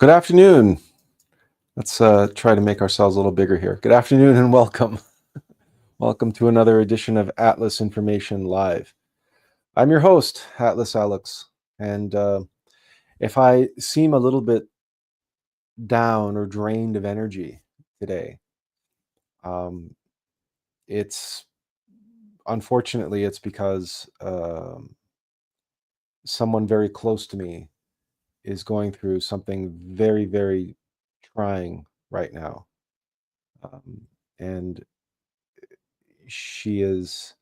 Good afternoon. Let's try to make ourselves a little bigger here. Good afternoon and welcome. Welcome to another edition of Atlas Information Live. I'm your host, Atlas Alex, and if I seem a little bit down or drained of energy today, um, it's unfortunately it's because someone very close to me is going through something very, very trying right now. And she is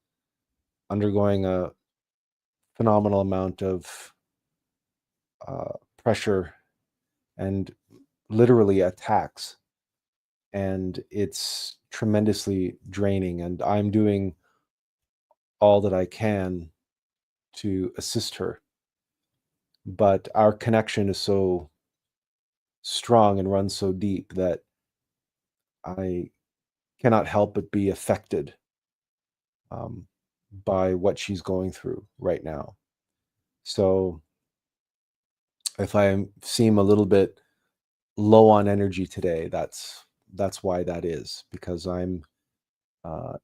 undergoing a phenomenal amount of pressure and literally attacks. And it's tremendously draining. And I'm doing all that I can to assist her. But our connection is so strong and runs so deep that I cannot help but be affected um, by what she's going through right now. So if I seem a little bit low on energy today, that's why that is, because I'm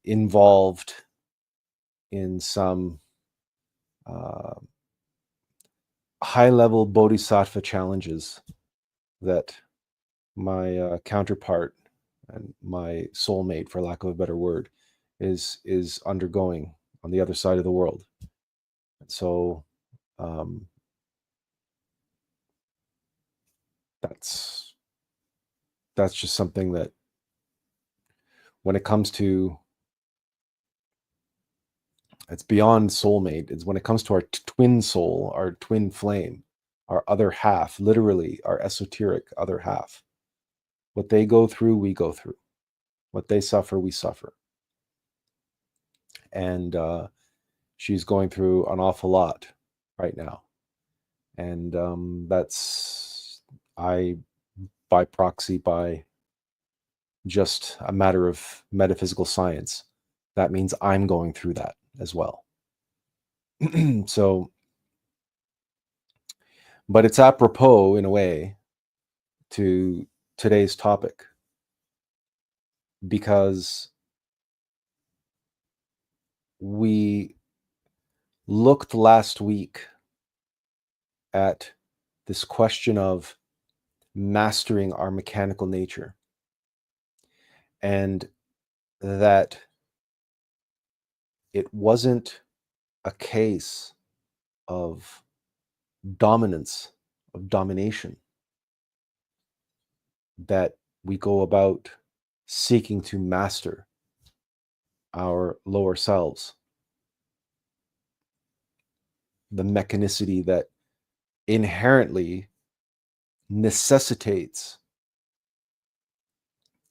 involved in some uh, high level bodhisattva challenges that my counterpart and my soulmate, for lack of a better word, is undergoing on the other side of the world. So um, that's just something that, when it comes to, it's beyond soulmate. It's when it comes to our twin soul, our twin flame, our other half, literally our esoteric other half. What they go through, we go through. What they suffer, we suffer. And she's going through an awful lot right now. And that's, by proxy, by just a matter of metaphysical science, that means I'm going through that as well. So, but it's apropos in a way to today's topic, because we looked last week at this question of mastering our mechanical nature, and that it wasn't a case of dominance, of domination, that we go about seeking to master our lower selves, the mechanicity that inherently necessitates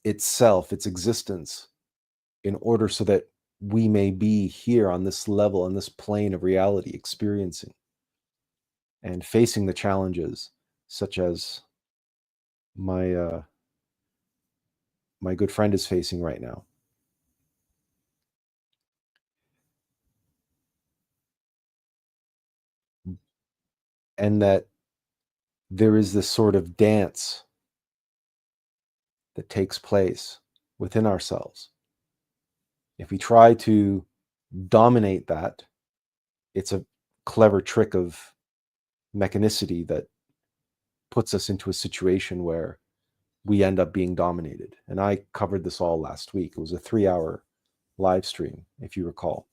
itself, its existence, in order so that we may be here on this level, on this plane of reality, experiencing and facing the challenges such as my my good friend is facing right now. And that there is this sort of dance that takes place within ourselves. If we try to dominate that, it's a clever trick of mechanicity that puts us into a situation where we end up being dominated. And I covered this all last week. It was a 3-hour live stream, if you recall.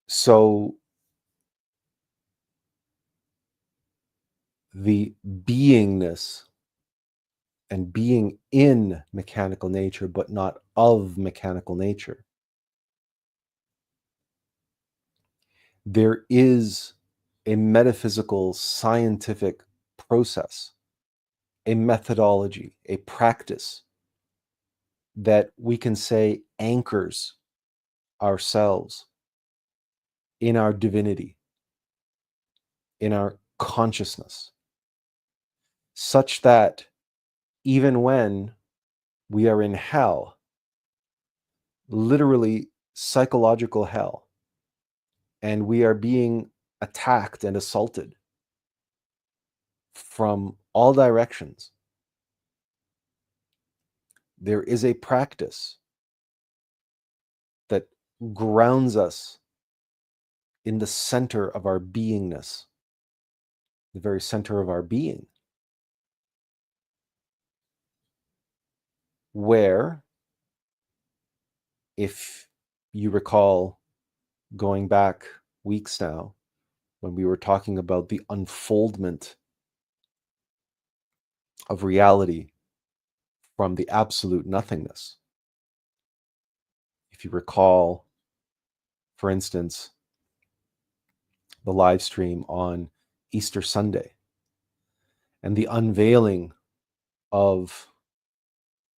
So the beingness and being in mechanical nature, but not of mechanical nature, there is a metaphysical, scientific process, a methodology, a practice that we can say anchors ourselves in our divinity, in our consciousness, such that even when we are in hell, literally psychological hell, and we are being attacked and assaulted from all directions, there is a practice that grounds us in the center of our beingness, the very center of our being, where, if you recall going back weeks now, when we were talking about the unfoldment of reality from the absolute nothingness. If you recall, for instance, the live stream on Easter Sunday and the unveiling of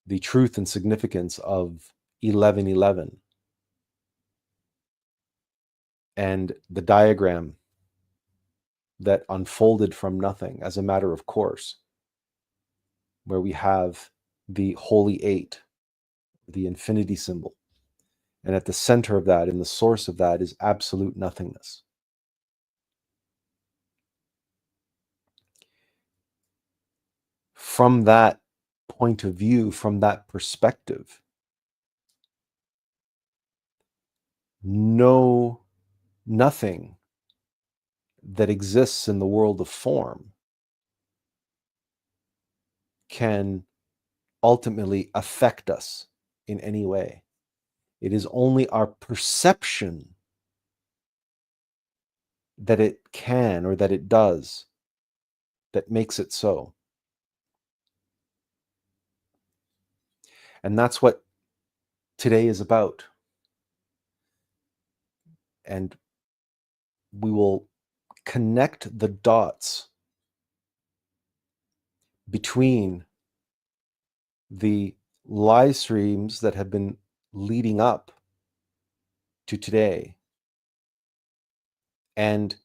the truth and significance of 1111 and the diagram that unfolded from nothing as a matter of course, where we have the Holy Eight, the infinity symbol. And at the center of that, in the source of that, is absolute nothingness. From that point of view, from that perspective, nothing that exists in the world of form can ultimately affect us in any way. It is only our perception that it can or that it does that makes it so. And that's what today is about. And we will connect the dots between the live streams that have been leading up to today and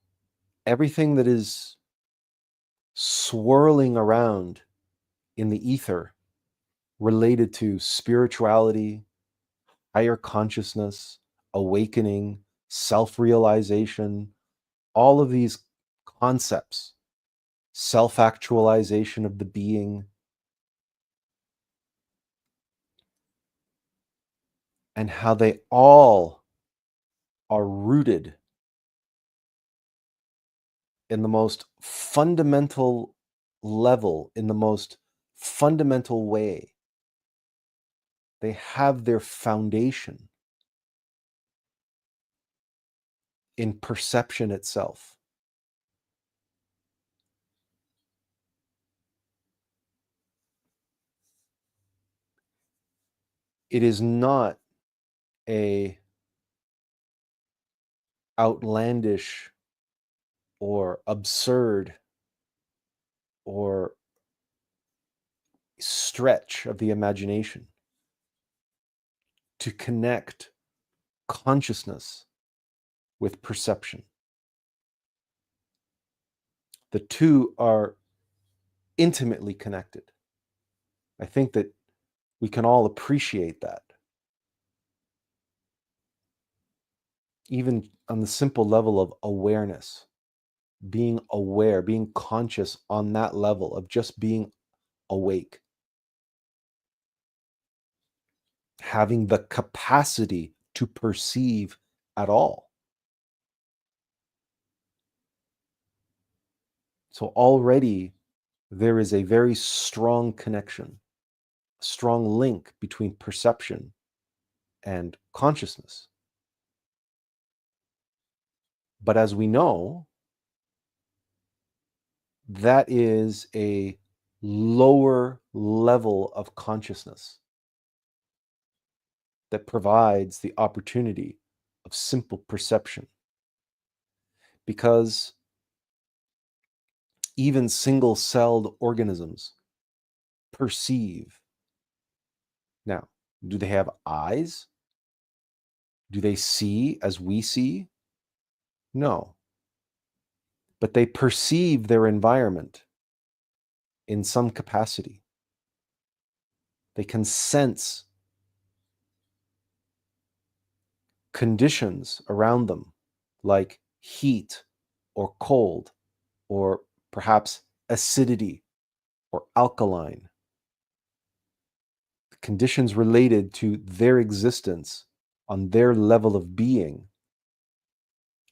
everything that is swirling around in the ether related to spirituality, higher consciousness, awakening, self-realization, all of these concepts, self-actualization of the being, and how they all are rooted in the most fundamental level, in the most fundamental way. They have their foundation in perception itself. It is not a outlandish or absurd or stretch of the imagination to connect consciousness with perception. The two are intimately connected. I think that we can all appreciate that. Even on the simple level of awareness, being aware, being conscious on that level of just being awake, having the capacity to perceive at all. So already there is a very strong connection, a strong link between perception and consciousness. But as we know, that is a lower level of consciousness that provides the opportunity of simple perception. Because even single-celled organisms perceive. Now, do they have eyes? Do they see as we see? No. But they perceive their environment in some capacity. They can sense conditions around them like heat or cold, or perhaps acidity or alkaline. Conditions related to their existence on their level of being,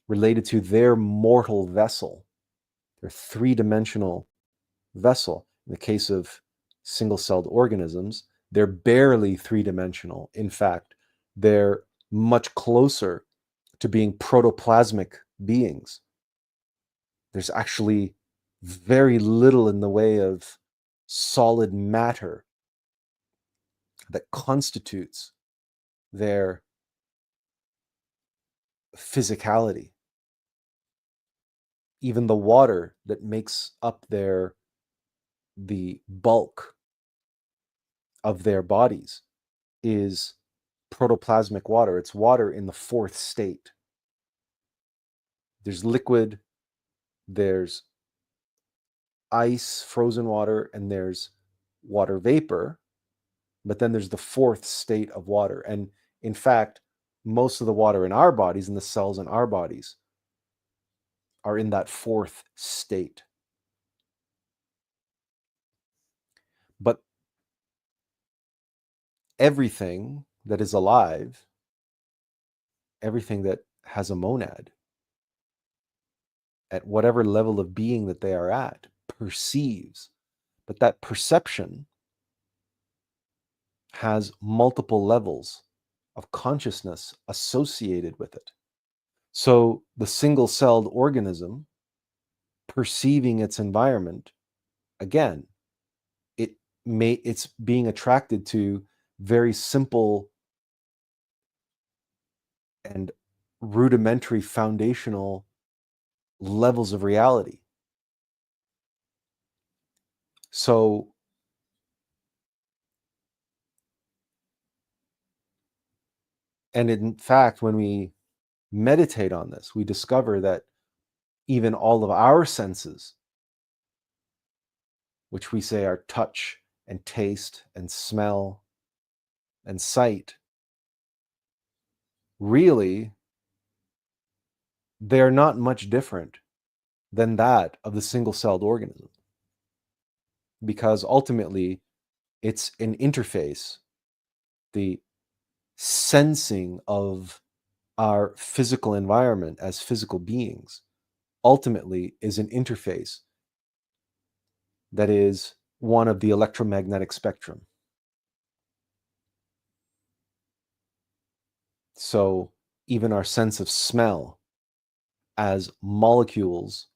related to their mortal vessel, their three-dimensional vessel. In the case of single-celled organisms, they're barely three-dimensional. In fact, they're much closer to being protoplasmic beings. There's actually very little in the way of solid matter that constitutes their physicality. Even the water that makes up the bulk of their bodies is protoplasmic water. It's water in the fourth state. There's liquid, there's ice, frozen water, and there's water vapor, but then there's the fourth state of water. And in fact, most of the water in our bodies and the cells in our bodies are in that fourth state. But everything that is alive, everything that has a monad, at whatever level of being that they are at, perceives. But that perception has multiple levels of consciousness associated with it. So the single-celled organism perceiving its environment, again, it's being attracted to very simple and rudimentary foundational levels of reality. So and in fact, when we meditate on this, we discover that even all of our senses, which we say are touch and taste and smell and sight, really, they're not much different than that of the single-celled organism. Because ultimately, it's an interface. The sensing of our physical environment as physical beings ultimately is an interface that is one of the electromagnetic spectrum. So even our sense of smell, as molecules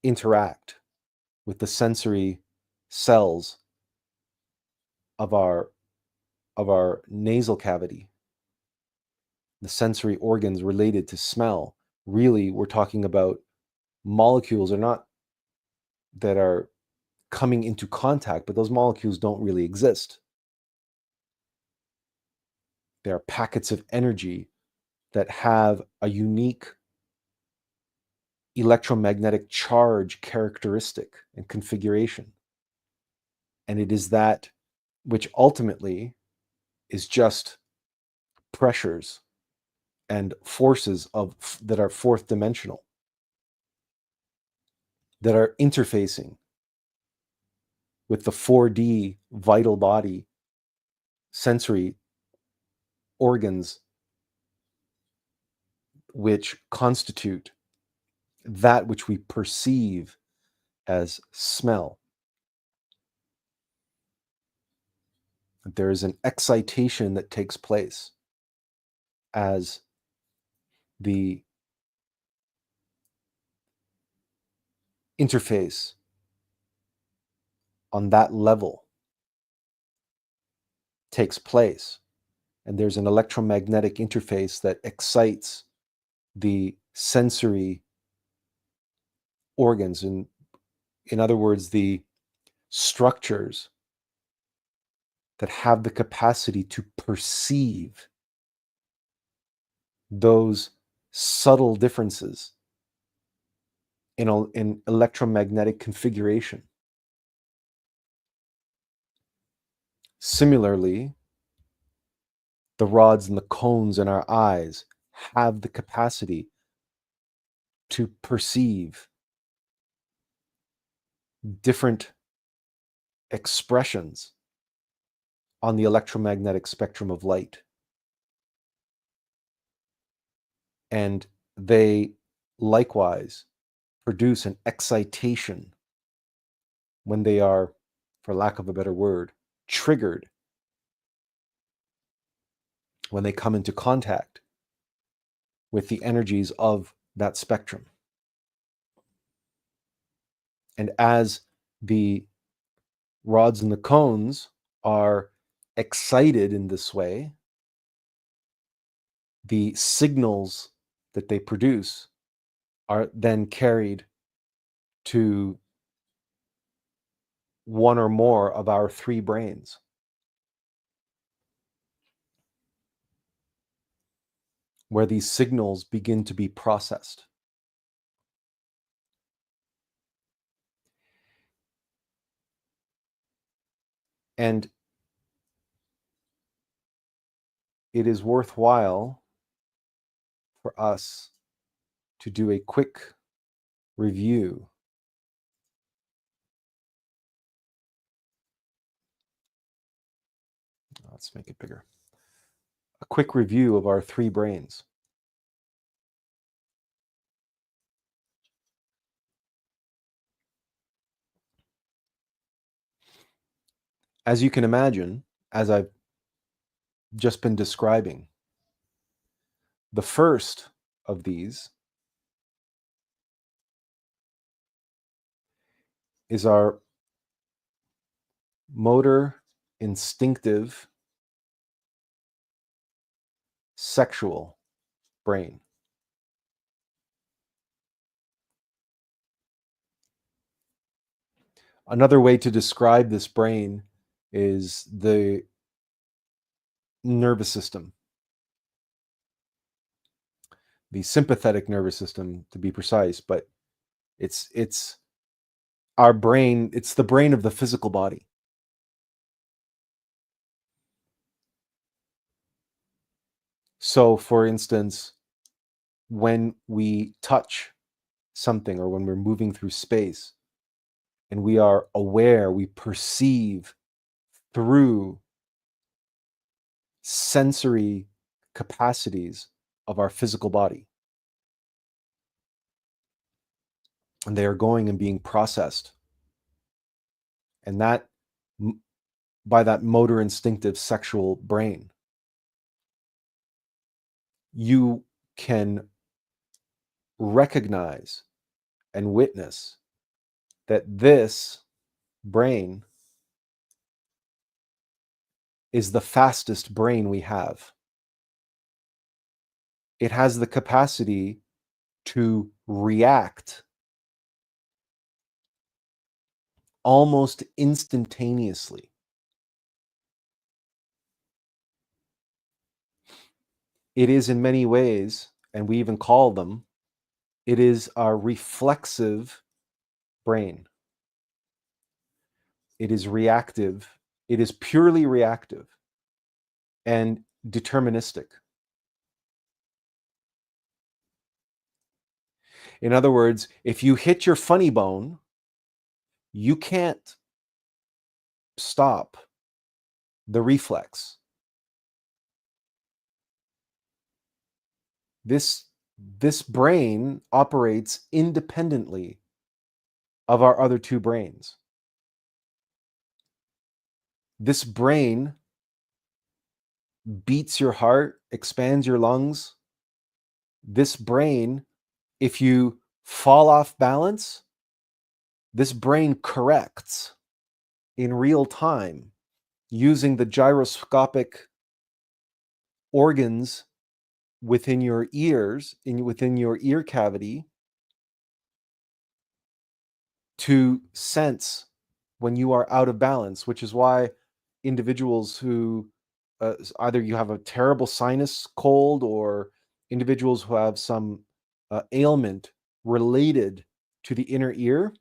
interact with the sensory cells of our nasal cavity, the sensory organs related to smell, really we're talking about molecules that are coming into contact, but those molecules don't really exist. They are packets of energy that have a unique electromagnetic charge characteristic and configuration. And it is that which ultimately is just pressures and forces that are fourth dimensional, that are interfacing with the 4D vital body sensory organs, which constitute that which we perceive as smell. There is an excitation that takes place as the interface on that level takes place. And there's an electromagnetic interface that excites the sensory organs. And in other words, the structures that have the capacity to perceive those subtle differences in electromagnetic configuration. Similarly, the rods and the cones in our eyes have the capacity to perceive different expressions on the electromagnetic spectrum of light. And they likewise produce an excitation when they are, for lack of a better word, triggered, when they come into contact with the energies of that spectrum. And as the rods and the cones are excited in this way, the signals that they produce are then carried to one or more of our three brains. Where these signals begin to be processed. And it is worthwhile for us to do a quick review let's make it bigger. A quick review of our three brains. As you can imagine, as I've just been describing, the first of these is our motor, instinctive, sexual brain. Another way to describe this brain is the nervous system. The sympathetic nervous system, to be precise, but it's our brain, it's the brain of the physical body. So, for instance, when we touch something or when we're moving through space and we are aware, we perceive through sensory capacities of our physical body. And they are going and being processed. And that, by that motor, instinctive, sexual brain, you can recognize and witness that this brain is the fastest brain we have. It has the capacity to react almost instantaneously. It is in many ways, and we even call them, it is our reflexive brain. It is reactive. It is purely reactive and deterministic. In other words, if you hit your funny bone, you can't stop the reflex. This brain operates independently of our other two brains. This brain beats your heart, expands your lungs. This brain, if you fall off balance, this brain corrects in real time using the gyroscopic organs within your ears, within your ear cavity, to sense when you are out of balance, which is why individuals who either you have a terrible sinus cold or individuals who have some ailment related to the inner ear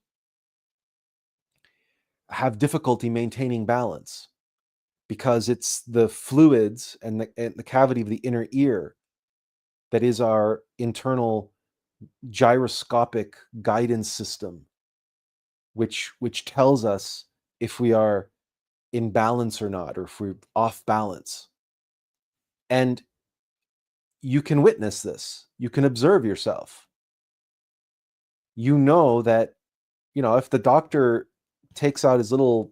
have difficulty maintaining balance, because it's the fluids and the cavity of the inner ear that is our internal gyroscopic guidance system, which tells us if we are in balance or not, or if we're off balance. And you can witness this. You can observe yourself. You know that, if the doctor takes out his little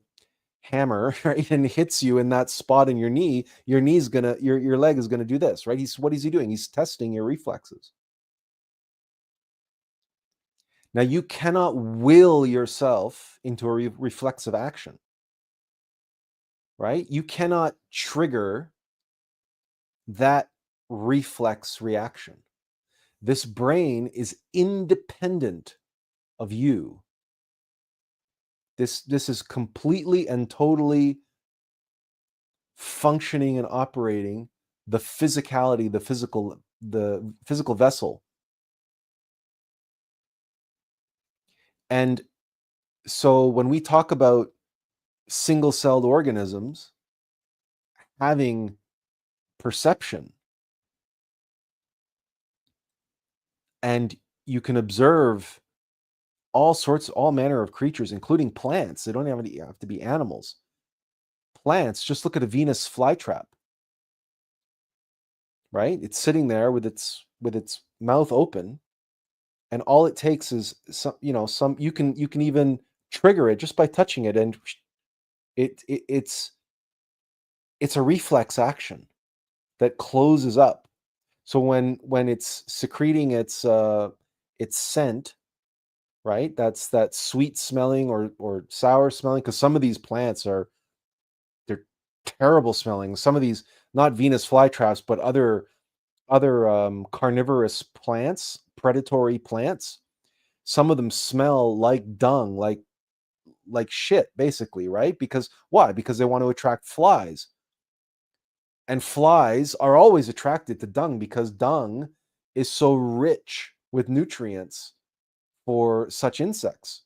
hammer, right, and hits you in that spot in your knee, your leg is gonna do this, right? What is he doing? He's testing your reflexes. Now, you cannot will yourself into a reflexive action, right? You cannot trigger that reflex reaction. This brain is independent of you. This is completely and totally functioning and operating the physicality, the physical vessel. And so when we talk about single-celled organisms having perception, and you can observe all manner of creatures, including plants. They don't have to be animals. Plants, just look at a Venus flytrap, right? It's sitting there with its mouth open, and all it takes is you can even trigger it just by touching it, and it's a reflex action that closes up. So when it's secreting its scent, right? That's that sweet smelling or sour smelling, because some of these plants they're terrible smelling. Some of these, not Venus flytraps, but other carnivorous plants, predatory plants. Some of them smell like dung, like shit, basically, right? Because why? Because they want to attract flies. And flies are always attracted to dung because dung is so rich with nutrients for such insects.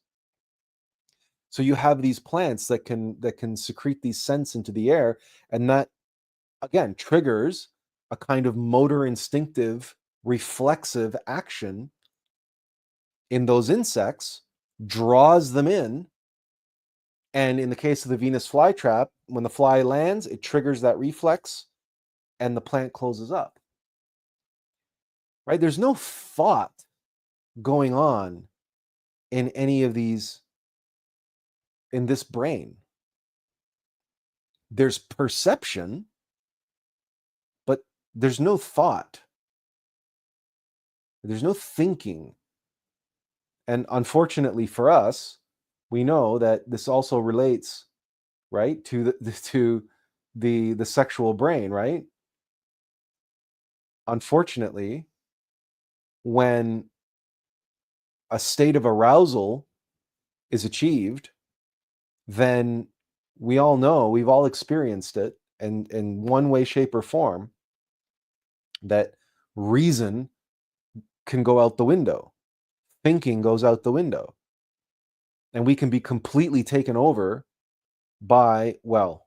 So you have these plants that can secrete these scents into the air, and that again triggers a kind of motor instinctive reflexive action in those insects, draws them in. And in the case of the Venus flytrap, when the fly lands, it triggers that reflex and the plant closes up. Right? There's no thought going on in any of these, in this brain. There's perception, but there's no thought. There's no thinking. And unfortunately for us, we know that this also relates, right, to the sexual brain, right? Unfortunately, when a state of arousal is achieved, then we all know, we've all experienced it, and in one way, shape, or form, that reason can go out the window. Thinking goes out the window. And we can be completely taken over by, well,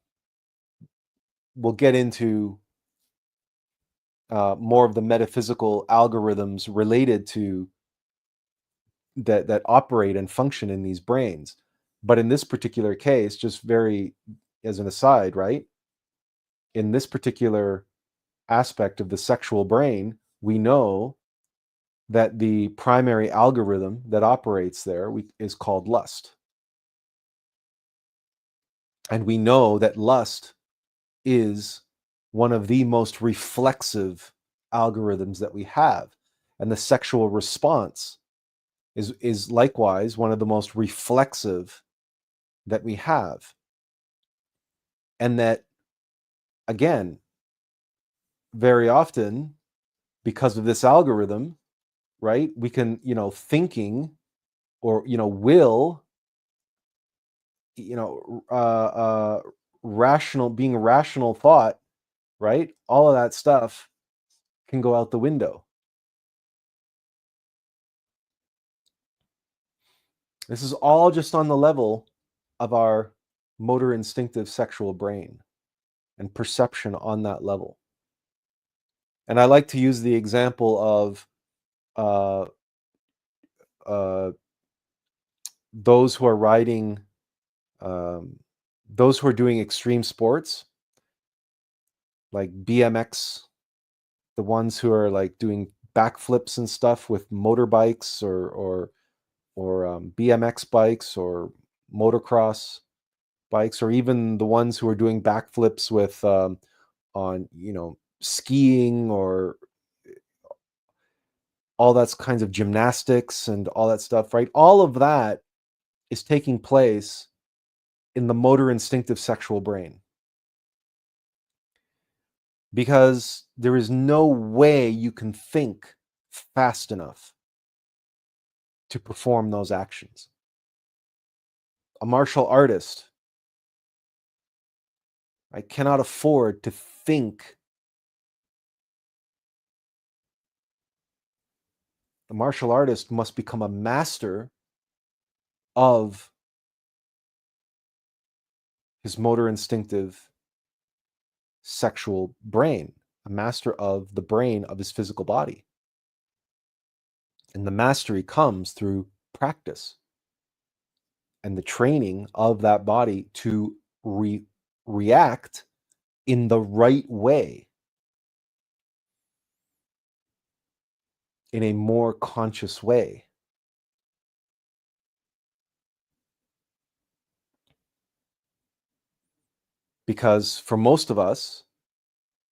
we'll get into more of the metaphysical algorithms related to that operate and function in these brains. But in this particular case, just very as an aside, right? In this particular aspect of the sexual brain, we know that the primary algorithm that operates there is called lust. And we know that lust is one of the most reflexive algorithms that we have. And the sexual response is likewise one of the most reflexive that we have. And that, again, very often, because of this algorithm, right, we can, thinking or, will, rational thought, right, all of that stuff can go out the window. This is all just on the level of our motor instinctive sexual brain and perception on that level. And I like to use the example of those who are riding, those who are doing extreme sports, like BMX, the ones who are like doing backflips and stuff with motorbikes or BMX bikes or motocross bikes, or even the ones who are doing backflips with on skiing or all that's kinds of gymnastics and all that stuff, right? All of that is taking place in the motor instinctive sexual brain, because there is no way you can think fast enough to perform those actions. A martial artist, I cannot afford to think. The martial artist must become a master of his motor instinctive sexual brain, a master of the brain of his physical body. And the mastery comes through practice and the training of that body to react in the right way, in a more conscious way. Because for most of us,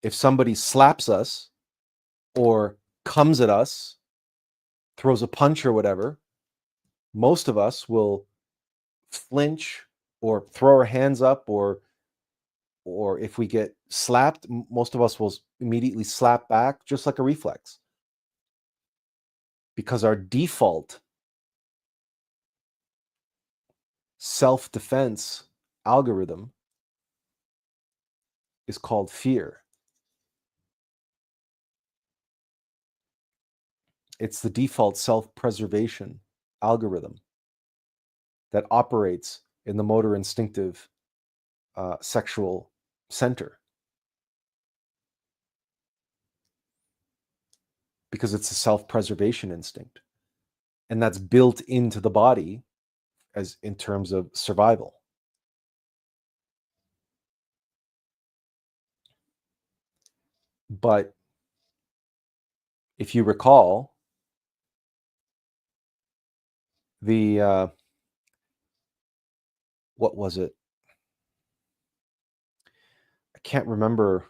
if somebody slaps us or comes at us, throws a punch or whatever, most of us will flinch or throw our hands up, or if we get slapped, most of us will immediately slap back, just like a reflex, because our default self-defense algorithm is called fear. It's the default self-preservation algorithm that operates in the motor instinctive sexual center, because it's a self-preservation instinct, and that's built into the body as in terms of survival. But if you recall, the what was it? I can't remember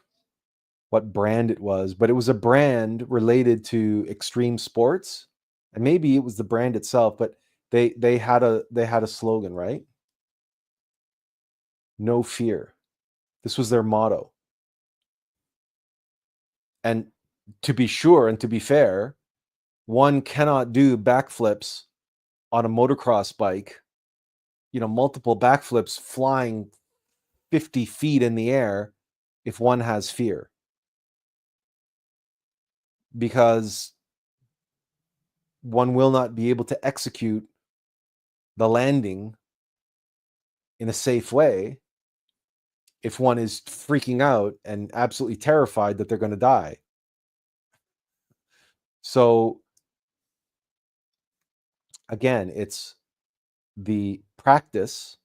what brand it was, but it was a brand related to extreme sports, and maybe it was the brand itself, but they had a slogan, right? No fear. This was their motto. And to be sure and to be fair, one cannot do backflips on a motocross bike, multiple backflips flying 50 feet in the air, if one has fear, because one will not be able to execute the landing in a safe way if one is freaking out and absolutely terrified that they're going to die. So again, it's the practice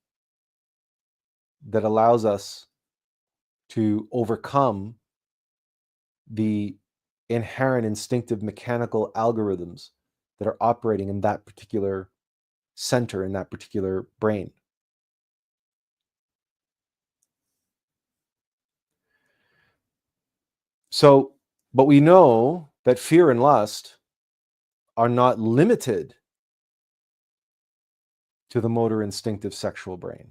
that allows us to overcome the inherent instinctive mechanical algorithms that are operating in that particular center, in that particular brain. So, but we know that fear and lust are not limited to the motor instinctive sexual brain,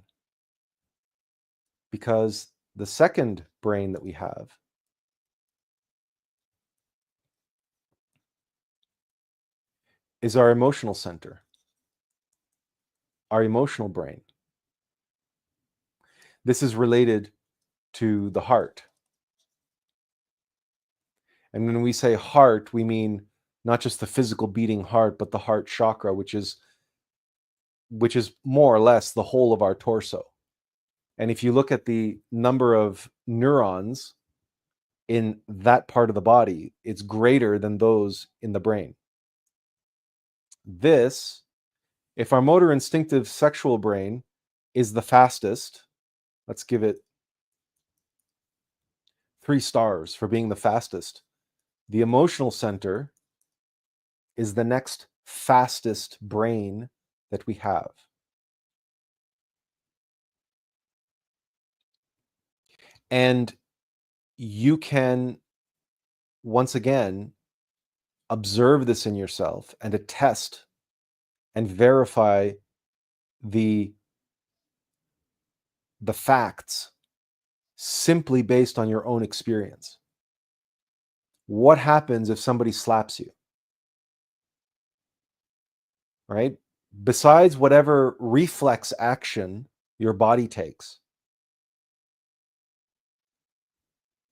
because the second brain that we have is our emotional center, our emotional brain. This is related to the heart. And when we say heart, we mean not just the physical beating heart, but the heart chakra, which is more or less the whole of our torso. And if you look at the number of neurons in that part of the body, it's greater than those in the brain. this, if our motor instinctive sexual brain is the fastest, let's give it 3 stars for being the fastest. The emotional center is the next fastest brain that we have. And you can, once again, observe this in yourself and attest and verify the facts simply based on your own experience. What happens if somebody slaps you? Right? Besides whatever reflex action your body takes,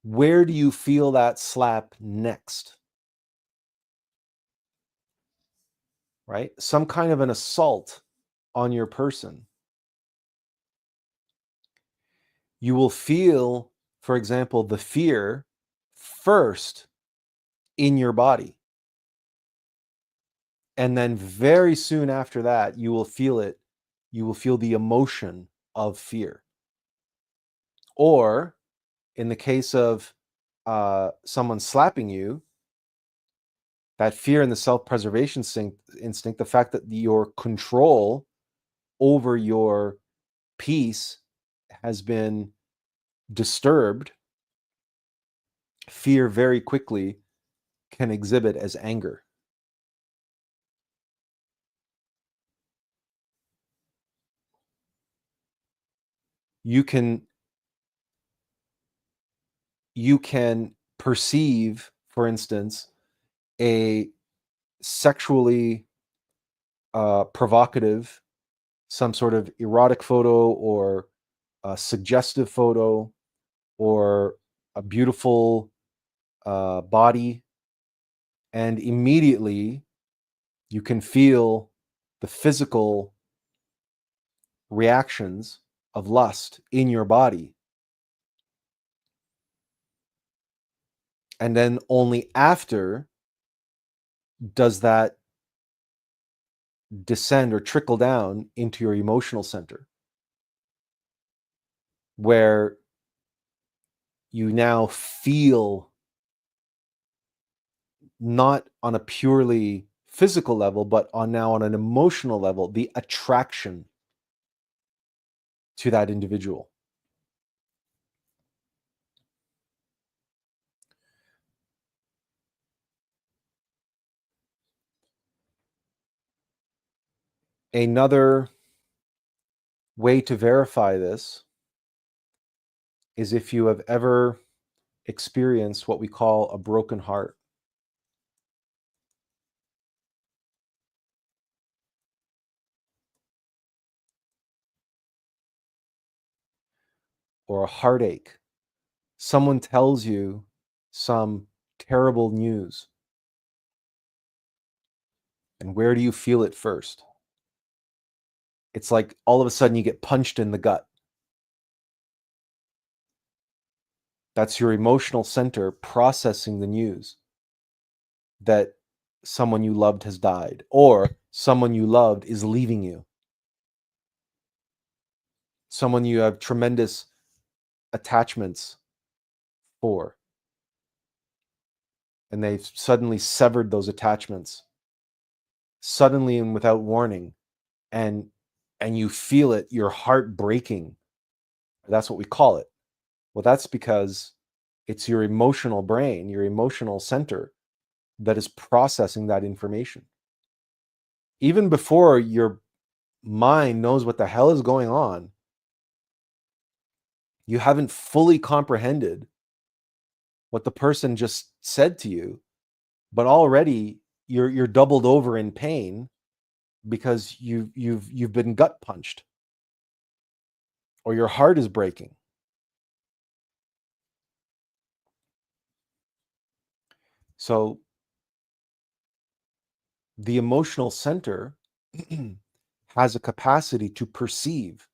where do you feel that slap next? Right? Some kind of an assault on your person. You will feel, for example, the fear first in your body. And then very soon after that, you will feel it. You will feel the emotion of fear. Or in the case of someone slapping you, that fear and the self-preservation instinct, the fact that your control over your peace has been disturbed, fear very quickly can exhibit as anger. You can perceive, for instance, a sexually provocative, some sort of erotic photo or a suggestive photo or a beautiful body, and immediately you can feel the physical reactions of lust in your body. And then only after does that descend or trickle down into your emotional center, where you now feel, not on a purely physical level, but on an emotional level, the attraction to that individual. Another way to verify this is if you have ever experienced what we call a broken heart, or a heartache. Someone tells you some terrible news. And where do you feel it first? It's like all of a sudden you get punched in the gut. That's your emotional center processing the news that someone you loved has died, or someone you loved is leaving you. Someone you have tremendous attachments for, and they've suddenly severed those attachments, suddenly and without warning, and you feel it, your heart breaking. That's what we call it. Well, that's because it's your emotional brain, your emotional center, that is processing that information. Even before your mind knows what the hell is going on, you haven't fully comprehended what the person just said to you, but already you're doubled over in pain because you've been gut punched, or your heart is breaking. So the emotional center has a capacity to perceive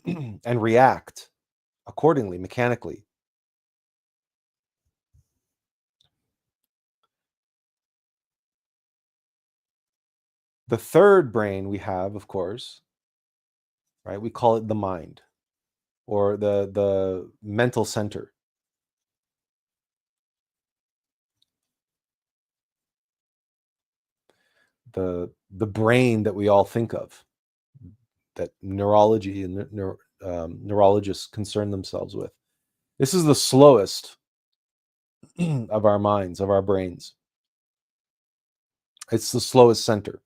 and react accordingly, mechanically. The third brain we have, of course, right? We call it the mind, or the mental center. The brain that we all think of, that neurology and neurologists concern themselves with. This is the slowest of our minds, of our brains. It's the slowest center.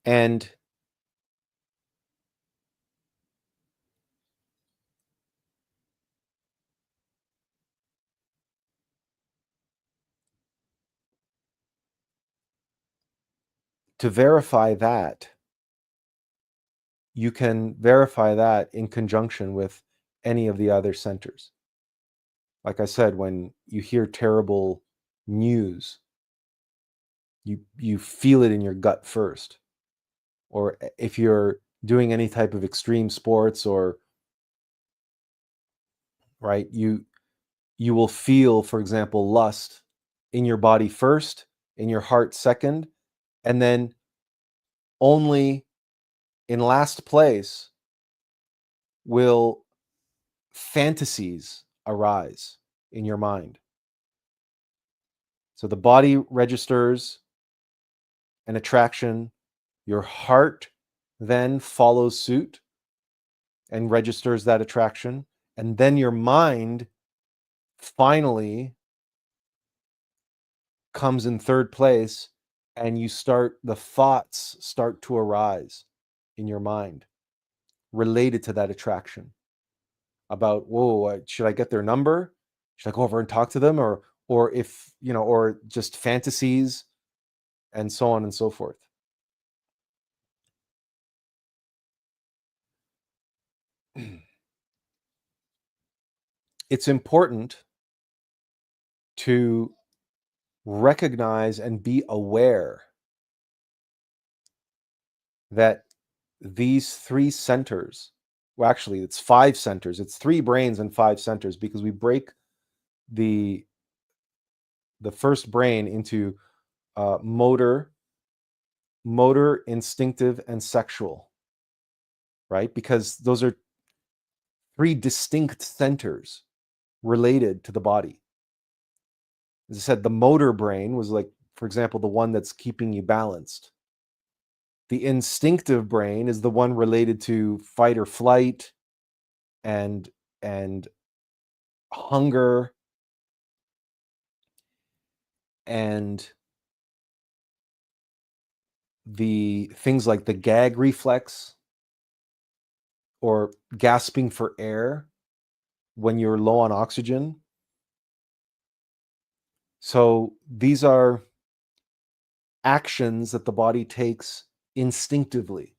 And to verify that, you can verify that in conjunction with any of the other centers. Like I said, when you hear terrible news, you feel it in your gut first. Or if you're doing any type of extreme sports, or right, you will feel, for example, lust in your body first, in your heart second, and then only in last place will fantasies arise in your mind. So the body registers an attraction, your heart then follows suit and registers that attraction, and then your mind finally comes in third place, and the thoughts start to arise in your mind related to that attraction, about, whoa, should I get their number? Should I go over and talk to them? Or if, or just fantasies, and so on and so forth. It's important to recognize and be aware that these three centers, well, actually, it's 5 centers. It's 3 brains and 5 centers, because we break the first brain into motor, instinctive, and sexual, right? Because those are 3 distinct centers related to the body. As I said, the motor brain was, like, for example, the one that's keeping you balanced. The instinctive brain is the one related to fight or flight, and hunger, and the things like the gag reflex, or gasping for air when you're low on oxygen. So these are actions that the body takes instinctively.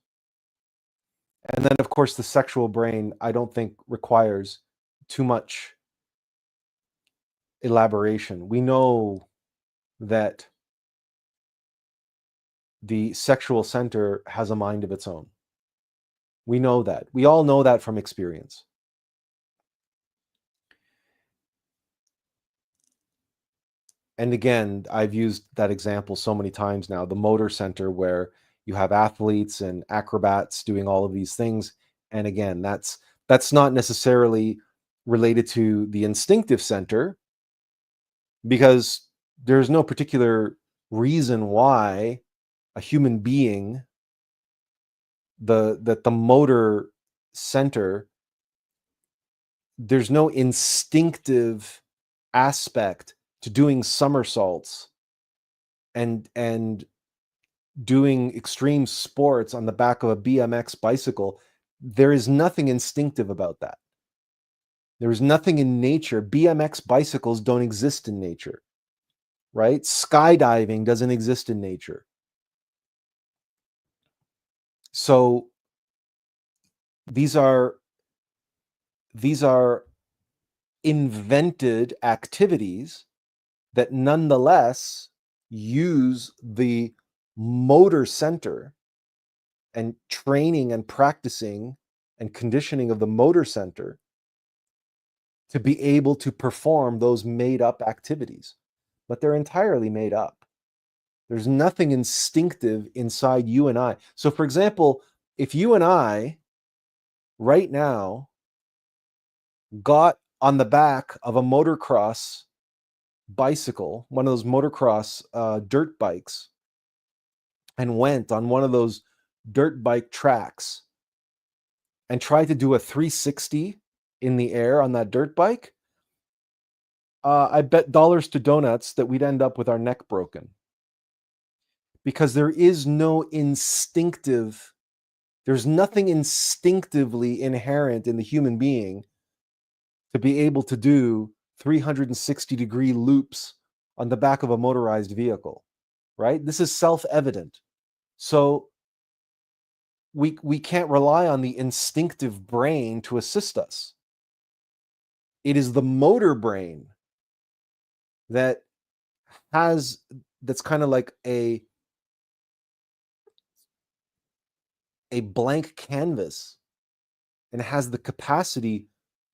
And then, of course, the sexual brain, I don't think, requires too much elaboration. We know that the sexual center has a mind of its own. We know that. We all know that from experience. And again, I've used that example so many times now, the motor center, where you have athletes and acrobats doing all of these things. And again, that's not necessarily related to the instinctive center, because there's no particular reason why a human being, that the motor center, there's no instinctive aspect to doing somersaults and doing extreme sports on the back of a BMX bicycle. There is nothing instinctive about that. There is nothing in nature. BMX bicycles don't exist in nature, right? Skydiving doesn't exist in nature. So these are invented activities that nonetheless use the motor center, and training and practicing and conditioning of the motor center, to be able to perform those made up activities. but they're entirely made up. There's nothing instinctive inside you and I. So, for example, if you and I right now got on the back of a motocross bicycle, one of those motocross dirt bikes, and went on one of those dirt bike tracks and tried to do a 360 in the air on that dirt bike, I bet dollars to donuts that we'd end up with our neck broken. Because there is no instinctive, there's nothing instinctively inherent in the human being to be able to do 360-degree loops on the back of a motorized vehicle, right? This is self-evident. So we can't rely on the instinctive brain to assist us. It is the motor brain that's kind of like a blank canvas and has the capacity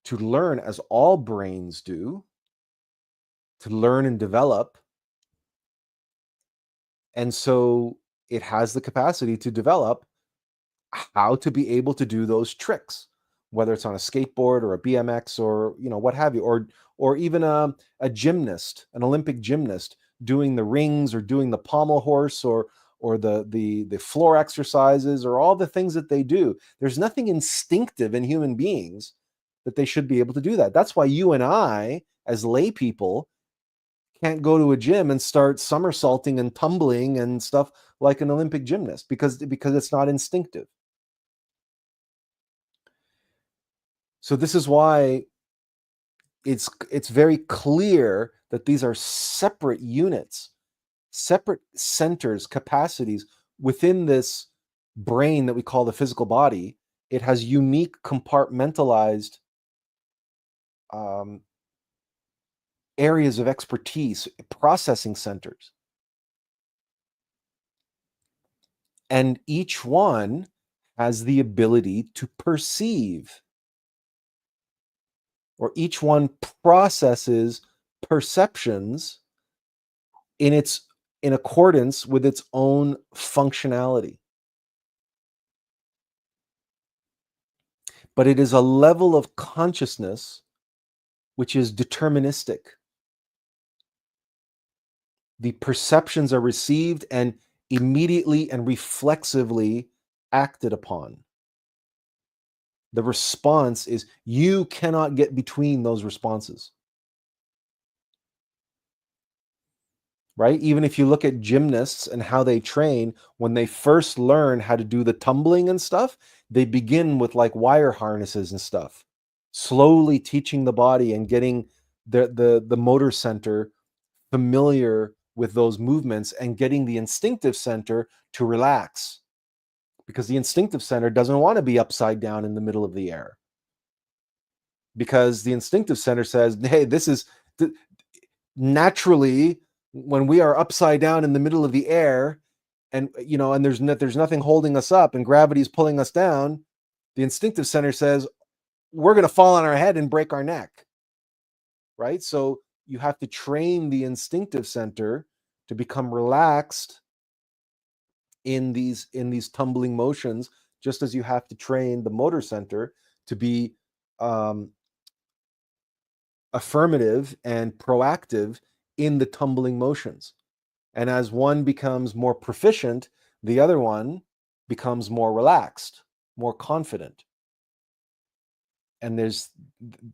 to learn, as all brains do, to learn and develop. And so it has the capacity to develop how to be able to do those tricks, whether it's on a skateboard or a BMX or what have you, or even a gymnast, an Olympic gymnast, doing the rings or doing the pommel horse or the floor exercises or all the things that they do. There's nothing instinctive in human beings that they should be able to do that. That's why you and I, as lay people, can't go to a gym and start somersaulting and tumbling and stuff like an Olympic gymnast because it's not instinctive. So this is why it's very clear that these are separate units, separate centers, capacities within this brain that we call the physical body. It has unique compartmentalized areas of expertise, processing centers. And each one has the ability to perceive, or each one processes perceptions in accordance with its own functionality. But it is a level of consciousness which is deterministic. The perceptions are received and immediately and reflexively acted upon. The response is, you cannot get between those responses. Right? Even if you look at gymnasts and how they train, when they first learn how to do the tumbling and stuff, they begin with like wire harnesses and stuff, slowly teaching the body and getting the motor center familiar with those movements and getting the instinctive center to relax, because the instinctive center doesn't want to be upside down in the middle of the air, because the instinctive center says, hey, this is naturally, when we are upside down in the middle of the air and and there's nothing holding us up and gravity is pulling us down, the instinctive center says we're going to fall on our head and break our neck, right? So you have to train the instinctive center to become relaxed in these tumbling motions, just as you have to train the motor center to be affirmative and proactive in the tumbling motions. And as one becomes more proficient, the other one becomes more relaxed, more confident. And there's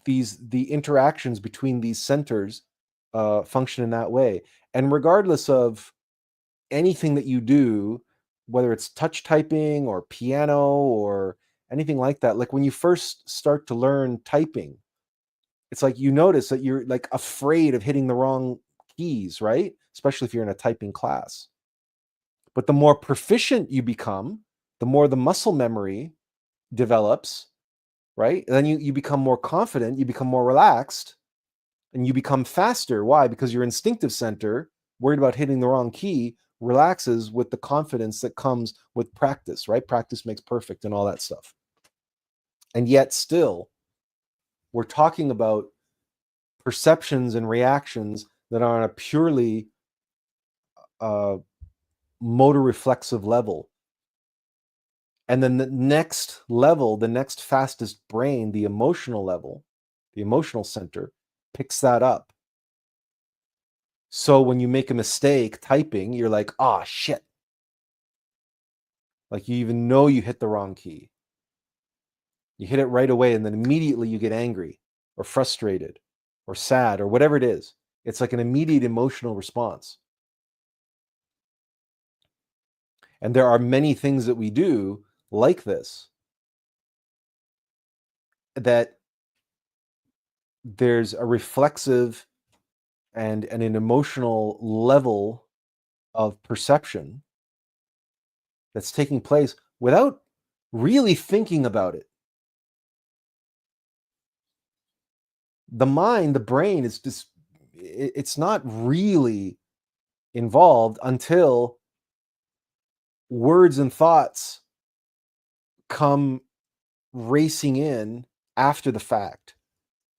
the interactions between these centers function in that way. And regardless of anything that you do, whether it's touch typing or piano or anything like that, like when you first start to learn typing, it's like you notice that you're like afraid of hitting the wrong keys, right? Especially if you're in a typing class. But the more proficient you become, the more the muscle memory develops, right? And then you become more confident, you become more relaxed, and you become faster. Why? Because your instinctive center, worried about hitting the wrong key, relaxes with the confidence that comes with practice, right? Practice makes perfect and all that stuff. And yet still, we're talking about perceptions and reactions that are on a purely motor reflexive level. And then the next level, the next fastest brain, the emotional level, the emotional center, picks that up. So when you make a mistake typing, you're like, oh, shit. Like you even know you hit the wrong key. You hit it right away, and then immediately you get angry or frustrated or sad or whatever it is. It's like an immediate emotional response. And there are many things that we do like this, that there's a reflexive and an emotional level of perception that's taking place without really thinking about it. The mind, the brain is just, it's not really involved until words and thoughts come racing in after the fact.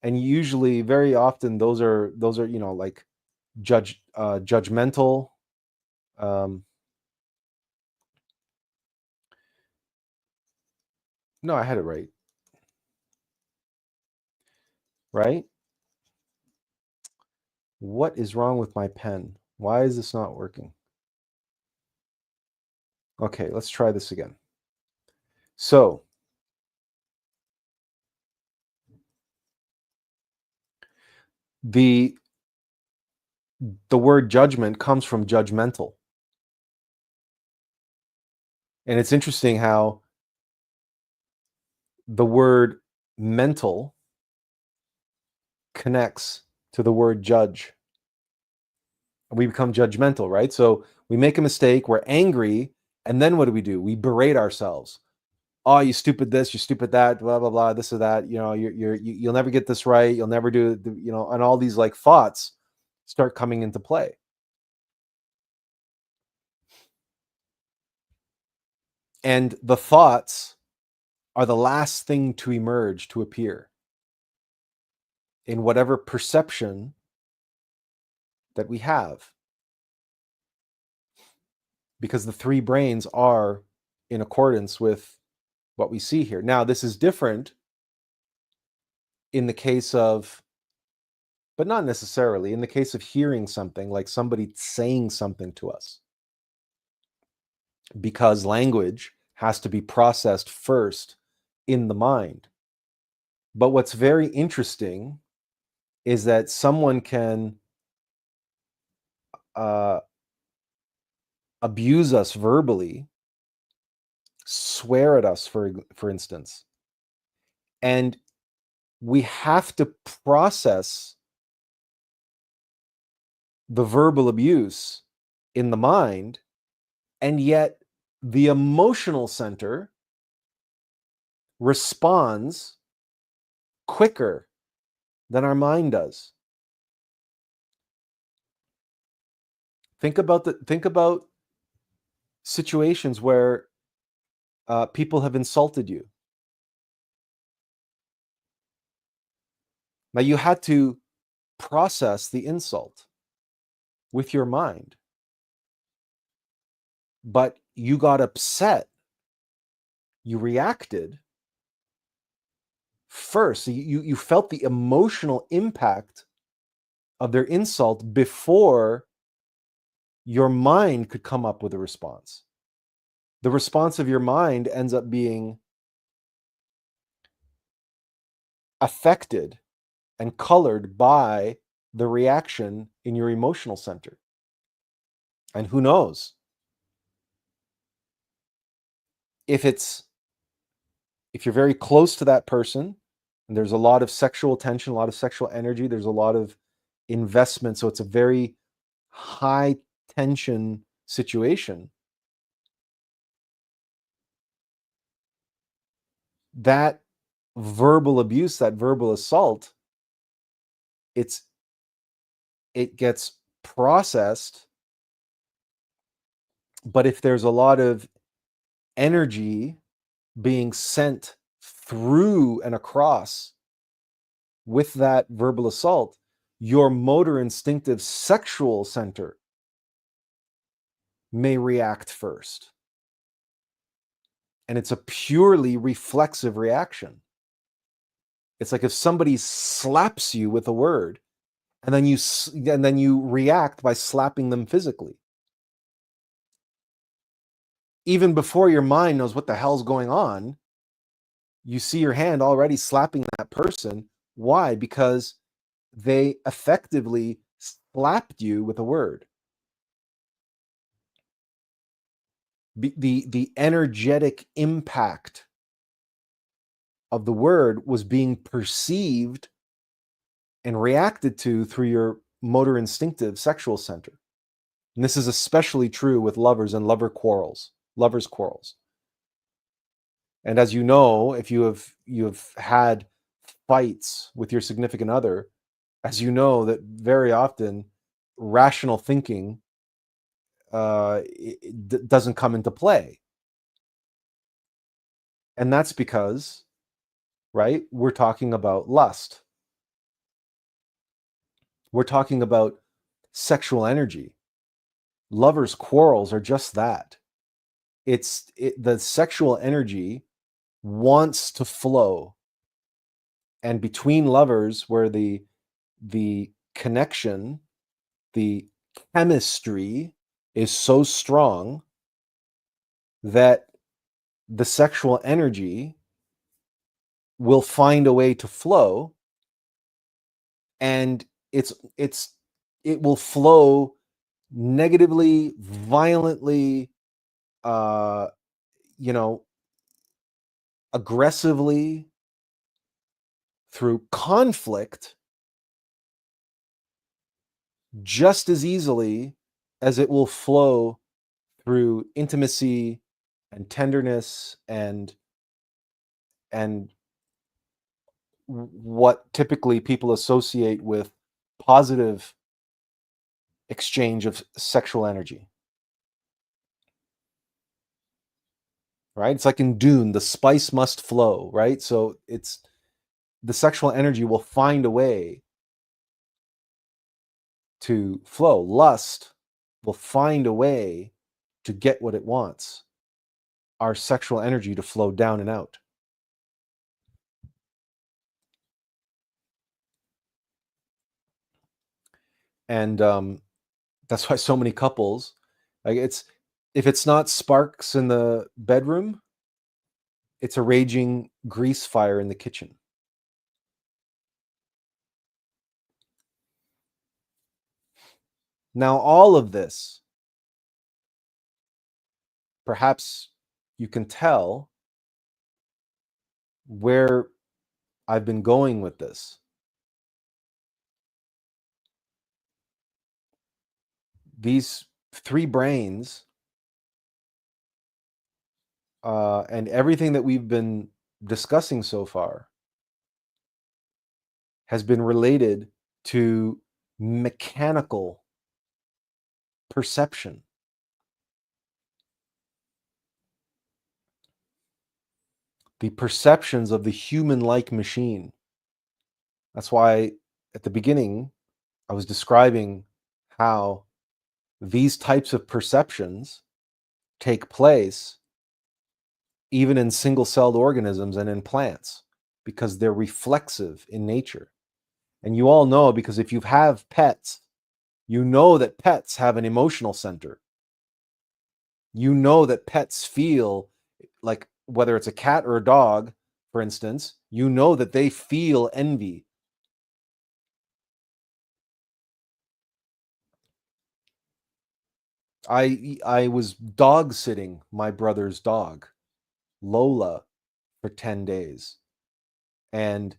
And usually, very often, those are like judgmental. No, I had it right. Right? What is wrong with my pen? Why is this not working? Okay, let's try this again. So, the word judgment comes from judgmental. And it's interesting how the word mental connects to the word judge. We become judgmental, right? So we make a mistake, we're angry, and then what do? We berate ourselves. Oh, you stupid this, you stupid that, blah blah blah, this or that. You'll never get this right. You'll never do it. And all these like thoughts start coming into play. And the thoughts are the last thing to emerge, to appear in whatever perception that we have, because the three brains are in accordance with what we see here. Now, this is different in the case of, but not necessarily, in the case of hearing something, like somebody saying something to us, because language has to be processed first in the mind. But what's very interesting is that someone can abuse us verbally, swear at us, for instance, and we have to process the verbal abuse in the mind, and yet the emotional center responds quicker than our mind does. Think about situations where people have insulted you. Now, you had to process the insult with your mind, but you got upset. You reacted first. You felt the emotional impact of their insult before your mind could come up with a response. The response of your mind ends up being affected and colored by the reaction in your emotional center. And who knows? If you're very close to that person, and there's a lot of sexual tension, a lot of sexual energy, there's a lot of investment, so it's a very high tension situation, that verbal abuse, that verbal assault, it gets processed. But if there's a lot of energy being sent through and across with that verbal assault, your motor instinctive sexual center may react first. And it's a purely reflexive reaction. It's like if somebody slaps you with a word, and then you react by slapping them physically. Even before your mind knows what the hell's going on, you see your hand already slapping that person. Why? Because they effectively slapped you with a word. The energetic impact of the word was being perceived and reacted to through your motor instinctive sexual center. And this is especially true with lovers and lovers quarrels. And as you know, if you have had fights with your significant other, as you know that very often rational thinking doesn't come into play. And that's because, right, we're talking about lust. We're talking about sexual energy. Lovers' quarrels are just that. The sexual energy wants to flow. And between lovers, where the connection, the chemistry is so strong that the sexual energy will find a way to flow, and it will flow negatively, violently, aggressively, through conflict, just as easily as it will flow through intimacy and tenderness and what typically people associate with positive exchange of sexual energy. Right? It's like in Dune, the spice must flow, right? So it's the sexual energy will find a way to flow. Lust will find a way to get what it wants, our sexual energy to flow down and out. And that's why so many couples, like, if it's not sparks in the bedroom, it's a raging grease fire in the kitchen. Now, all of this, perhaps you can tell where I've been going with this. These three brains and everything that we've been discussing so far has been related to mechanical perception. The perceptions of the human-like machine. That's why at the beginning I was describing how these types of perceptions take place even in single-celled organisms and in plants, because they're reflexive in nature. And you all know, because if you have pets, you know that pets have an emotional center. You know that pets feel, like, whether it's a cat or a dog, for instance, you know that they feel envy. I was dog sitting my brother's dog, Lola, for 10 days. And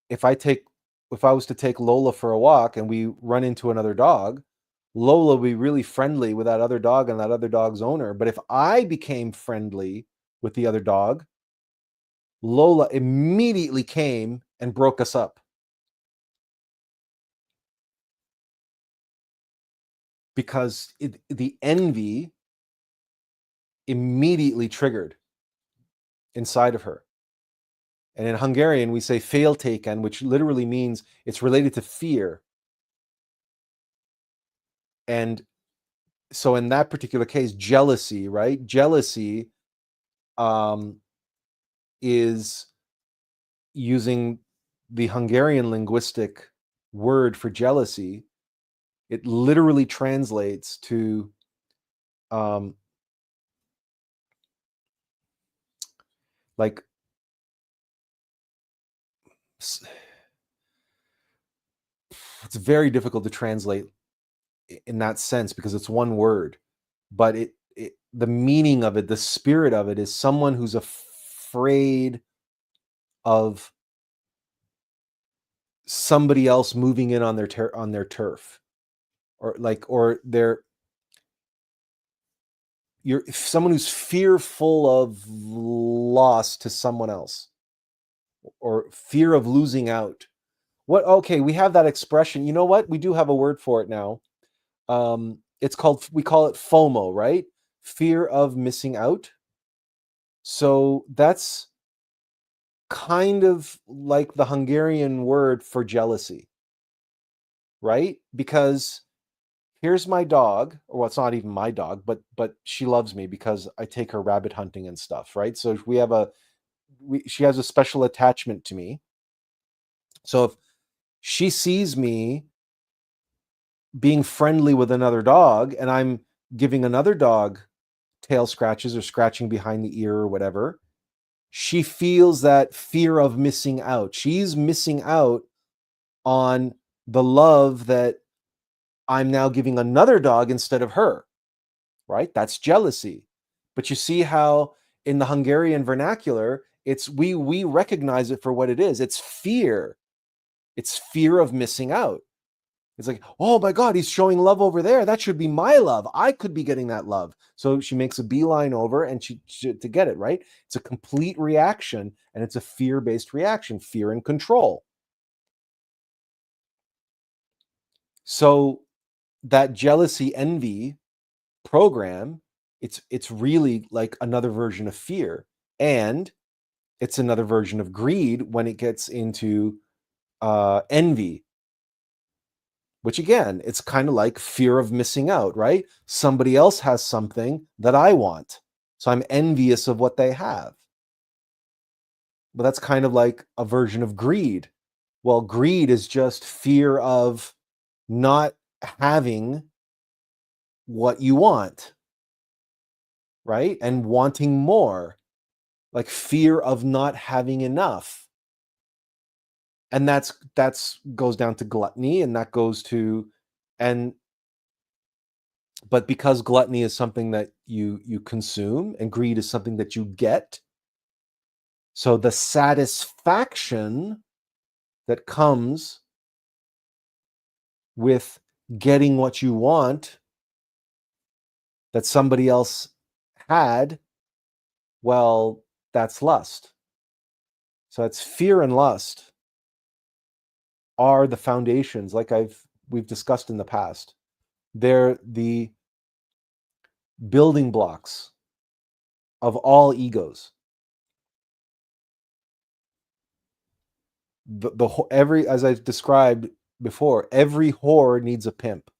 if I was to take Lola for a walk and we run into another dog, Lola will be really friendly with that other dog and that other dog's owner. But if I became friendly with the other dog, Lola immediately came and broke us up. Because the envy immediately triggered inside of her. And in Hungarian, we say féltéken, which literally means it's related to fear. And so in that particular case, jealousy, right? Jealousy is using the Hungarian linguistic word for jealousy. It literally translates to like it's very difficult to translate in that sense because it's one word, but the meaning of it, the spirit of it, is someone who's afraid of somebody else moving in on their turf, or you're someone who's fearful of loss to someone else, or fear of losing out. Okay, we have that expression. You know what? We do have a word for it now. We call it FOMO, right? Fear of missing out. So that's kind of like the Hungarian word for jealousy, right? Because here's my dog, or well, it's not even my dog, but she loves me because I take her rabbit hunting and stuff, right? So she has a special attachment to me. So if she sees me being friendly with another dog and I'm giving another dog tail scratches or scratching behind the ear or whatever, she feels that fear of missing out. She's missing out on the love that I'm now giving another dog instead of her, right? That's jealousy. But you see how in the Hungarian vernacular, we recognize it for what it is. It's fear. It's fear of missing out. It's like, oh my God, he's showing love over there. That should be my love. I could be getting that love. So she makes a beeline over and she to get it, right? It's a complete reaction, and it's a fear-based reaction, fear and control. So that jealousy envy program, it's really like another version of fear, and it's another version of greed when it gets into envy, which again, it's kind of like fear of missing out, right? Somebody else has something that I want, so I'm envious of what they have. But that's kind of like a version of greed. Well, greed is just fear of not having what you want, right? And wanting more, like fear of not having enough. And that's goes down to gluttony, and that goes to, and but because gluttony is something that you consume and greed is something that you get, so the satisfaction that comes with getting what you want that somebody else had, well, that's lust. So it's fear and lust are the foundations, like we've discussed in the past. They're the building blocks of all egos. Every, as I've described before, every whore needs a pimp.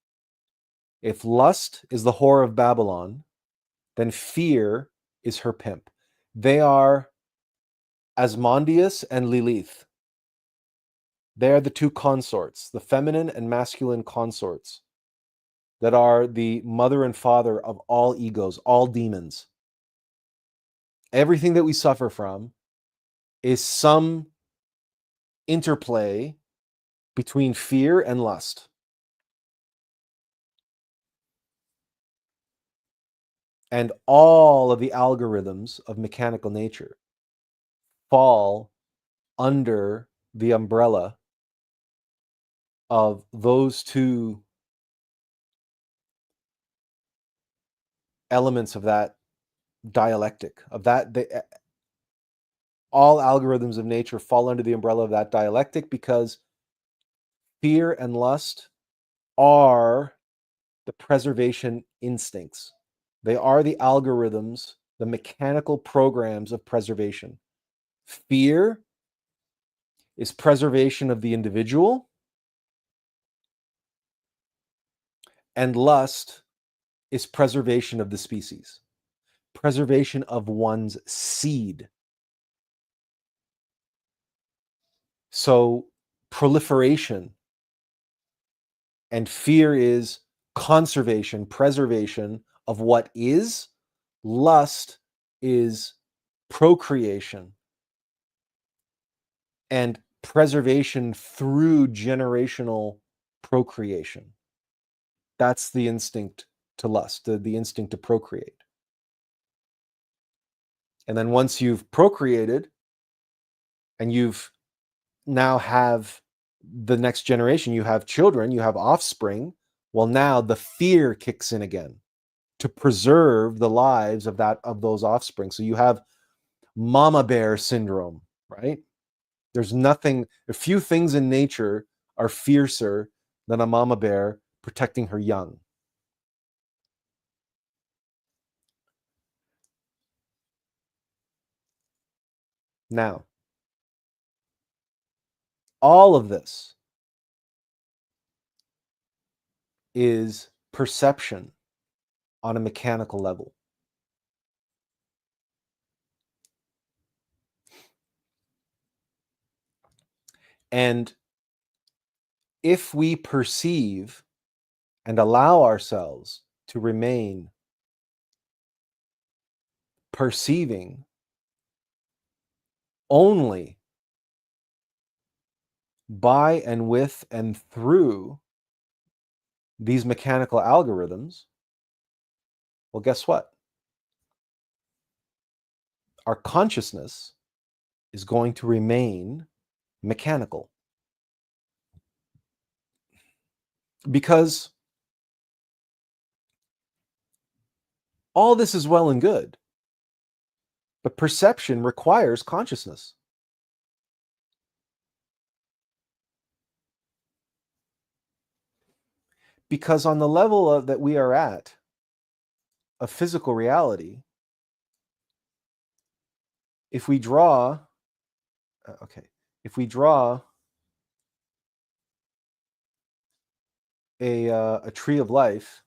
If lust is the whore of Babylon, then fear is her pimp. They are Asmodeus and Lilith. They are the two consorts, the feminine and masculine consorts, that are the mother and father of all egos, all demons. Everything that we suffer from is some interplay between fear and lust. And all of the algorithms of mechanical nature fall under the umbrella of those two elements of that dialectic, of that all algorithms of nature fall under the umbrella of that dialectic, because fear and lust are the preservation instincts. They are the algorithms, the mechanical programs of preservation. Fear is preservation of the individual, And lust is preservation of the species, preservation of one's seed. So proliferation, and fear is conservation, preservation of what is. Lust is procreation and preservation through generational procreation. That's the instinct to lust, the instinct to procreate. And then once you've procreated and you've now have the next generation, you have children, you have offspring, well, now the fear kicks in again to preserve the lives of those offspring. So you have mama bear syndrome, right? There's nothing, a few things in nature are fiercer than a mama bear protecting her young. Now, all of this is perception on a mechanical level. And if we perceive and allow ourselves to remain perceiving only by and with and through these mechanical algorithms, well, guess what? Our consciousness is going to remain mechanical. Because all this is well and good, but perception requires consciousness. Because on the level that we are at, of physical reality, if we draw, if we draw a tree of life,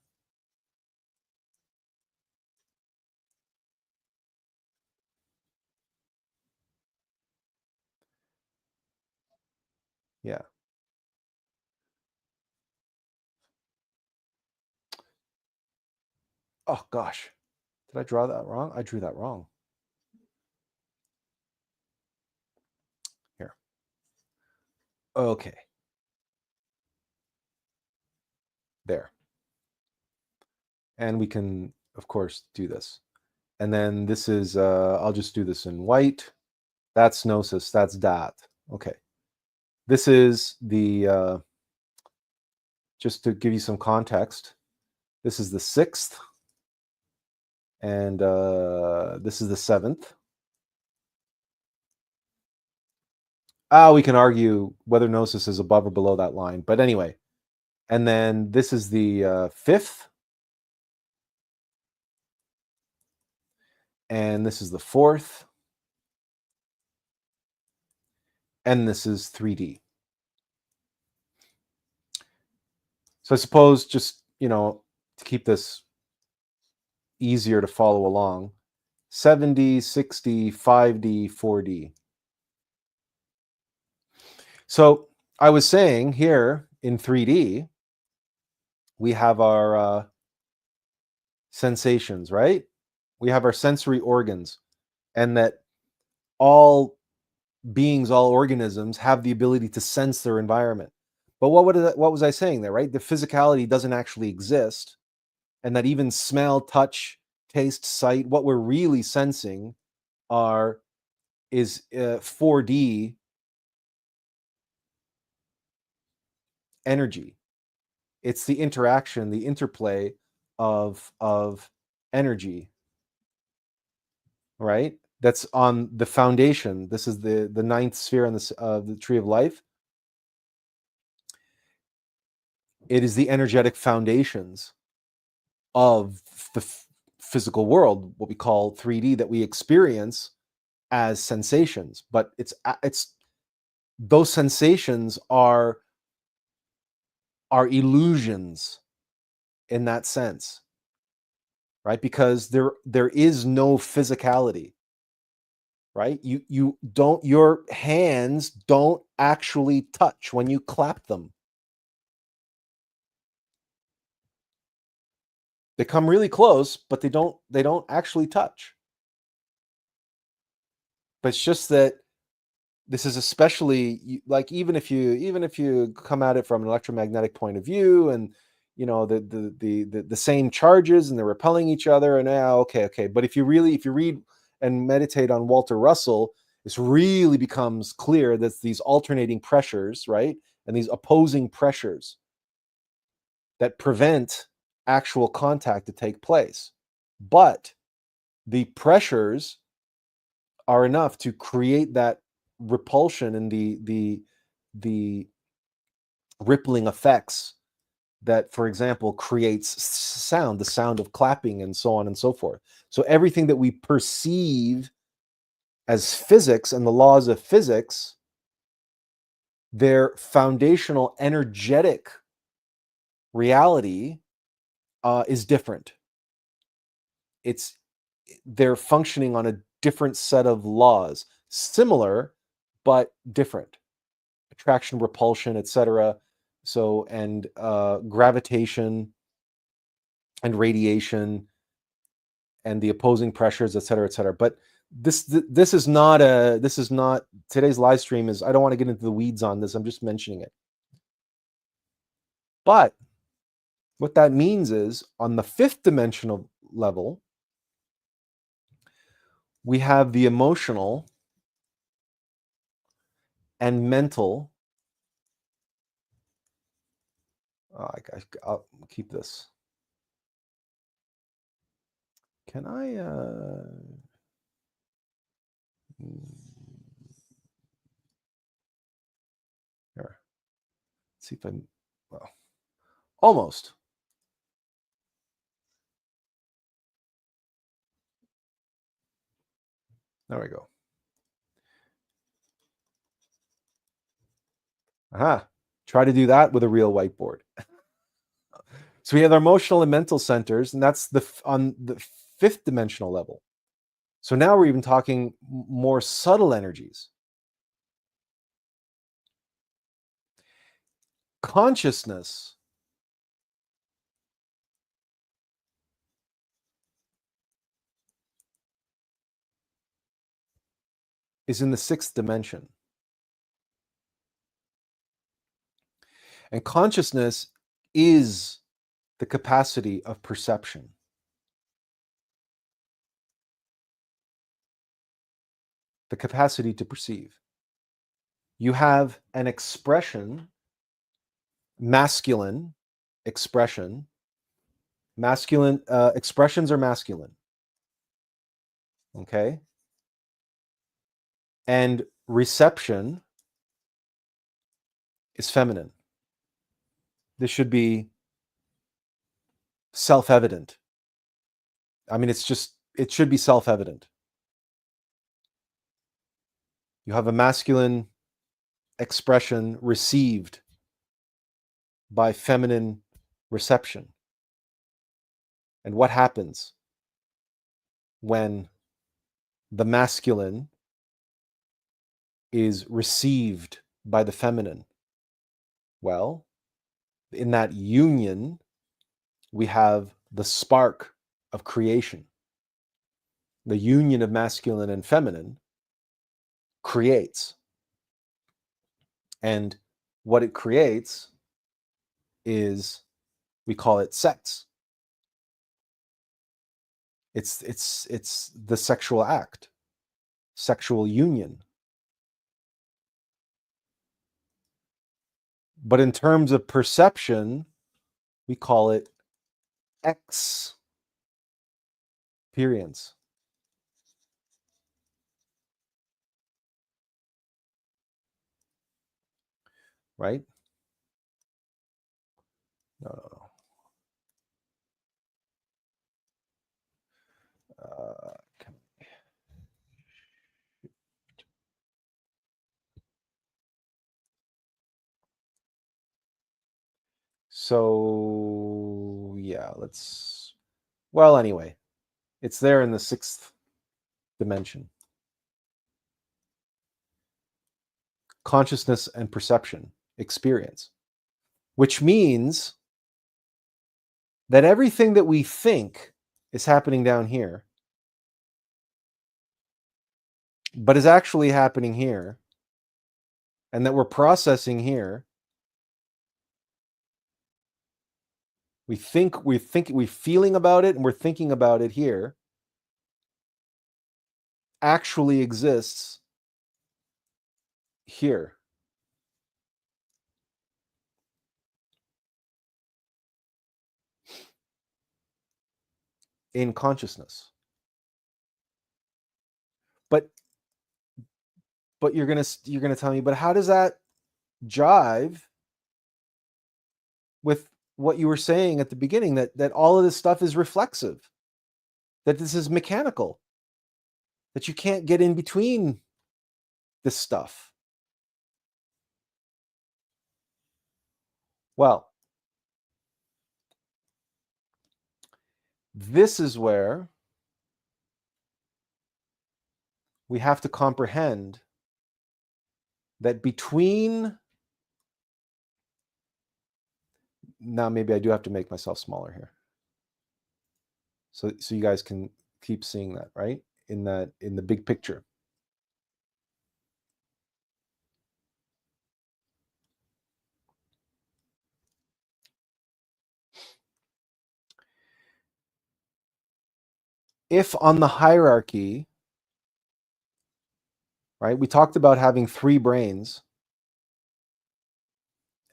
yeah. Oh gosh, did I draw that wrong? I drew that wrong. Here. Okay. There. And we can, of course, do this. And then this is, I'll just do this in white. That's gnosis, that's dat. Okay. This is the, just to give you some context, this is the 6th, and this is the 7th. We can argue whether gnosis is above or below that line, but anyway. And then this is the 5th, and this is the 4th, and this is 3D. So I suppose just, to keep this easier to follow along, 7D, 6D, 5D, 4D. So I was saying here in 3D, we have our sensations, right? We have our sensory organs, and that all beings, all organisms have the ability to sense their environment. But what was I saying there, right? The physicality doesn't actually exist, and that even smell, touch, taste, sight, what we're really sensing is 4D energy. It's the interaction, the interplay of energy, right? That's on the foundation. This is the 9th sphere on the tree of life. It is the energetic foundations of the physical world, what we call 3D, that we experience as sensations. But it's those sensations are illusions. in that sense, right? Because there is no physicality, right? Your hands don't actually touch when you clap them. They come really close, but they don't actually touch. But it's just that this is especially like even if you come at it from an electromagnetic point of view, and the same charges and they're repelling each other, and okay. But if you read and meditate on Walter Russell, this really becomes clear that these alternating pressures, right, and these opposing pressures that prevent actual contact to take place. But the pressures are enough to create that repulsion and the rippling effects that, for example, creates sound, the sound of clapping, and so on and so forth. So everything that we perceive as physics and the laws of physics, their foundational energetic reality is different. They're functioning on a different set of laws, similar but different. Attraction, repulsion, etc. So, and gravitation and radiation and the opposing pressures, etc., etc. But this is not today's live stream. I don't want to get into the weeds on this. I'm just mentioning it. But what that means is, on the fifth dimensional level, we have the emotional and mental. I'll keep this. Can I? Here. Let's see if I'm. Well, almost. There we go. Aha. Try to do that with a real whiteboard. So we have our emotional and mental centers, and that's on the fifth dimensional level. So now we're even talking more subtle energies. Consciousness is in the sixth dimension. And consciousness is the capacity of perception. The capacity to perceive. You have an expression, masculine expression. Masculine expressions are masculine. Okay? And reception is feminine. This should be self-evident. I mean, it should be self-evident. You have a masculine expression received by feminine reception. And what happens when the masculine is received by the feminine? Well, in that union, we have the spark of creation. The union of masculine and feminine creates. And what it creates is, we call it sex. It's the sexual act, sexual union. But in terms of perception, we call it experience. Right? No. So, yeah. yeah, well, anyway, it's there in the 6th dimension. Consciousness and perception, experience, which means that everything that we think is happening down here, but is actually happening here, and that we're processing here. We're feeling about it and we're thinking about it here, actually exists here. In consciousness. But you're gonna tell me, but how does that jive with what you were saying at the beginning, that all of this stuff is reflexive, that this is mechanical, that you can't get in between this stuff? Well, this is where we have to comprehend that between, now maybe I do have to make myself smaller here, so you guys can keep seeing that, right? In the big picture. If on the hierarchy, right, we talked about having 3 brains,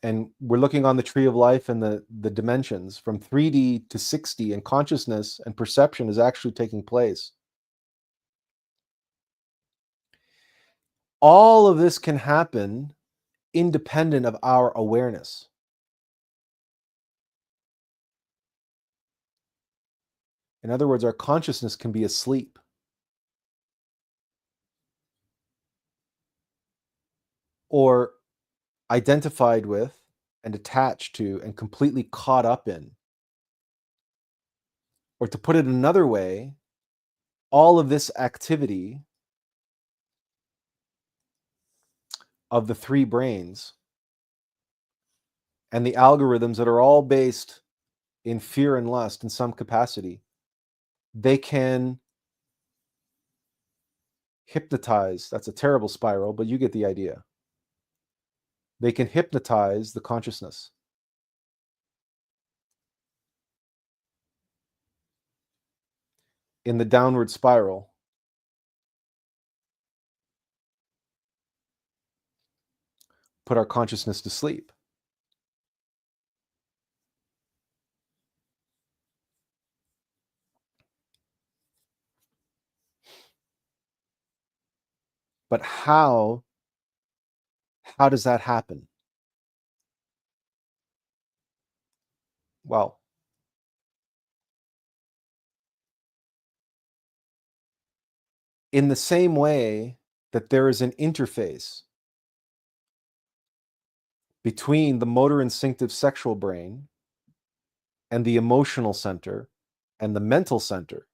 and we're looking on the tree of life and the dimensions from 3D to 6D, and consciousness and perception is actually taking place. All of this can happen independent of our awareness. In other words, our consciousness can be asleep. Or identified with and attached to and completely caught up in. Or to put it another way, all of this activity of the 3 brains and the algorithms that are all based in fear and lust in some capacity, they can hypnotize. That's a terrible spiral, but you get the idea. They can hypnotize the consciousness. In the downward spiral, put our consciousness to sleep. But how does that happen? Well, in the same way that there is an interface between the motor instinctive sexual brain and the emotional center and the mental center,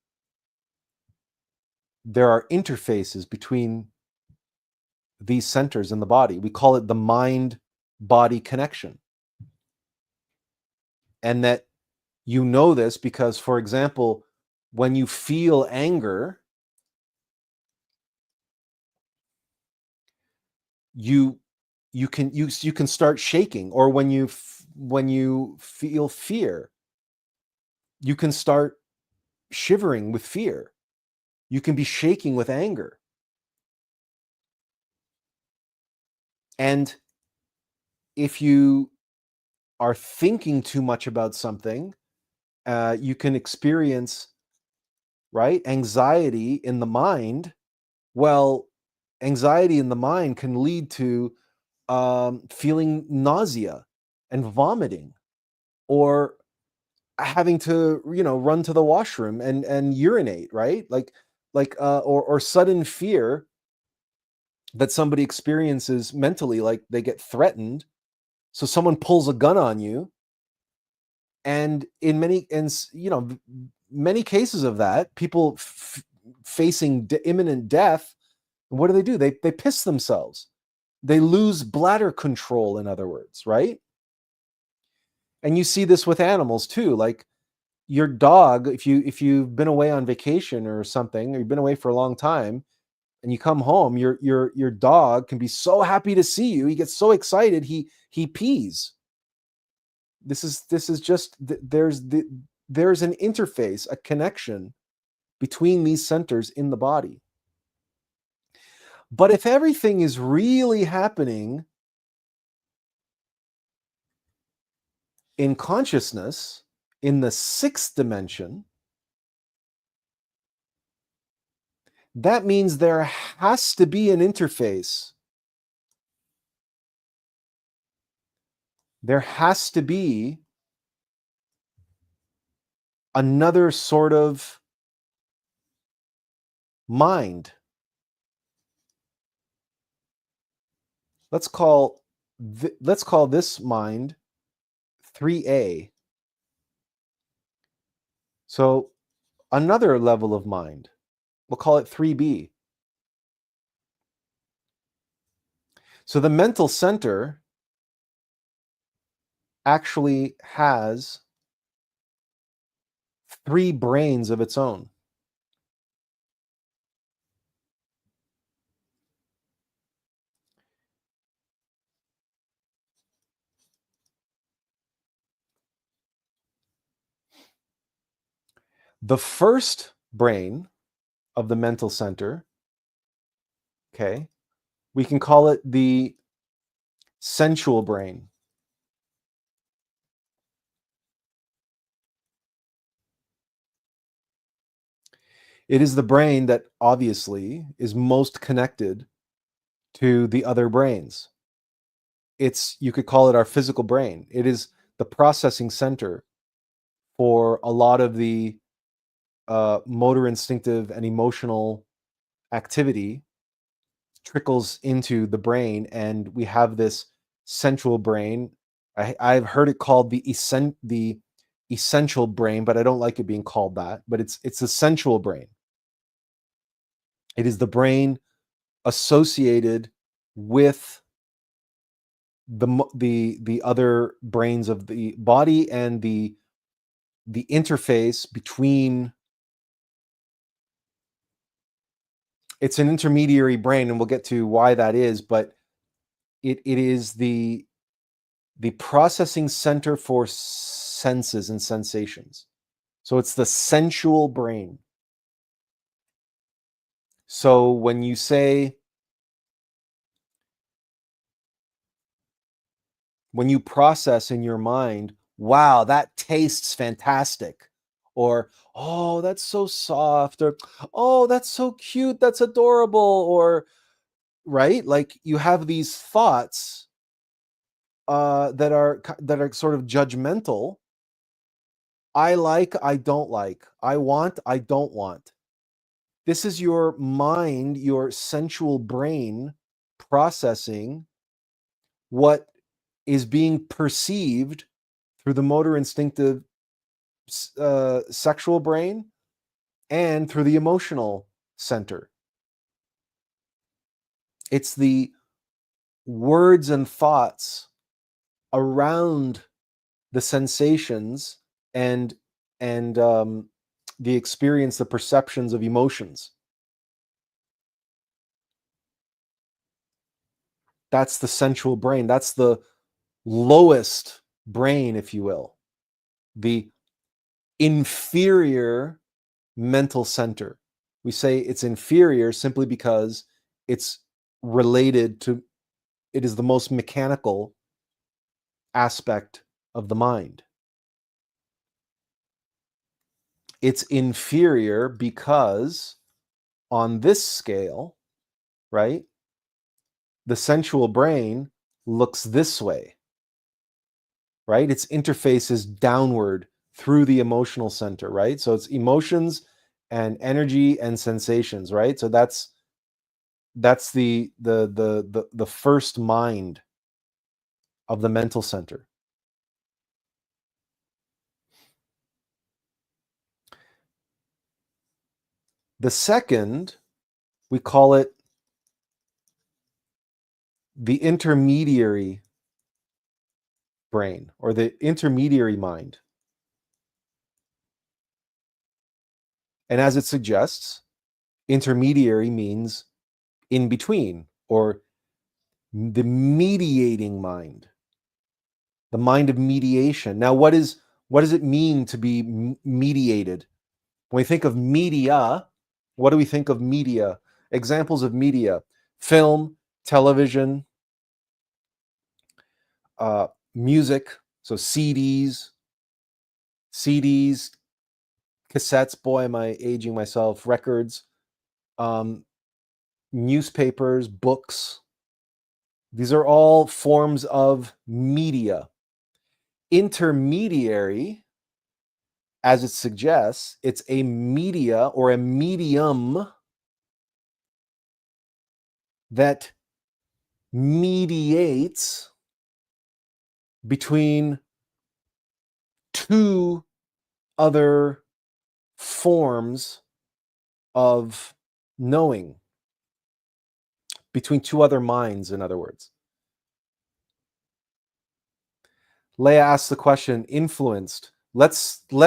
there are interfaces between these centers in the body. We call it the mind-body connection. And that you know this because, for example, when you feel anger, you can start shaking. Or when you feel fear, you can start shivering with fear. You can be shaking with anger. And if you are thinking too much about something, you can experience, right, anxiety in the mind. Well, anxiety in the mind can lead to feeling nausea and vomiting, or having to, run to the washroom and urinate, right? Or sudden fear that somebody experiences mentally, like they get threatened, so someone pulls a gun on you, And in many cases of that, people facing imminent death, what do? They piss themselves. They lose bladder control, in other words, right? And you see this with animals too. Like your dog, if you've been away on vacation or something, or you've been away for a long time, and you come home, your dog can be so happy to see you. He gets so excited, he pees. This is just there's an interface, a connection between these centers in the body. But if everything is really happening in consciousness, in the sixth dimension, that means there has to be an interface. There has to be another sort of mind. Let's call this mind 3A. So another level of mind, we'll call it 3B. So the mental center actually has 3 brains of its own. The first brain of the mental center, okay, we can call it the sensual brain. It is the brain that obviously is most connected to the other brains. You could call it our physical brain. It is the processing center for a lot of the motor, instinctive, and emotional activity trickles into the brain, and we have this central brain. I've heard it called the essential brain, but I don't like it being called that. But it's the sensual brain. It is the brain associated with the other brains of the body, and the interface between. It's an intermediary brain, and we'll get to why that is, but it is the processing center for senses and sensations. So it's the sensual brain. So when you process in your mind, wow, that tastes fantastic, or oh, that's so soft, or oh, that's so cute, that's adorable, or right, like you have these thoughts that are sort of judgmental. I like, I don't like, I want, I don't want. This is your mind, your sensual brain processing what is being perceived through the motor, instinctive, sexual brain, and through the emotional center. It's the words and thoughts around the sensations and the experience, the perceptions of emotions. That's the sensual brain. That's the lowest brain, if you will, the inferior mental center. We say it's inferior simply because it's related to, it is the most mechanical aspect of the mind. It's inferior because on this scale, right, the sensual brain looks this way, right? Its interface is downward through the emotional center, right? So it's emotions and energy and sensations, right? So that's the first mind of the mental center. The second, we call it the intermediary brain, or the intermediary mind. And as it suggests, intermediary means in between, or the mediating mind, the mind of mediation. Now, what does it mean to be mediated? When we think of media, what do we think of media? Examples of media: film, television, music, so CDs, cassettes, boy, am I aging myself, records, newspapers, books. These are all forms of media. Intermediary, as it suggests, it's a media or a medium that mediates between two other forms of knowing, between two other minds, in other words. Leah asks the question, influenced. Let's I'm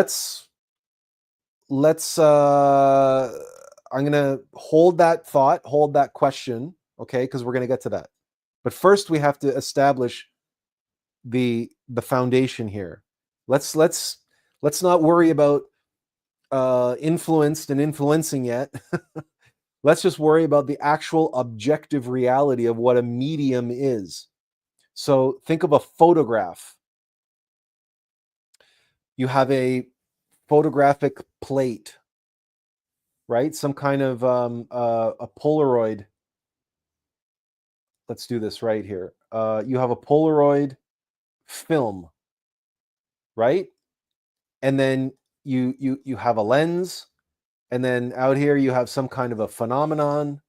going to hold that thought, hold that question, okay? Because we're going to get to that. But first we have to establish the foundation here. Let's not worry about influenced and influencing yet. Let's just worry about the actual objective reality of what a medium is. So think of a photograph. You have a photographic plate, right? Some kind of a Polaroid. Let's do this right here. You have a Polaroid film, right? And then you have a lens, and then out here you have some kind of a phenomenon,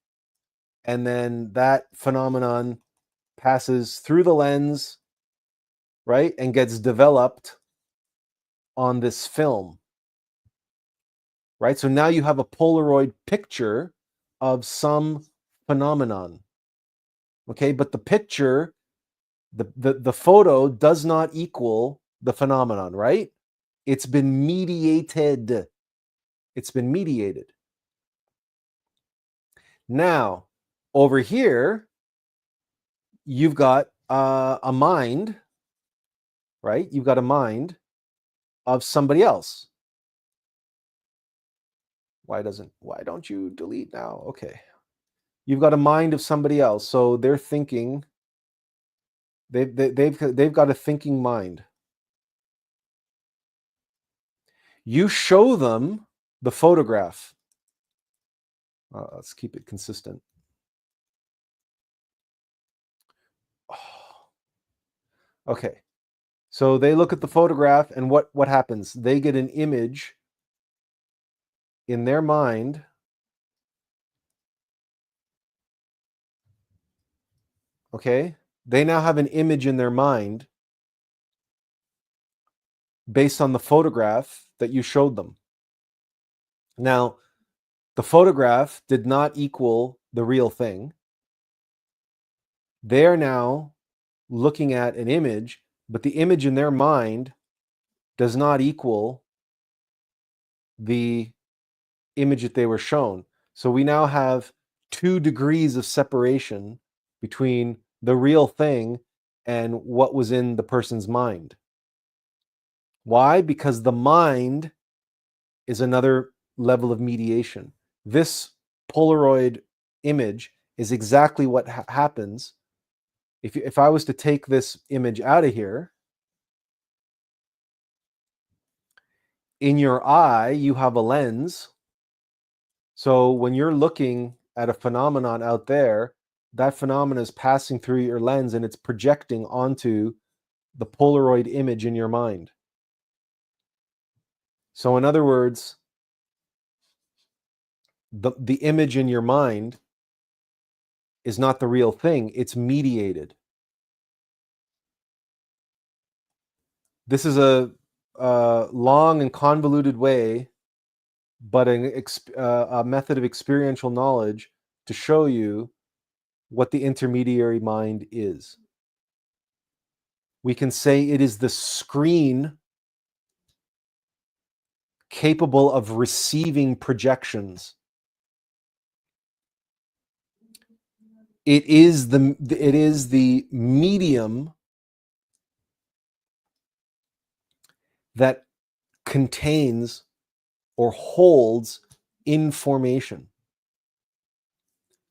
and then that phenomenon passes through the lens, right, and gets developed on this film, right? So now you have a Polaroid picture of some phenomenon, okay? But the picture, the photo does not equal the phenomenon, right? It's been mediated. It's been mediated. Now, over here, you've got a mind, right? You've got a mind of somebody else. Why don't you delete now? Okay. You've got a mind of somebody else. So they're thinking, they've got a thinking mind. You show them the photograph. Let's keep it consistent. Okay. So they look at the photograph, and what happens? They get an image in their mind. Okay? They now have an image in their mind based on the photograph that you showed them. Now, the photograph did not equal the real thing. They are now looking at an image, but the image in their mind does not equal the image that they were shown. So we now have 2 degrees of separation between the real thing and what was in the person's mind. Why? Because the mind is another level of mediation. This Polaroid image is exactly what happens. If I was to take this image out of here, in your eye, you have a lens. So when you're looking at a phenomenon out there, that phenomenon is passing through your lens and it's projecting onto the Polaroid image in your mind. So in other words, the image in your mind is not the real thing, it's mediated. This is a long and convoluted way but a method of experiential knowledge to show you what the intermediary mind is. We can say it is the screen capable of receiving projections. It is the medium that contains or holds information.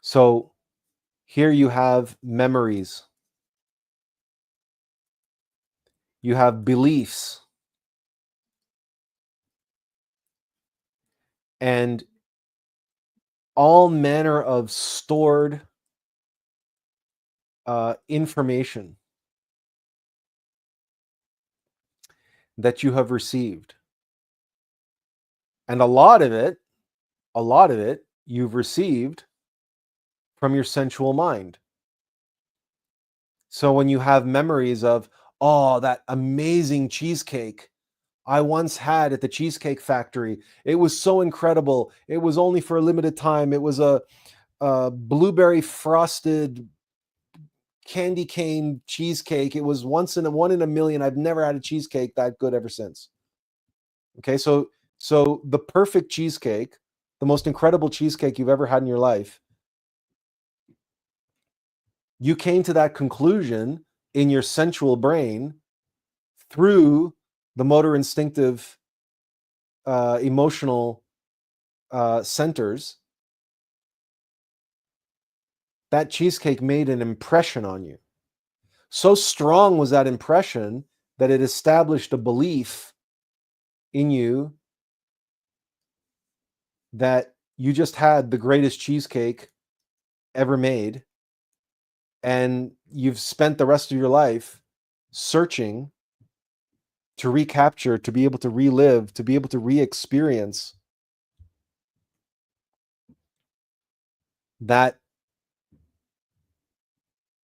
So here you have memories, you have beliefs, and all manner of stored information that you have received. And a lot of it you've received from your sensual mind. So when you have memories of, oh, that amazing cheesecake I once had at the Cheesecake Factory, it was so incredible. It was only for a limited time. It was a blueberry frosted candy cane cheesecake. It was one in a million. I've never had a cheesecake that good ever since. Okay, so the perfect cheesecake, the most incredible cheesecake you've ever had in your life, you came to that conclusion in your sensual brain through the motor instinctive emotional centers. That cheesecake made an impression on you. So strong was that impression that it established a belief in you that you just had the greatest cheesecake ever made, and you've spent the rest of your life searching to recapture, to be able to relive, to be able to re-experience that,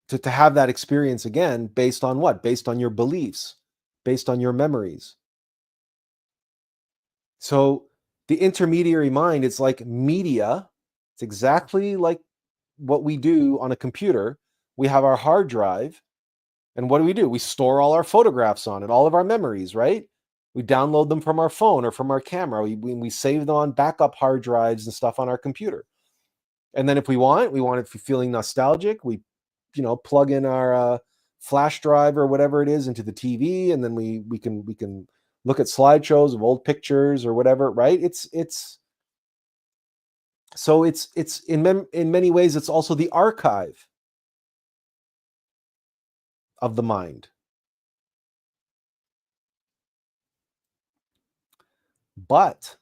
to have that experience again, based on what? Based on your beliefs, based on your memories. So the intermediary mind, it's like media. It's exactly like what we do on a computer. We have our hard drive, and what do? We store all our photographs on it, all of our memories, right? We download them from our phone or from our camera. We save them on backup hard drives and stuff on our computer. And then if we want it feeling nostalgic, we plug in our flash drive or whatever it is into the TV, and then we can look at slideshows of old pictures or whatever, right? It's in many ways it's also the archive of the mind. But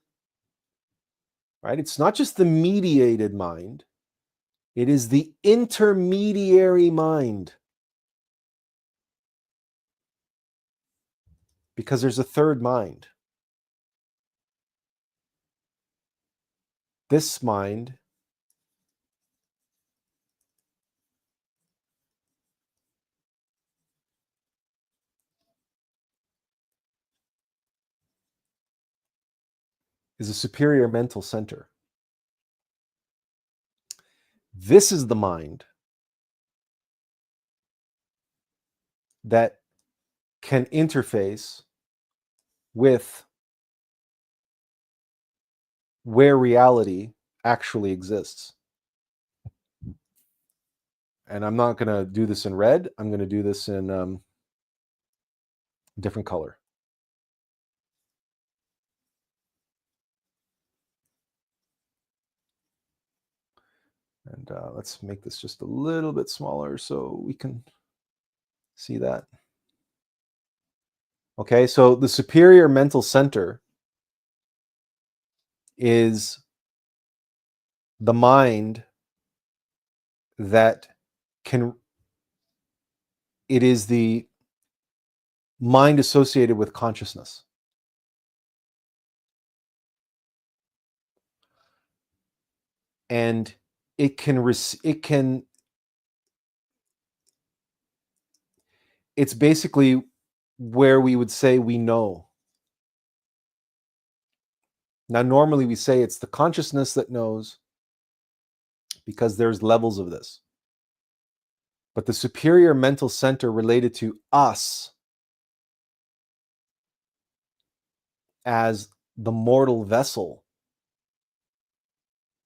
right, it's not just the mediated mind, it is the intermediary mind. Because there's a third mind. This mind is a superior mental center. This is the mind that can interface with where reality actually exists. And I'm not going to do this in red. I'm going to do this in different color. And let's make this just a little bit smaller so we can see that. Okay, so the superior mental center is the mind that it is the mind associated with consciousness. And it's basically where we would say we know. Now, normally we say it's the consciousness that knows because there's levels of this. But the superior mental center related to us as the mortal vessel,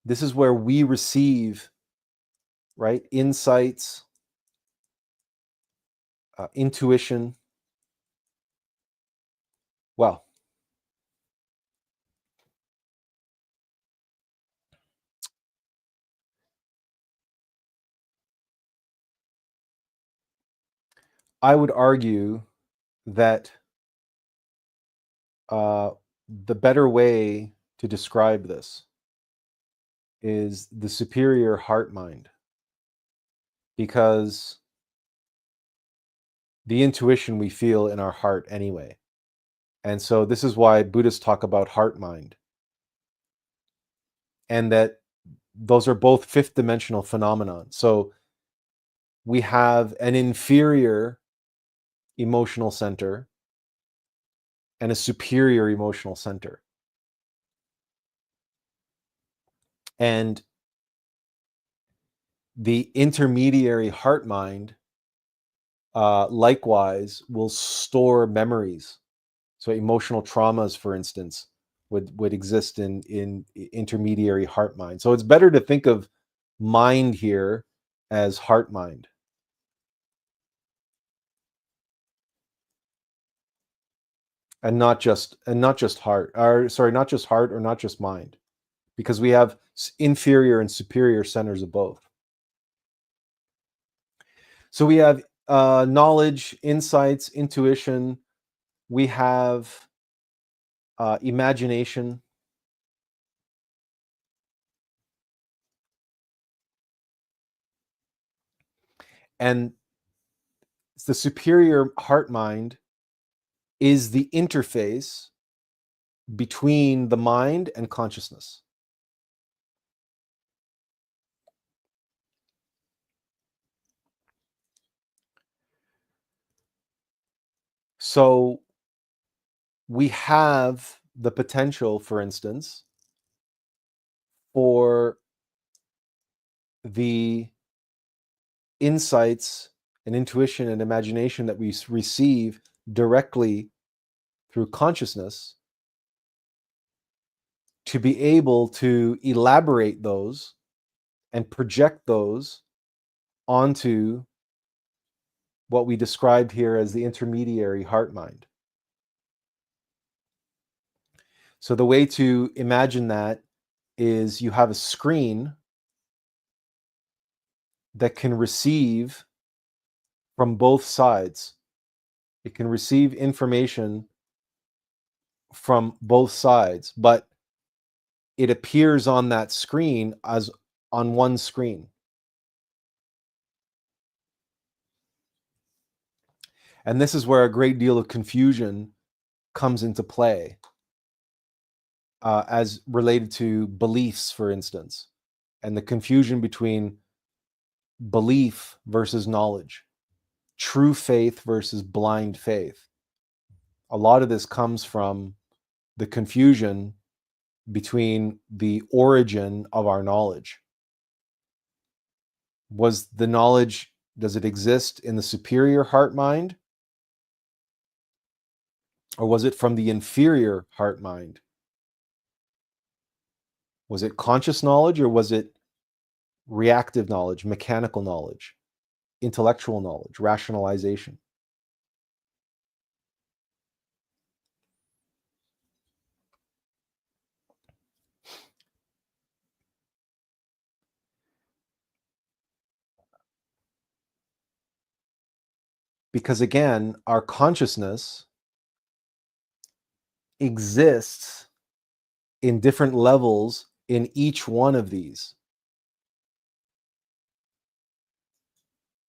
this is where we receive, right, insights, intuition. Well, I would argue that the better way to describe this is the superior heart mind, because the intuition we feel in our heart anyway. And so this is why Buddhists talk about heart mind, and that those are both fifth dimensional phenomenon. So we have an inferior emotional center and a superior emotional center. And the intermediary heart mind, likewise, will store memories. So emotional traumas, for instance, would exist in intermediary heart mind. So it's better to think of mind here as heart mind. And not just heart, or sorry, not just heart or not just mind, because we have inferior and superior centers of both. So we have knowledge, insights, intuition. We have imagination. And the superior heart mind is the interface between the mind and consciousness. So we have the potential, for instance, for the insights and intuition and imagination that we receive directly through consciousness to be able to elaborate those and project those onto what we described here as the intermediary heart mind. So the way to imagine that is you have a screen that can receive from both sides. It can receive information from both sides, but it appears on that screen as on one screen. And this is where a great deal of confusion comes into play, as related to beliefs, for instance, and the confusion between belief versus knowledge, true faith versus blind faith. A lot of this comes from the confusion between the origin of our knowledge. Was the knowledge, does it exist in the superior heart mind? Or was it from the inferior heart mind? Was it conscious knowledge, or was it reactive knowledge, mechanical knowledge, intellectual knowledge, rationalization? Because again, our consciousness exists in different levels in each one of these.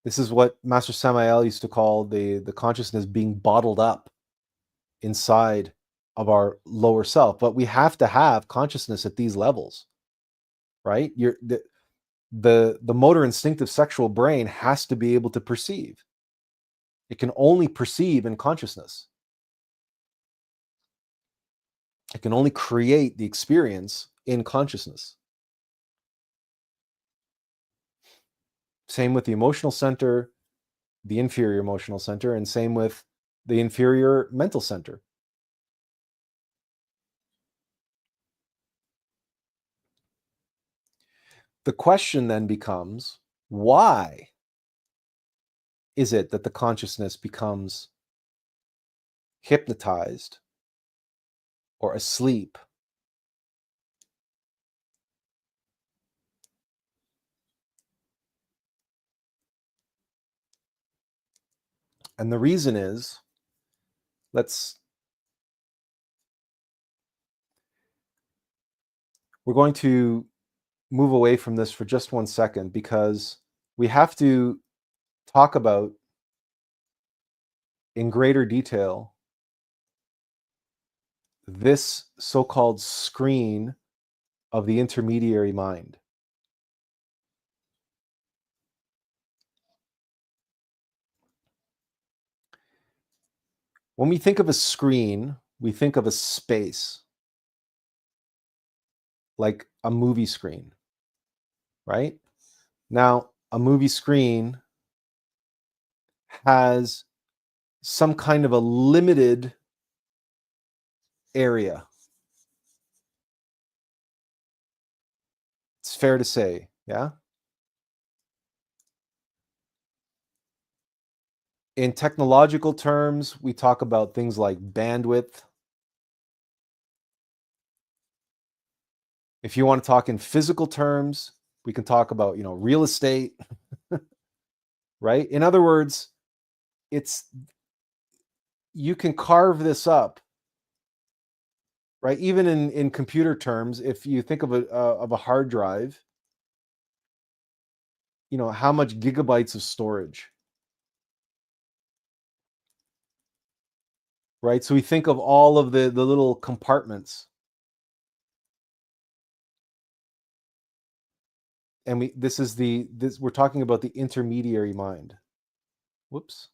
This is what Master Samael used to call the consciousness being bottled up inside of our lower self. But we have to have consciousness at these levels, right? The motor instinctive sexual brain has to be able to perceive. It can only perceive in consciousness. It can only create the experience in consciousness. Same with the emotional center, the inferior emotional center, and same with the inferior mental center. The question then becomes, why is it that the consciousness becomes hypnotized or asleep? And the reason is, we're going to move away from this for just 1 second, because we have to talk about in greater detail this so-called screen of the intermediary mind. When we think of a screen, we think of a space, like a movie screen, right? Now, a movie screen has some kind of a limited area. It's fair to say, yeah? In technological terms, we talk about things like bandwidth. If you want to talk in physical terms, we can talk about, real estate, right? In other words, you can carve this up, right? Even in computer terms, if you think of a hard drive, how much gigabytes of storage, right? So we think of all of the little compartments, and we're talking about the intermediary mind. Whoops.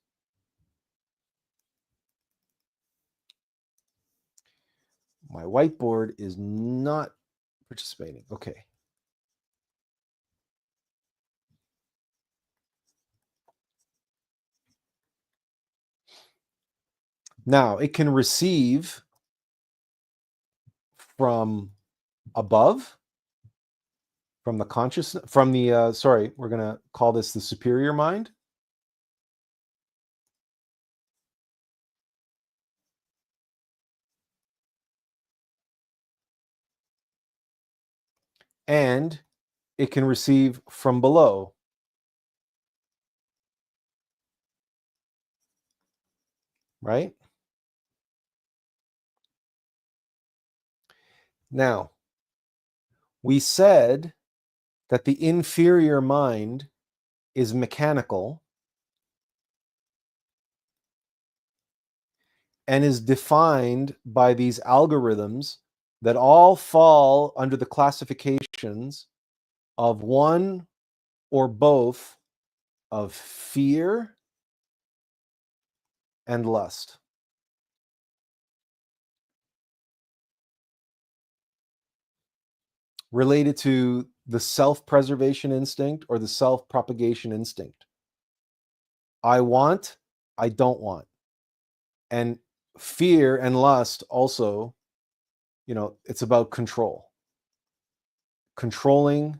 My whiteboard is not participating. Okay. Now, it can receive from above, from the consciousness, we're going to call this the superior mind. And it can receive from below. Right? Now, we said that the inferior mind is mechanical and is defined by these algorithms that all fall under the classifications of one or both of fear and lust. Related to the self-preservation instinct or the self-propagation instinct. I want, I don't want. And fear and lust also, it's about control. Controlling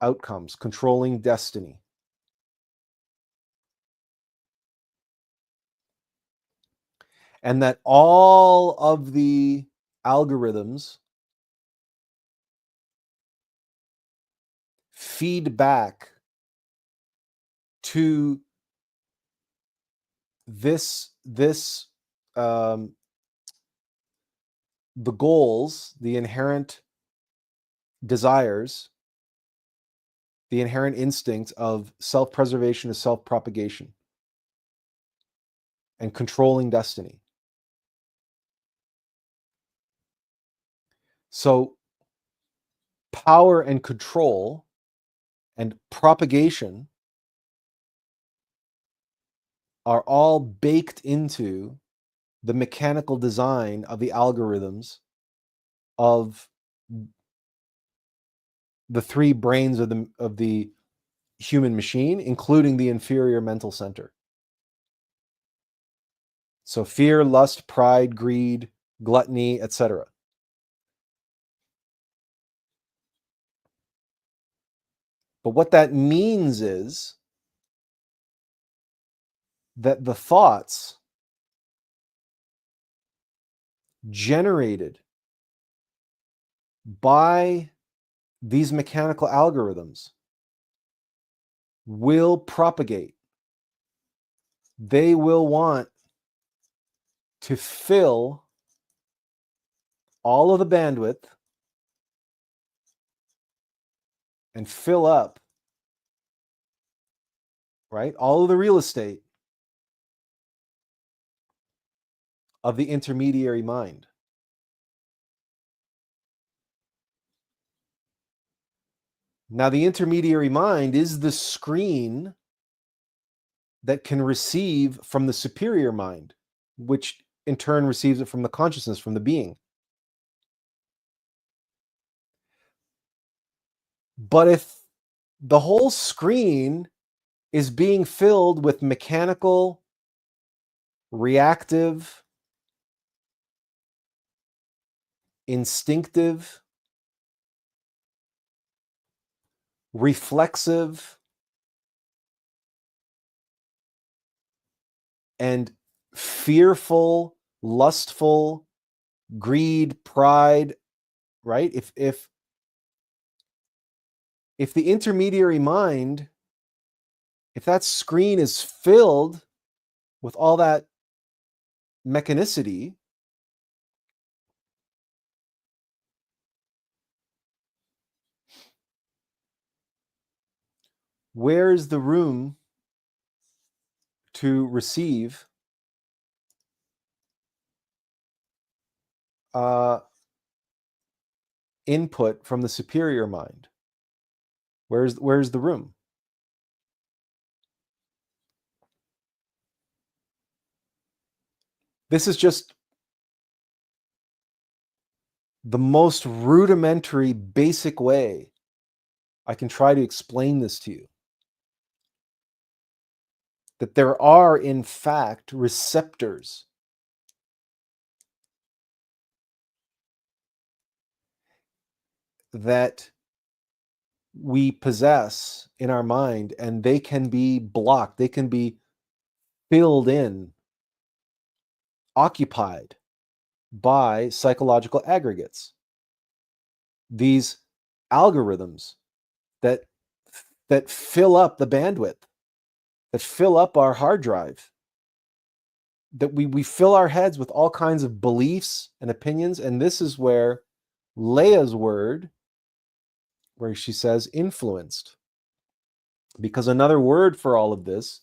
outcomes, controlling destiny. And that all of the algorithms feed back to the goals, the inherent desires, the inherent instincts of self-preservation and self-propagation and controlling destiny. So power and control and propagation are all baked into the mechanical design of the algorithms of the three brains of the human machine, including the inferior mental center. So fear, lust, pride, greed, gluttony, etc. But what that means is that the thoughts generated by these mechanical algorithms will propagate. They will want to fill all of the bandwidth and fill up, right, all of the real estate of the intermediary mind. Now, the intermediary mind is the screen that can receive from the superior mind, which in turn receives it from the consciousness, from the being. But if the whole screen is being filled with mechanical, reactive, instinctive, reflexive, and fearful, lustful, greed, pride, right? If the intermediary mind, if that screen is filled with all that mechanicity, where is the room to receive input from the superior mind? Where's the room? This is just the most rudimentary, basic way I can try to explain this to you. That there are, in fact, receptors that we possess in our mind, and they can be blocked, they can be filled in, occupied by psychological aggregates. These algorithms that fill up the bandwidth, that fill up our hard drive, that we fill our heads with all kinds of beliefs and opinions. And this is where Leia's word, where she says influenced, because another word for all of this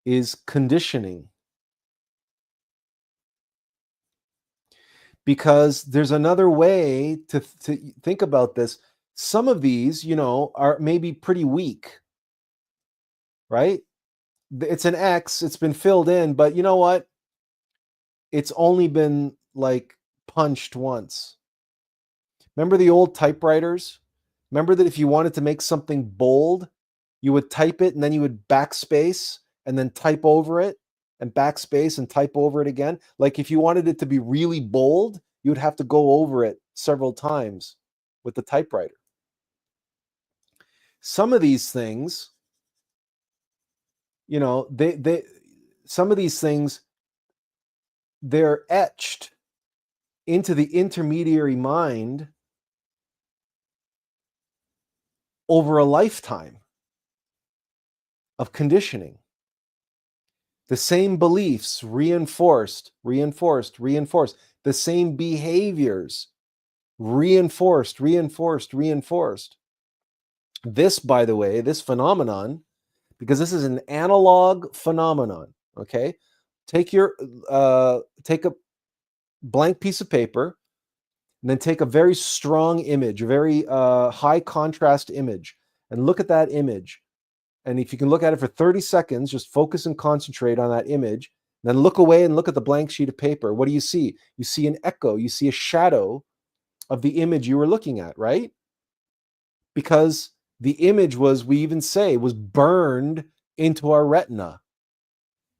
is conditioning. Because there's another way to think about this. Some of these, are maybe pretty weak, right? It's an X, it's been filled in, but you know what? It's only been like punched once. Remember the old typewriters? Remember that if you wanted to make something bold, you would type it and then you would backspace and then type over it and backspace and type over it again. Like if you wanted it to be really bold, you would have to go over it several times with the typewriter. Some of these things, some of these things, they're etched into the intermediary mind over a lifetime of conditioning. The same beliefs reinforced. The same behaviors reinforced. This, by the way, this phenomenon, because this is an analog phenomenon, okay? Take a blank piece of paper, and then take a very strong image, a very high contrast image, and look at that image. And if you can look at it for 30 seconds, just focus and concentrate on that image, then look away and look at the blank sheet of paper. What do you see? You see an echo, you see a shadow of the image you were looking at, right? Because the image was, we even say, was burned into our retina.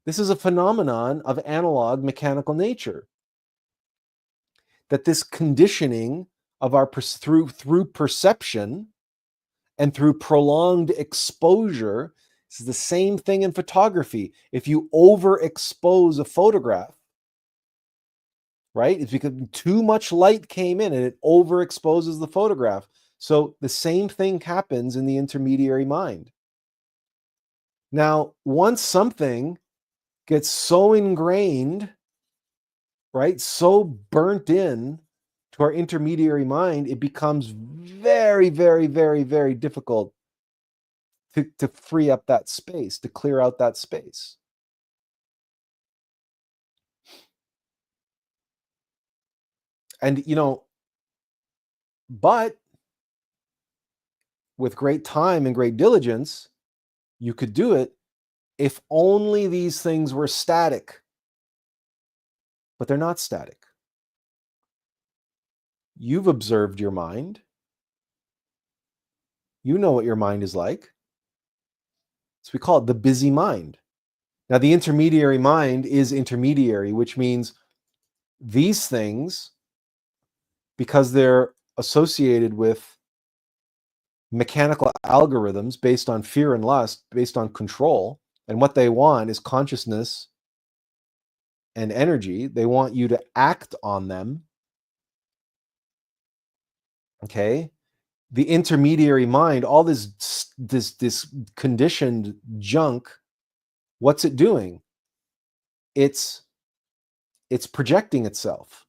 This is a phenomenon of analog mechanical nature. That this conditioning of our through perception and through prolonged exposure, this is the same thing in photography. If you overexpose a photograph, right? It's because too much light came in and it overexposes the photograph. So the same thing happens in the intermediary mind. Now, once something gets so ingrained, right, so burnt in to our intermediary mind, it becomes very, very, very, very difficult to free up that space, to clear out that space. And, but with great time and great diligence, you could do it if only these things were static. But they're not static. You've observed your mind. You know what your mind is like. So we call it the busy mind. Now, the intermediary mind is intermediary, which means these things, because they're associated with mechanical algorithms based on fear and lust, based on control, and what they want is consciousness and energy. They want you to act on them. Okay? The intermediary mind, all this conditioned junk, what's it doing? It's projecting itself.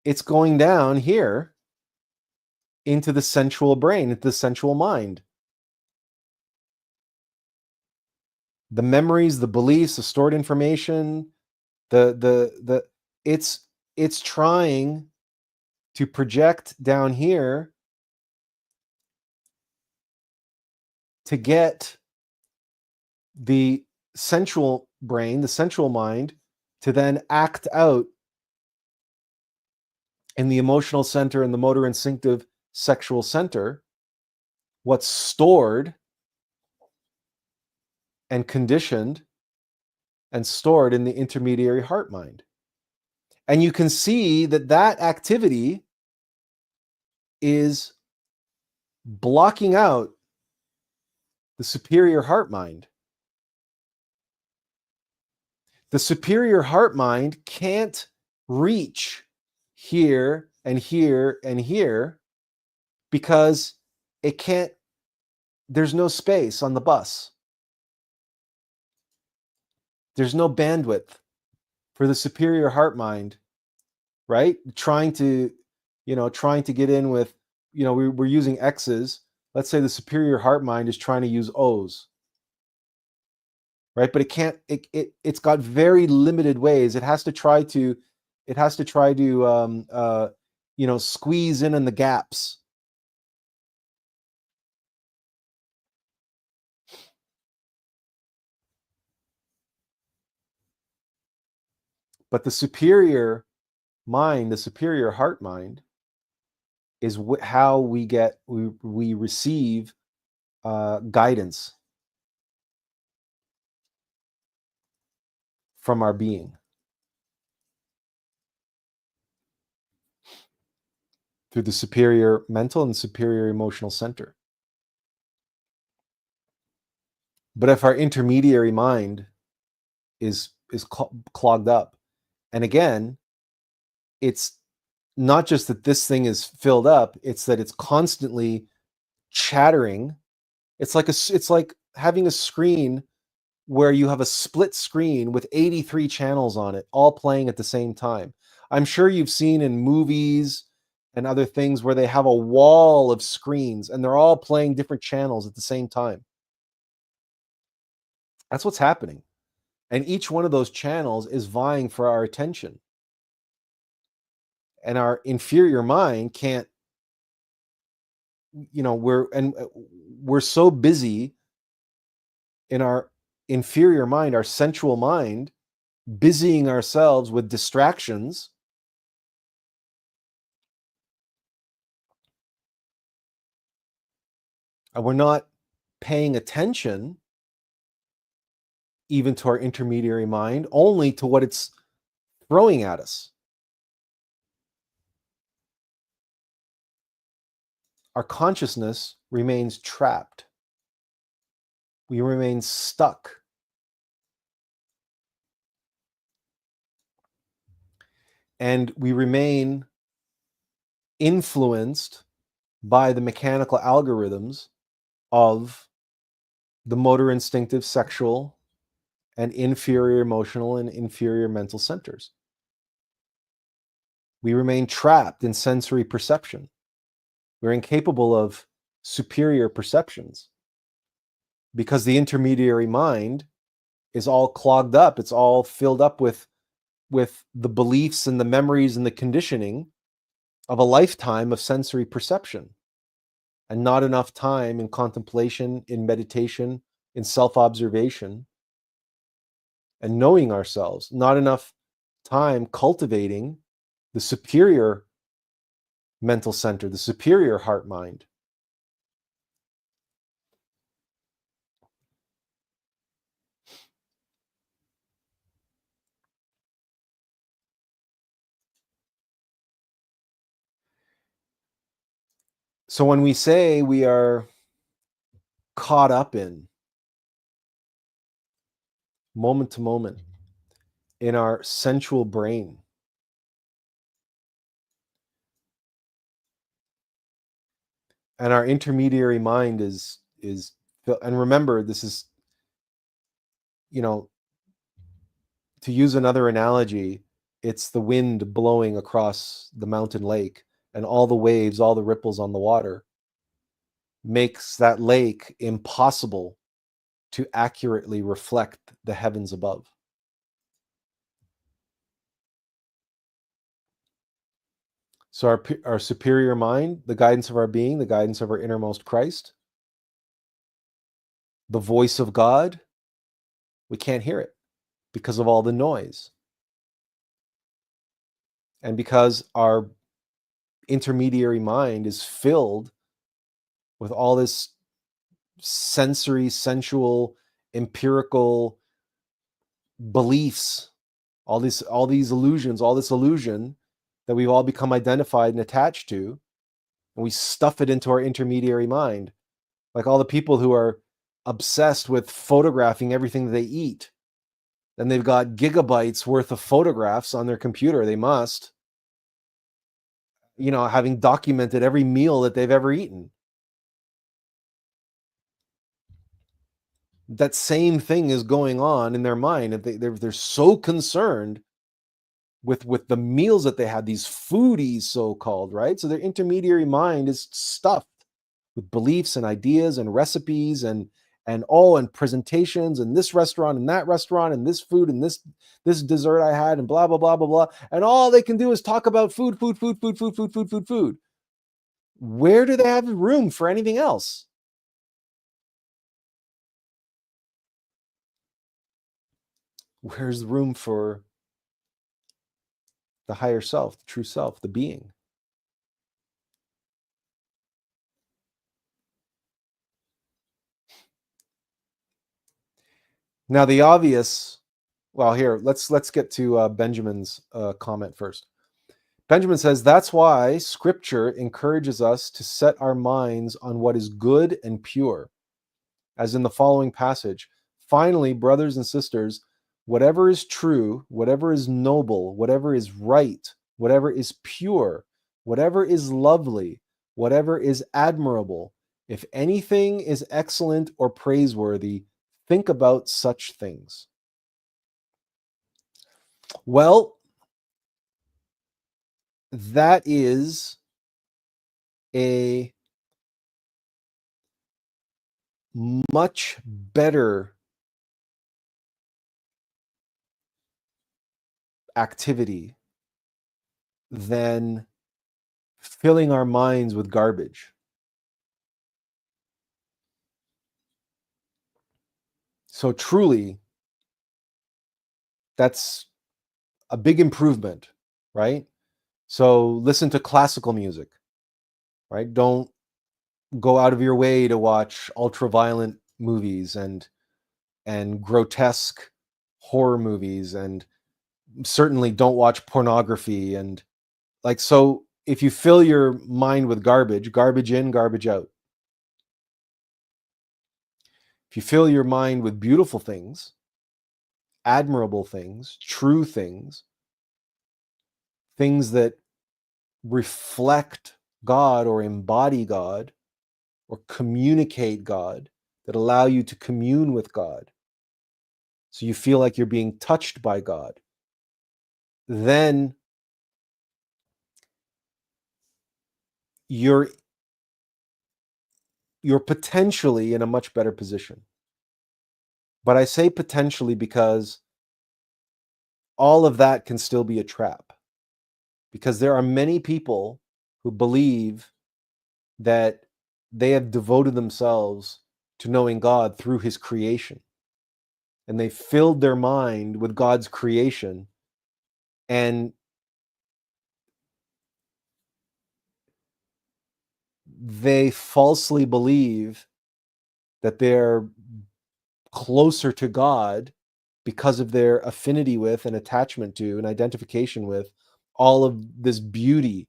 It's going down here into the sensual brain, into the sensual mind. The memories, the beliefs, the stored information, it's trying to project down here to get the sensual brain, the sensual mind, to then act out in the emotional center and the motor instinctive sexual center what's stored and conditioned and stored in the intermediary heart mind. And you can see that that activity is blocking out the superior heart mind. The superior heart mind can't reach here and here and here because it can't, there's no space on the bus. There's no bandwidth for the superior heart mind, right? Trying to get in with, we're using X's. Let's say the superior heart mind is trying to use O's, right? But it can't, it's got very limited ways. It has to try to squeeze in the gaps. But the superior mind, the superior heart mind, is how we receive guidance from our being through the superior mental and superior emotional center. But if our intermediary mind is clogged up, and again, it's not just that this thing is filled up, it's that it's constantly chattering. It's like having a screen where you have a split screen with 83 channels on it, all playing at the same time. I'm sure you've seen in movies and other things where they have a wall of screens and they're all playing different channels at the same time. That's what's happening. And each one of those channels is vying for our attention. And our inferior mind can't, we're so busy in our inferior mind, our sensual mind, busying ourselves with distractions And we're not paying attention even to our intermediary mind, only to what it's throwing at us. Our consciousness remains trapped. We remain stuck. And we remain influenced by the mechanical algorithms of the motor instinctive, sexual, and inferior emotional and inferior mental centers. We remain trapped in sensory perception. We're incapable of superior perceptions because the intermediary mind is all clogged up. It's all filled up with the beliefs and the memories and the conditioning of a lifetime of sensory perception, and not enough time in contemplation, in meditation, in self-observation, and knowing ourselves. Not enough time cultivating the superior mental center, the superior heart mind. So when we say we are caught up in moment to moment in our sensual brain, and our intermediary mind is, and remember, this is, to use another analogy, it's the wind blowing across the mountain lake, and all the waves, all the ripples on the water makes that lake impossible to accurately reflect the heavens above. So our superior mind, the guidance of our being, the guidance of our innermost Christ, the voice of God, we can't hear it because of all the noise. And because our intermediary mind is filled with all this sensory, sensual, empirical beliefs, all these illusions, all this illusion that we've all become identified and attached to, and we stuff it into our intermediary mind. Like all the people who are obsessed with photographing everything that they eat. Then they've got gigabytes worth of photographs on their computer. They must, having documented every meal that they've ever eaten. That same thing is going on in their mind. They're so concerned with the meals that they had, these foodies, so-called, right? So their intermediary mind is stuffed with beliefs and ideas and recipes and presentations, and this restaurant and that restaurant and this food and this dessert I had, and blah blah blah blah blah. And all they can do is talk about food. Where do they have room for anything else? Where's the room for the higher self, the true self, the being? Now the obvious, well, here, let's get to Benjamin's comment first. Benjamin says, that's why scripture encourages us to set our minds on what is good and pure, as in the following passage. Finally, brothers and sisters, whatever is true, whatever is noble, whatever is right, whatever is pure, whatever is lovely, whatever is admirable, if anything is excellent or praiseworthy, think about such things. Well, that is a much better activity than filling our minds with garbage. So truly, that's a big improvement, right? So listen to classical music, right? Don't go out of your way to watch ultra-violent movies and grotesque horror movies, and certainly don't watch pornography. And like, so if you fill your mind with garbage in, garbage out. If you fill your mind with beautiful things, admirable things, true things, things that reflect God or embody God or communicate God, that allow you to commune with God, so you feel like you're being touched by God, then you're potentially in a much better position. But I say potentially because all of that can still be a trap, because there are many people who believe that they have devoted themselves to knowing God through his creation, and they filled their mind with God's creation, and they falsely believe that they're closer to God because of their affinity with and attachment to and identification with all of this beauty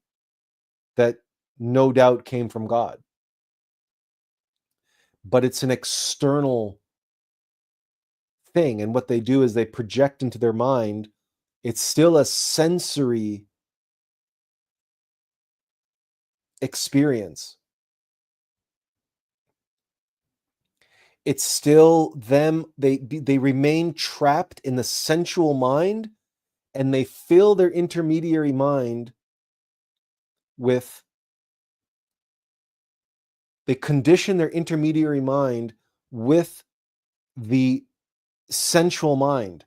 that no doubt came from God. But it's an external thing, and what they do is they project into their mind. It's still a sensory experience. It's still them. They remain trapped in the sensual mind, and they fill their intermediary mind with, they condition their intermediary mind with the sensual mind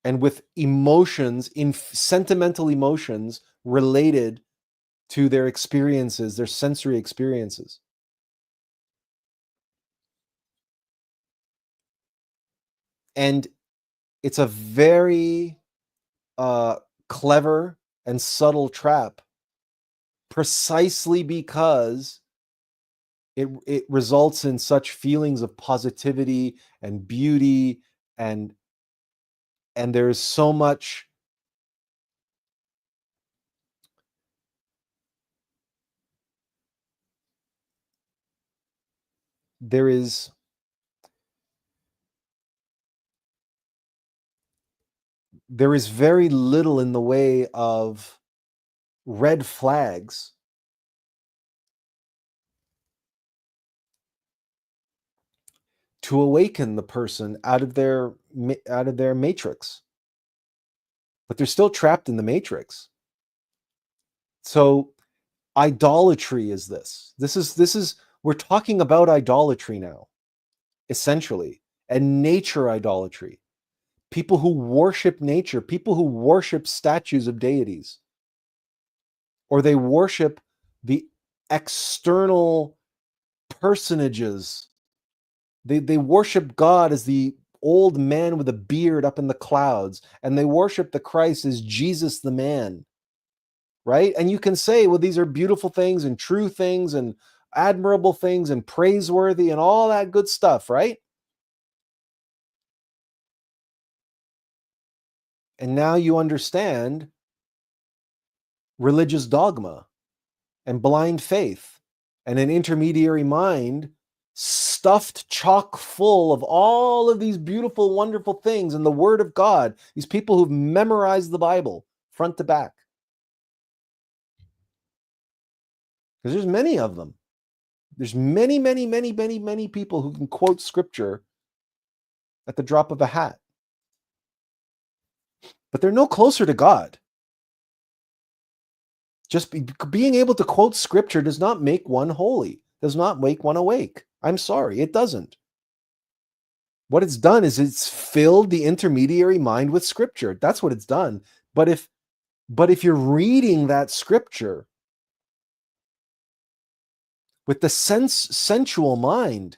and with emotions, in sentimental emotions related to their experiences, their sensory experiences. And it's a very clever and subtle trap, precisely because it results in such feelings of positivity and beauty, and there's so much there is very little in the way of red flags to awaken the person out of their matrix, but they're still trapped in the matrix. So idolatry is this is we're talking about idolatry now, essentially, and nature idolatry. People who worship nature, people who worship statues of deities, or they worship the external personages. They worship God as the old man with a beard up in the clouds, and they worship the Christ as Jesus the man, right? And you can say, well, these are beautiful things and true things and admirable things and praiseworthy and all that good stuff, right? And now you understand religious dogma and blind faith and an intermediary mind stuffed chock full of all of these beautiful, wonderful things and the word of God, these people who've memorized the Bible front to back. Because there's many of them. There's many, many, many, many, many people who can quote scripture at the drop of a hat. But they're no closer to God. Just being able to quote scripture does not make one holy, does not make one awake. I'm sorry, it doesn't. What it's done is it's filled the intermediary mind with scripture. That's what it's done. But if you're reading that scripture with the sensual mind,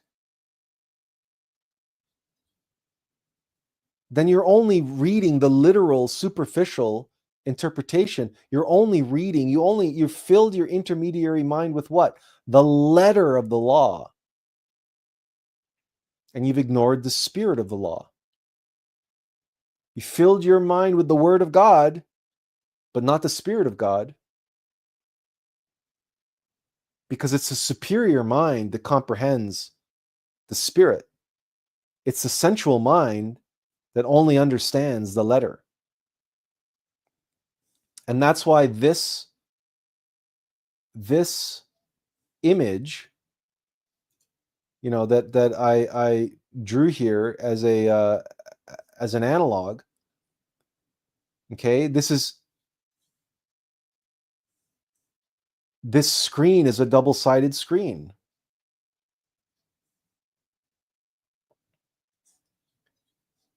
then you're only reading the literal, superficial interpretation. You're only reading, you've filled your intermediary mind with what? The letter of the law. And you've ignored the spirit of the law. You filled your mind with the word of God, but not the spirit of God. Because it's a superior mind that comprehends the spirit. It's the sensual mind that only understands the letter. And that's why this image, that I drew here as an analog, okay, this screen is a double-sided screen.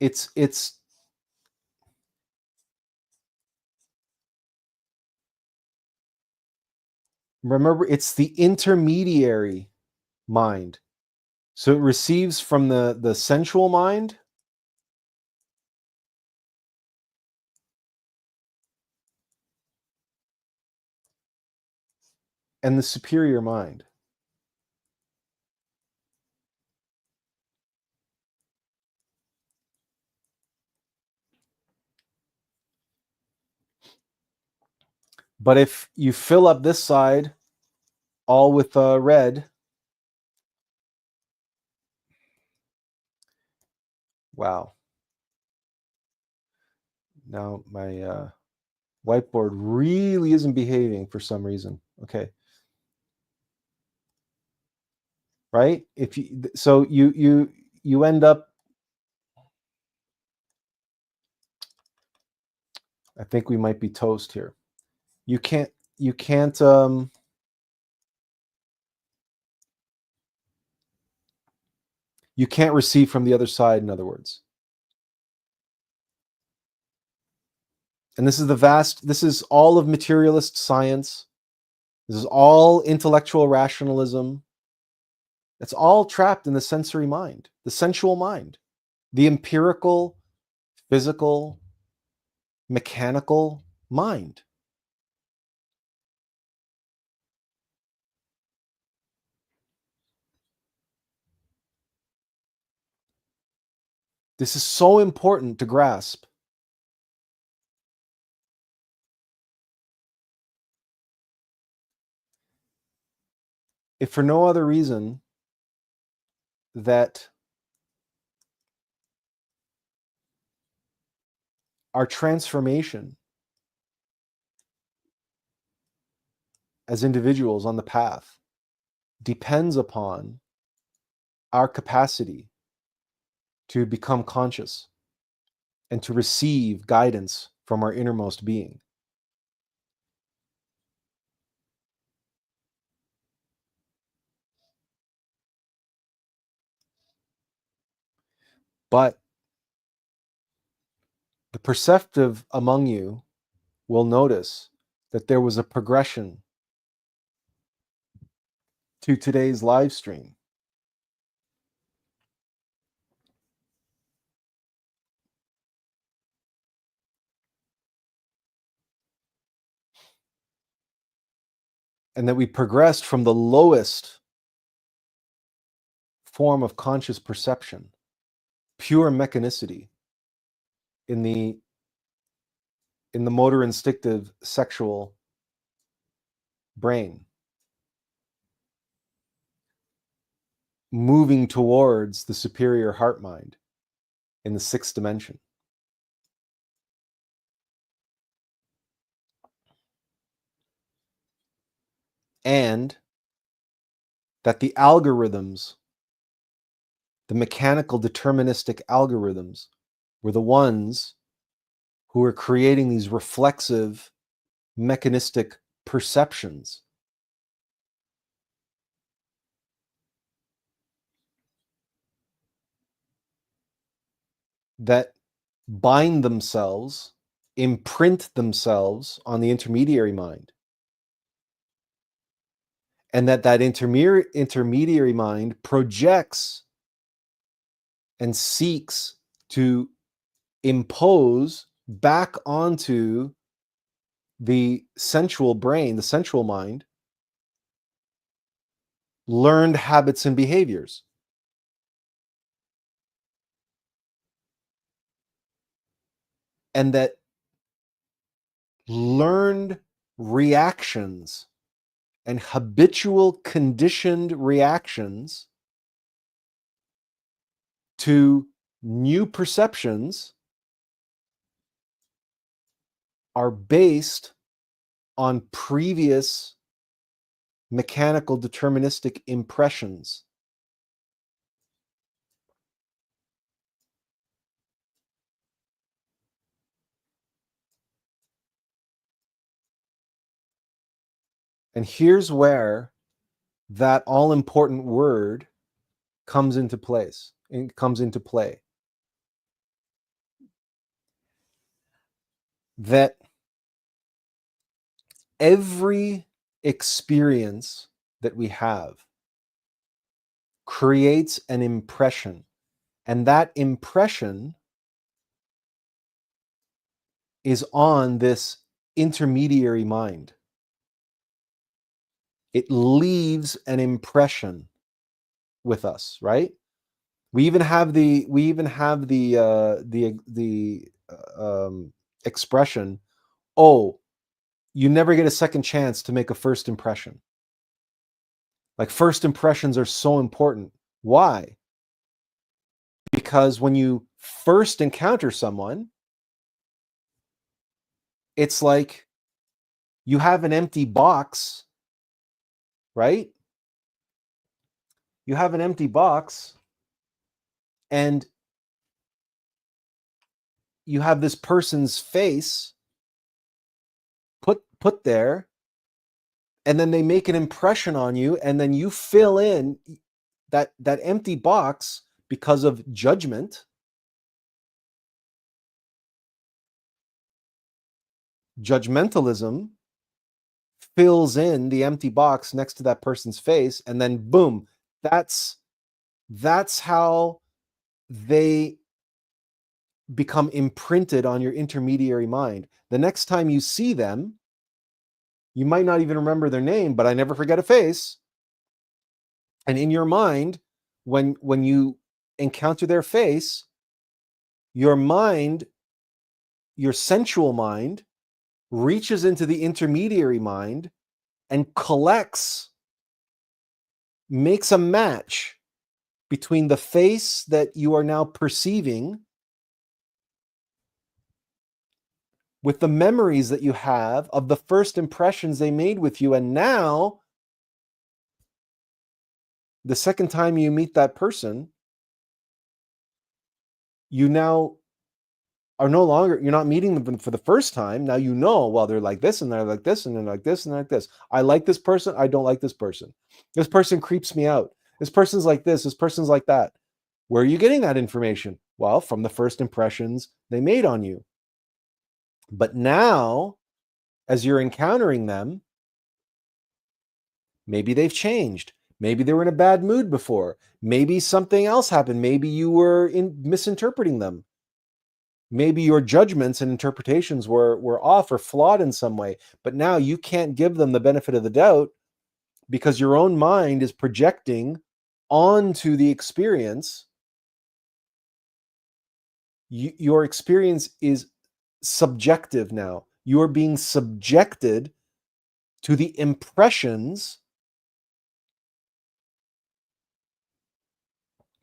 It's remember, it's the intermediary mind. So it receives from the sensual mind, and the superior mind. But if you fill up this side all with red, wow. Now my whiteboard really isn't behaving for some reason. Okay. Right? So you end up, I think we might be toast here. You can't receive from the other side, in other words. And this is all of materialist science. This is all intellectual rationalism. It's all trapped in the sensory mind, the sensual mind, the empirical, physical, mechanical mind. This is so important to grasp. If for no other reason that our transformation as individuals on the path depends upon our capacity to become conscious and to receive guidance from our innermost being. But the perceptive among you will notice that there was a progression to today's live stream. And that we progressed from the lowest form of conscious perception, pure mechanicity, in the motor instinctive sexual brain, moving towards the superior heart mind in the sixth dimension. And that the algorithms, the mechanical deterministic algorithms, were the ones who were creating these reflexive mechanistic perceptions. That bind themselves, imprint themselves on the intermediary mind. And that intermediary mind projects and seeks to impose back onto the sensual brain, the sensual mind, learned habits and behaviors. And that learned reactions and habitual conditioned reactions to new perceptions are based on previous mechanical deterministic impressions. And here's where that all-important word comes into place. It comes into play. That every experience that we have creates an impression, and that impression is on this intermediary mind. It leaves an impression with us, right? We even have the expression, "Oh, you never get a second chance to make a first impression." Like, first impressions are so important. Why? Because when you first encounter someone, it's like you have an empty box, right? You have an empty box, and you have this person's face put there, and then they make an impression on you, and then you fill in that empty box because of judgment. Judgmentalism fills in the empty box next to that person's face, and then boom, that's how they become imprinted on your intermediary mind. The next time you see them, you might not even remember their name, but I never forget a face. And in your mind, when you encounter their face, your mind, your sensual mind, reaches into the intermediary mind and makes a match between the face that you are now perceiving with the memories that you have of the first impressions they made with you. And now, the second time you meet that person, you now are no longer, you're not meeting them for the first time. Now you know, well, they're like this, and they're like this, and they're like this, and they're like this. I like this person. I don't like this person. This person creeps me out. This person's like this. This person's like that. Where are you getting that information? Well, from the first impressions they made on you. But now, as you're encountering them, maybe they've changed. Maybe they were in a bad mood before. Maybe something else happened. Maybe you were misinterpreting them. Maybe your judgments and interpretations were off or flawed in some way. But now you can't give them the benefit of the doubt because your own mind is projecting onto the experience. Your experience is subjective now. You're being subjected to the impressions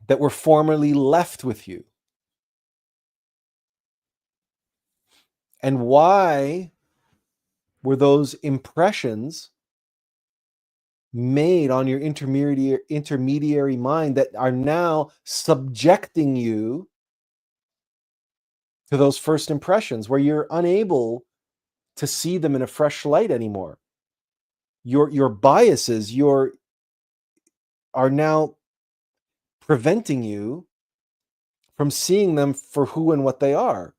that were formerly left with you. And why were those impressions made on your intermediary mind that are now subjecting you to those first impressions, where you're unable to see them in a fresh light anymore? Your biases are now preventing you from seeing them for who and what they are.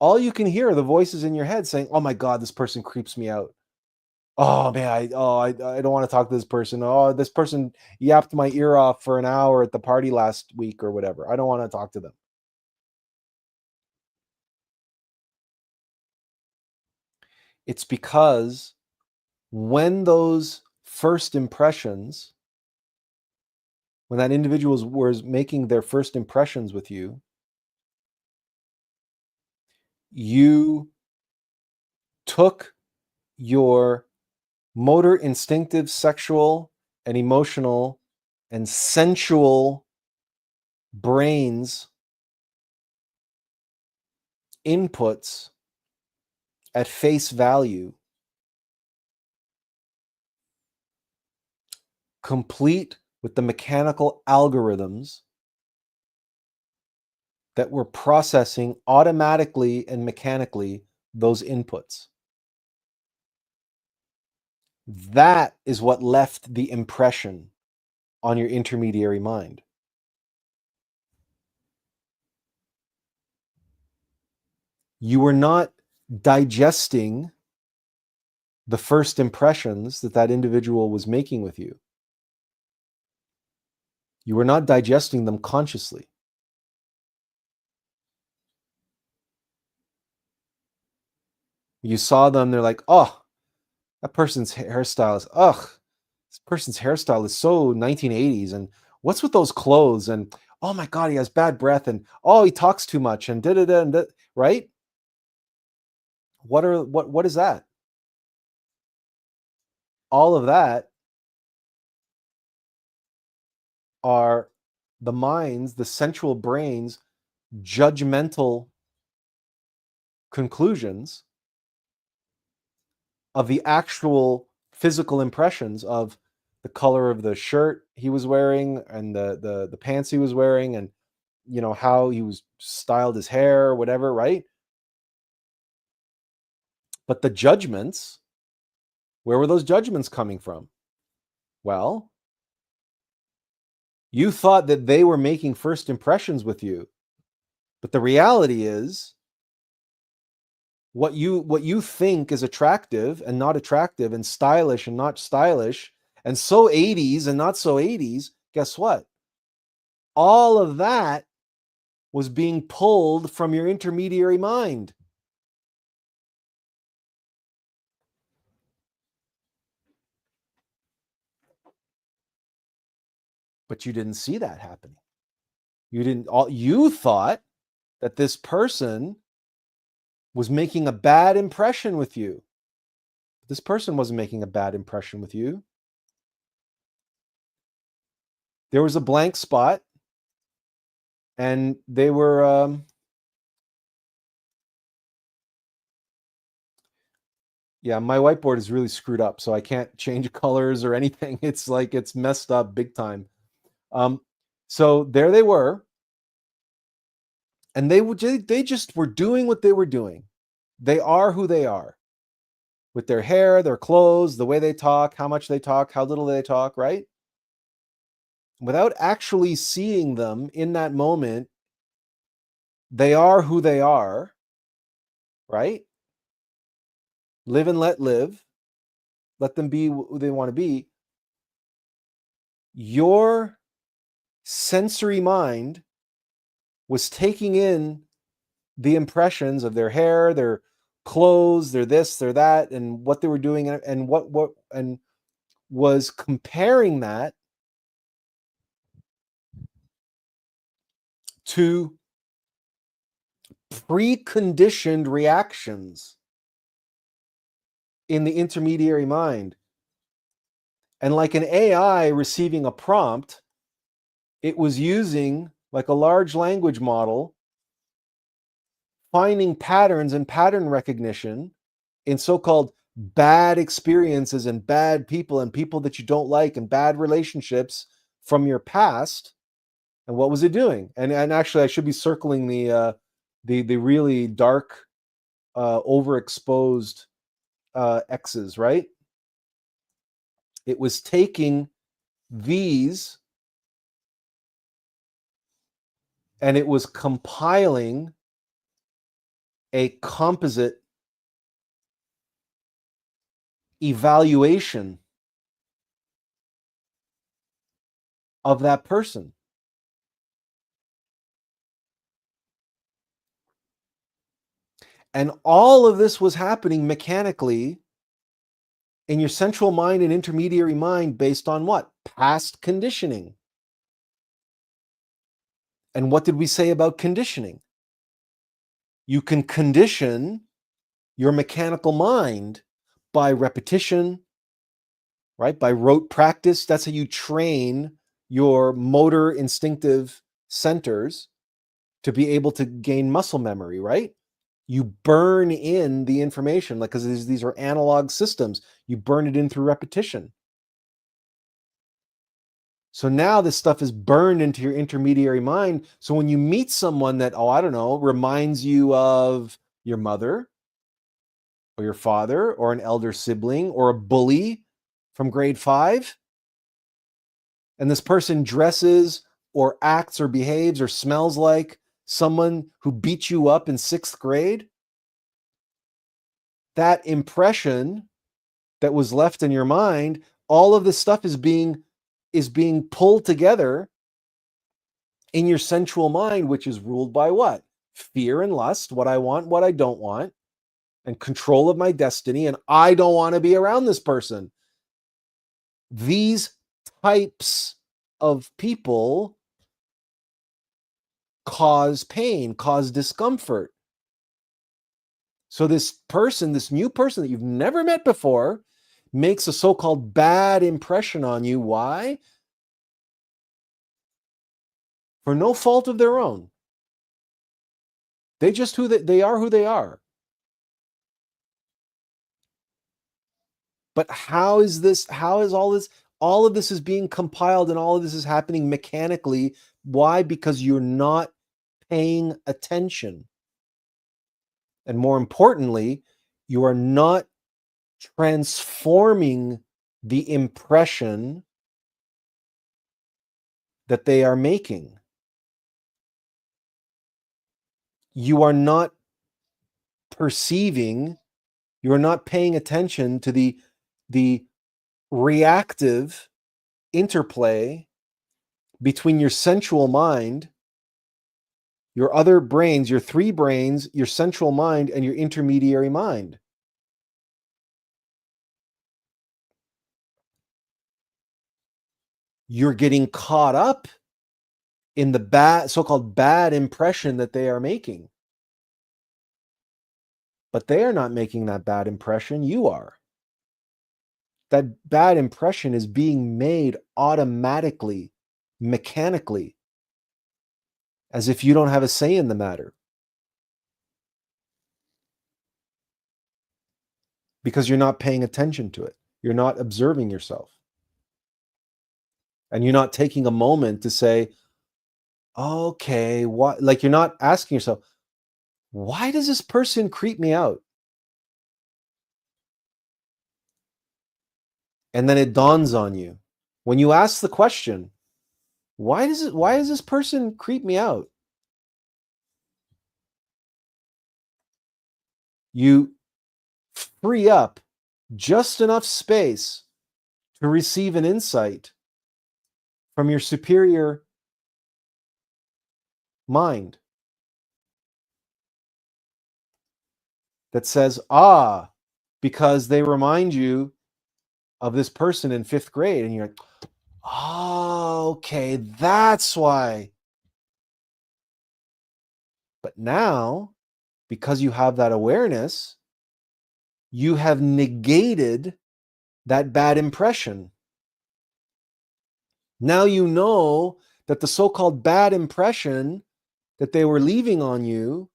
All you can hear are the voices in your head saying, "Oh my God, this person creeps me out. Oh man, I don't want to talk to this person. Oh, this person yapped my ear off for an hour at the party last week," or whatever. I don't want to talk to them. It's because when those first impressions, when that individual was making their first impressions with you, you took your motor, instinctive, sexual, and emotional and sensual brains inputs at face value, complete with the mechanical algorithms that were processing automatically and mechanically those inputs. That is what left the impression on your intermediary mind. You were not digesting the first impressions that that individual was making with you. You were not digesting them consciously. You saw them, they're like, oh, that person's hairstyle is, this person's hairstyle is so 1980s. And what's with those clothes? And oh my God, he has bad breath. And oh, he talks too much. And da-da-da, and right? What is that? All of that are the minds, the sensual brains, judgmental conclusions of the actual physical impressions of the color of the shirt he was wearing and the pants he was wearing, and how he was styled his hair or whatever, right? But the judgments, where were those judgments coming from? Well, you thought that they were making first impressions with you, but the reality is what you think is attractive and not attractive, and stylish and not stylish, and so 80s and not so 80s, guess what? All of that was being pulled from your intermediary mind. But you didn't see that happening. You thought that this person was making a bad impression with you. This person wasn't making a bad impression with you. There was a blank spot, and they were yeah, my whiteboard is really screwed up, so I can't change colors or anything. It's like it's messed up big time. So there they were, and they just were doing what they were doing. They are who they are, with their hair, their clothes, the way they talk, how much they talk, how little they talk, right? Without actually seeing them in that moment, they are who they are, right? Live and let live. Let them be who they want to be. Your sensory mind was taking in the impressions of their hair, their clothes, their this, their that, and what they were doing, and what and was comparing that to preconditioned reactions in the intermediary mind. And like an AI receiving a prompt, it was using, like a large language model, finding patterns and pattern recognition in so-called bad experiences and bad people and people that you don't like and bad relationships from your past. And what was it doing? And actually, I should be circling the really dark, overexposed X's, right? It was taking these and it was compiling a composite evaluation of that person. And all of this was happening mechanically in your central mind and intermediary mind based on what? Past conditioning. And what did we say about conditioning? You can condition your mechanical mind by repetition, right? By rote practice. That's how you train your motor instinctive centers to be able to gain muscle memory, right? You burn in the information, like, because these are analog systems. You burn it in through repetition. So now this stuff is burned into your intermediary mind. So when you meet someone that, oh, I don't know, reminds you of your mother or your father or an elder sibling or a bully from grade 5, and this person dresses or acts or behaves or smells like someone who beat you up in 6th grade, that impression that was left in your mind, all of this stuff is being pulled together in your sensual mind, which is ruled by what? Fear and lust, what I want, what I don't want, and control of my destiny, and I don't want to be around this person. These types of people cause pain, cause discomfort. So this person, this new person that you've never met before, makes a so-called bad impression on you. Why? For no fault of their own. They just they are who they are. But how is all of this is being compiled and all of this is happening mechanically? Why? Because you're not paying attention. And more importantly, you are not transforming the impression that they are making. You are not perceiving, you are not paying attention to the reactive interplay between your sensual mind, your other brains, your 3 brains, your central mind, and your intermediary mind. You're getting caught up in the so-called bad impression that they are making. But they are not making that bad impression, you are. That bad impression is being made automatically, mechanically, as if you don't have a say in the matter. Because you're not paying attention to it. You're not observing yourself. And you're not taking a moment to say, okay, what? Like, you're not asking yourself, why does this person creep me out? And then it dawns on you. When you ask the question, why does this person creep me out? You free up just enough space to receive an insight from your superior mind that says, because they remind you of this person in 5th grade. And you're like, oh, okay, that's why. But now, because you have that awareness, you have negated that bad impression. Now you know that the so-called bad impression that they were leaving on you,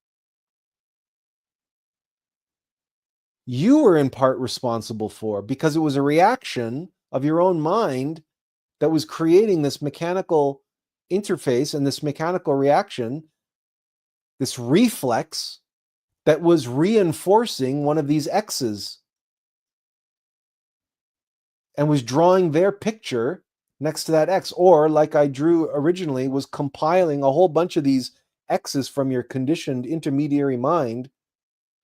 you were in part responsible for, because it was a reaction of your own mind that was creating this mechanical interface and this mechanical reaction, this reflex that was reinforcing one of these X's and was drawing their picture next to that X. Or, like I drew originally, was compiling a whole bunch of these X's from your conditioned intermediary mind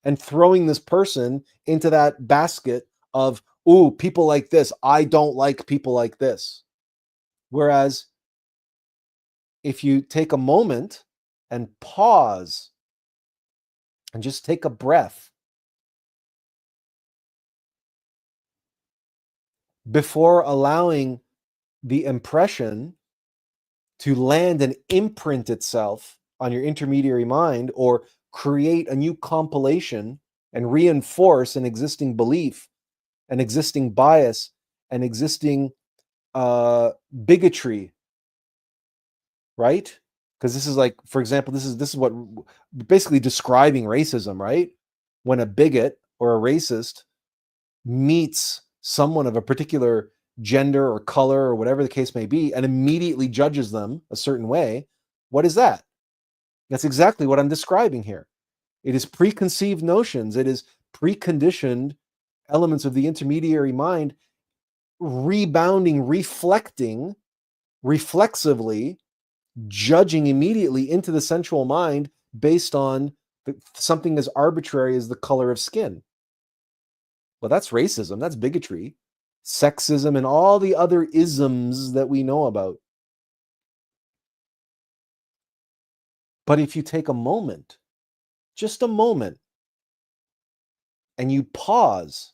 and throwing this person into that basket of, ooh, people like this. I don't like people like this. Whereas if you take a moment and pause and just take a breath before allowing the impression to land and imprint itself on your intermediary mind, or create a new compilation and reinforce an existing belief, an existing bias, an existing bigotry, right? Because this is like, for example, this is what basically describing racism, right? When a bigot or a racist meets someone of a particular gender or color or whatever the case may be and immediately judges them a certain way, what is that? That's exactly what I'm describing here. It is preconceived notions. It is preconditioned elements of the intermediary mind rebounding, reflecting, reflexively, judging immediately into the sensual mind based on something as arbitrary as the color of skin. Well, that's racism. That's bigotry, sexism, and all the other isms that we know about. But if you take a moment, just a moment, and you pause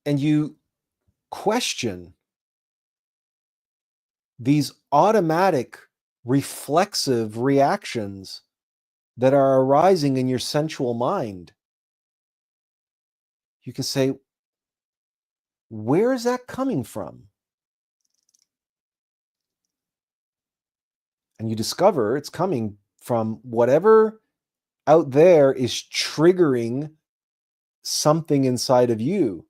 and you question these automatic reflexive reactions that are arising in your sensual mind, you can say, where is that coming from? And you discover it's coming from whatever out there is triggering something inside of you.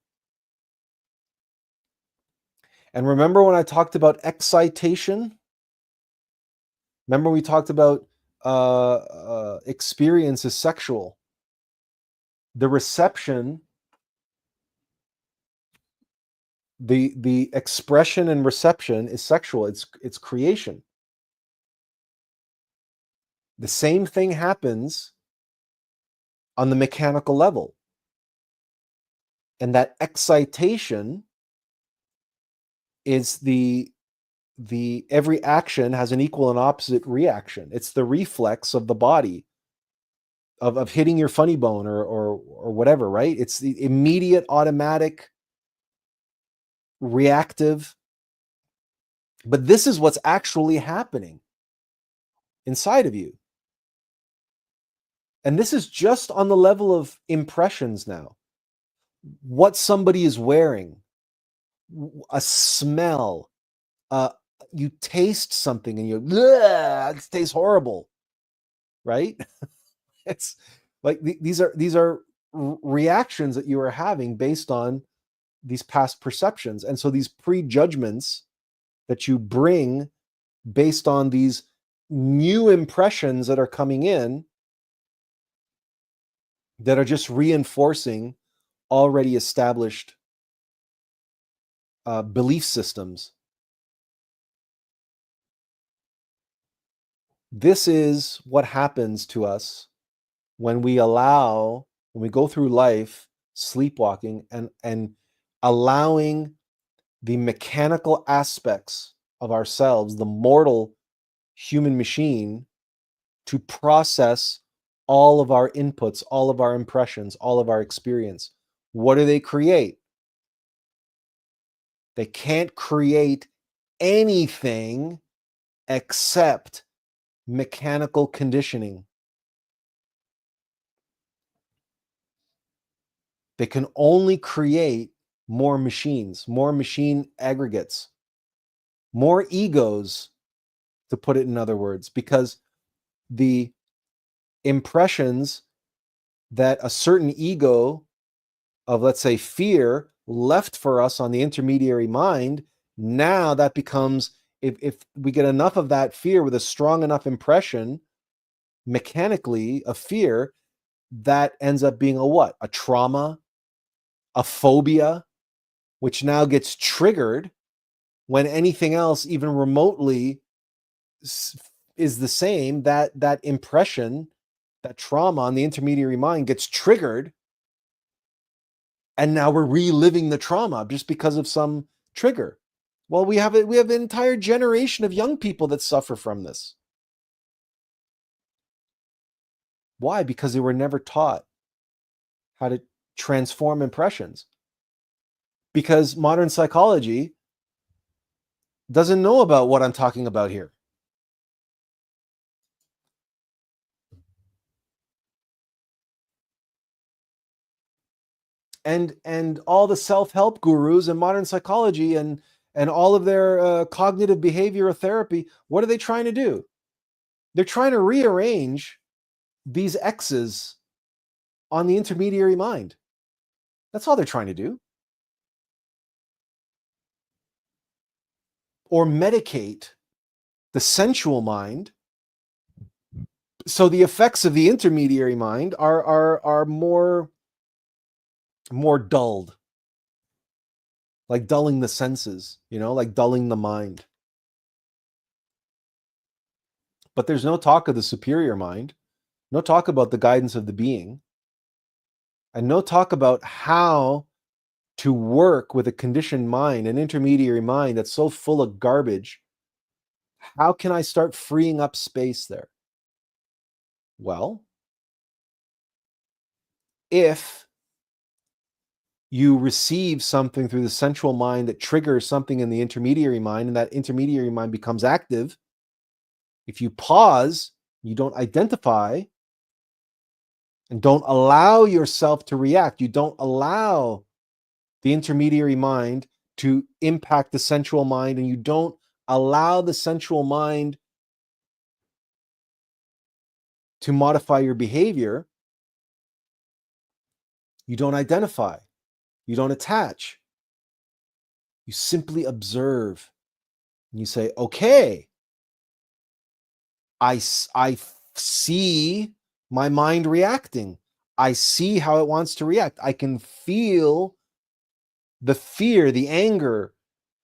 And remember when I talked about excitation? Remember we talked about experience is sexual. The reception, the expression and reception is sexual. It's creation. The same thing happens on the mechanical level. And that excitation is the every action has an equal and opposite reaction. It's the reflex of the body of hitting your funny bone or whatever, right? It's the immediate, automatic, reactive. But this is what's actually happening inside of you. And this is just on the level of impressions now. What somebody is wearing, a smell, you taste something and it tastes horrible, right? It's like these are reactions that you are having based on these past perceptions. And so these prejudgments that you bring based on these new impressions that are coming in that are just reinforcing already established belief systems. This is what happens to us when we go through life sleepwalking and allowing the mechanical aspects of ourselves, the mortal human machine, to process all of our inputs, all of our impressions, all of our experience. What do they create? They can't create anything except mechanical conditioning. They can only create more machines, more machine aggregates, more egos, to put it in other words, because the impressions that a certain ego of, let's say, fear left for us on the intermediary mind, now that becomes, if we get enough of that fear with a strong enough impression mechanically of fear, that ends up being a what? A trauma, a phobia, which now gets triggered when anything else even remotely is the same. That impression, that trauma on the intermediary mind gets triggered, and now we're reliving the trauma just because of some trigger. Well, we have an entire generation of young people that suffer from this. Why? Because they were never taught how to transform impressions. Because modern psychology doesn't know about what I'm talking about here. And all the self-help gurus and modern psychology and all of their cognitive behavioral therapy, what are they trying to do? They're trying to rearrange these X's on the intermediary mind. That's all they're trying to do. Or medicate the sensual mind so the effects of the intermediary mind are more dulled, like dulling the senses, like dulling the mind. But there's no talk of the superior mind, no talk about the guidance of the being, and no talk about how to work with a conditioned mind, an intermediary mind that's so full of garbage. How can I start freeing up space there? Well, if you receive something through the sensual mind that triggers something in the intermediary mind, and that intermediary mind becomes active, if you pause, you don't identify, and don't allow yourself to react, you don't allow the intermediary mind to impact the sensual mind, and you don't allow the sensual mind to modify your behavior, you don't identify, you don't attach. You simply observe and you say, okay, I see my mind reacting. I see how it wants to react. I can feel the fear, the anger,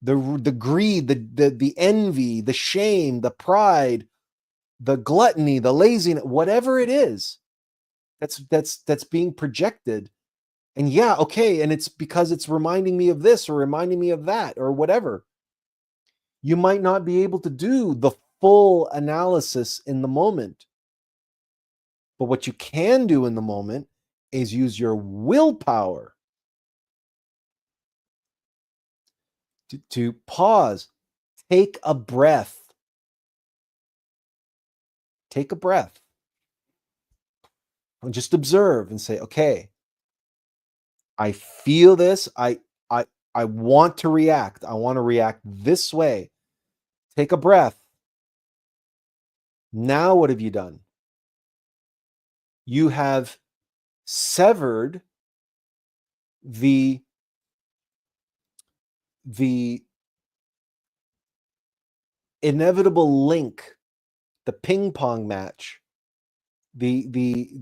the greed, the envy, the shame, the pride, the gluttony, the laziness, whatever it is that's being projected. And yeah, okay, and it's because it's reminding me of this or reminding me of that or whatever. You might not be able to do the full analysis in the moment. But what you can do in the moment is use your willpower to pause, take a breath. Take a breath. And just observe and say, okay, I feel this. I want to react. I want to react this way. Take a breath. Now what have you done? You have severed the inevitable link, the ping pong match, the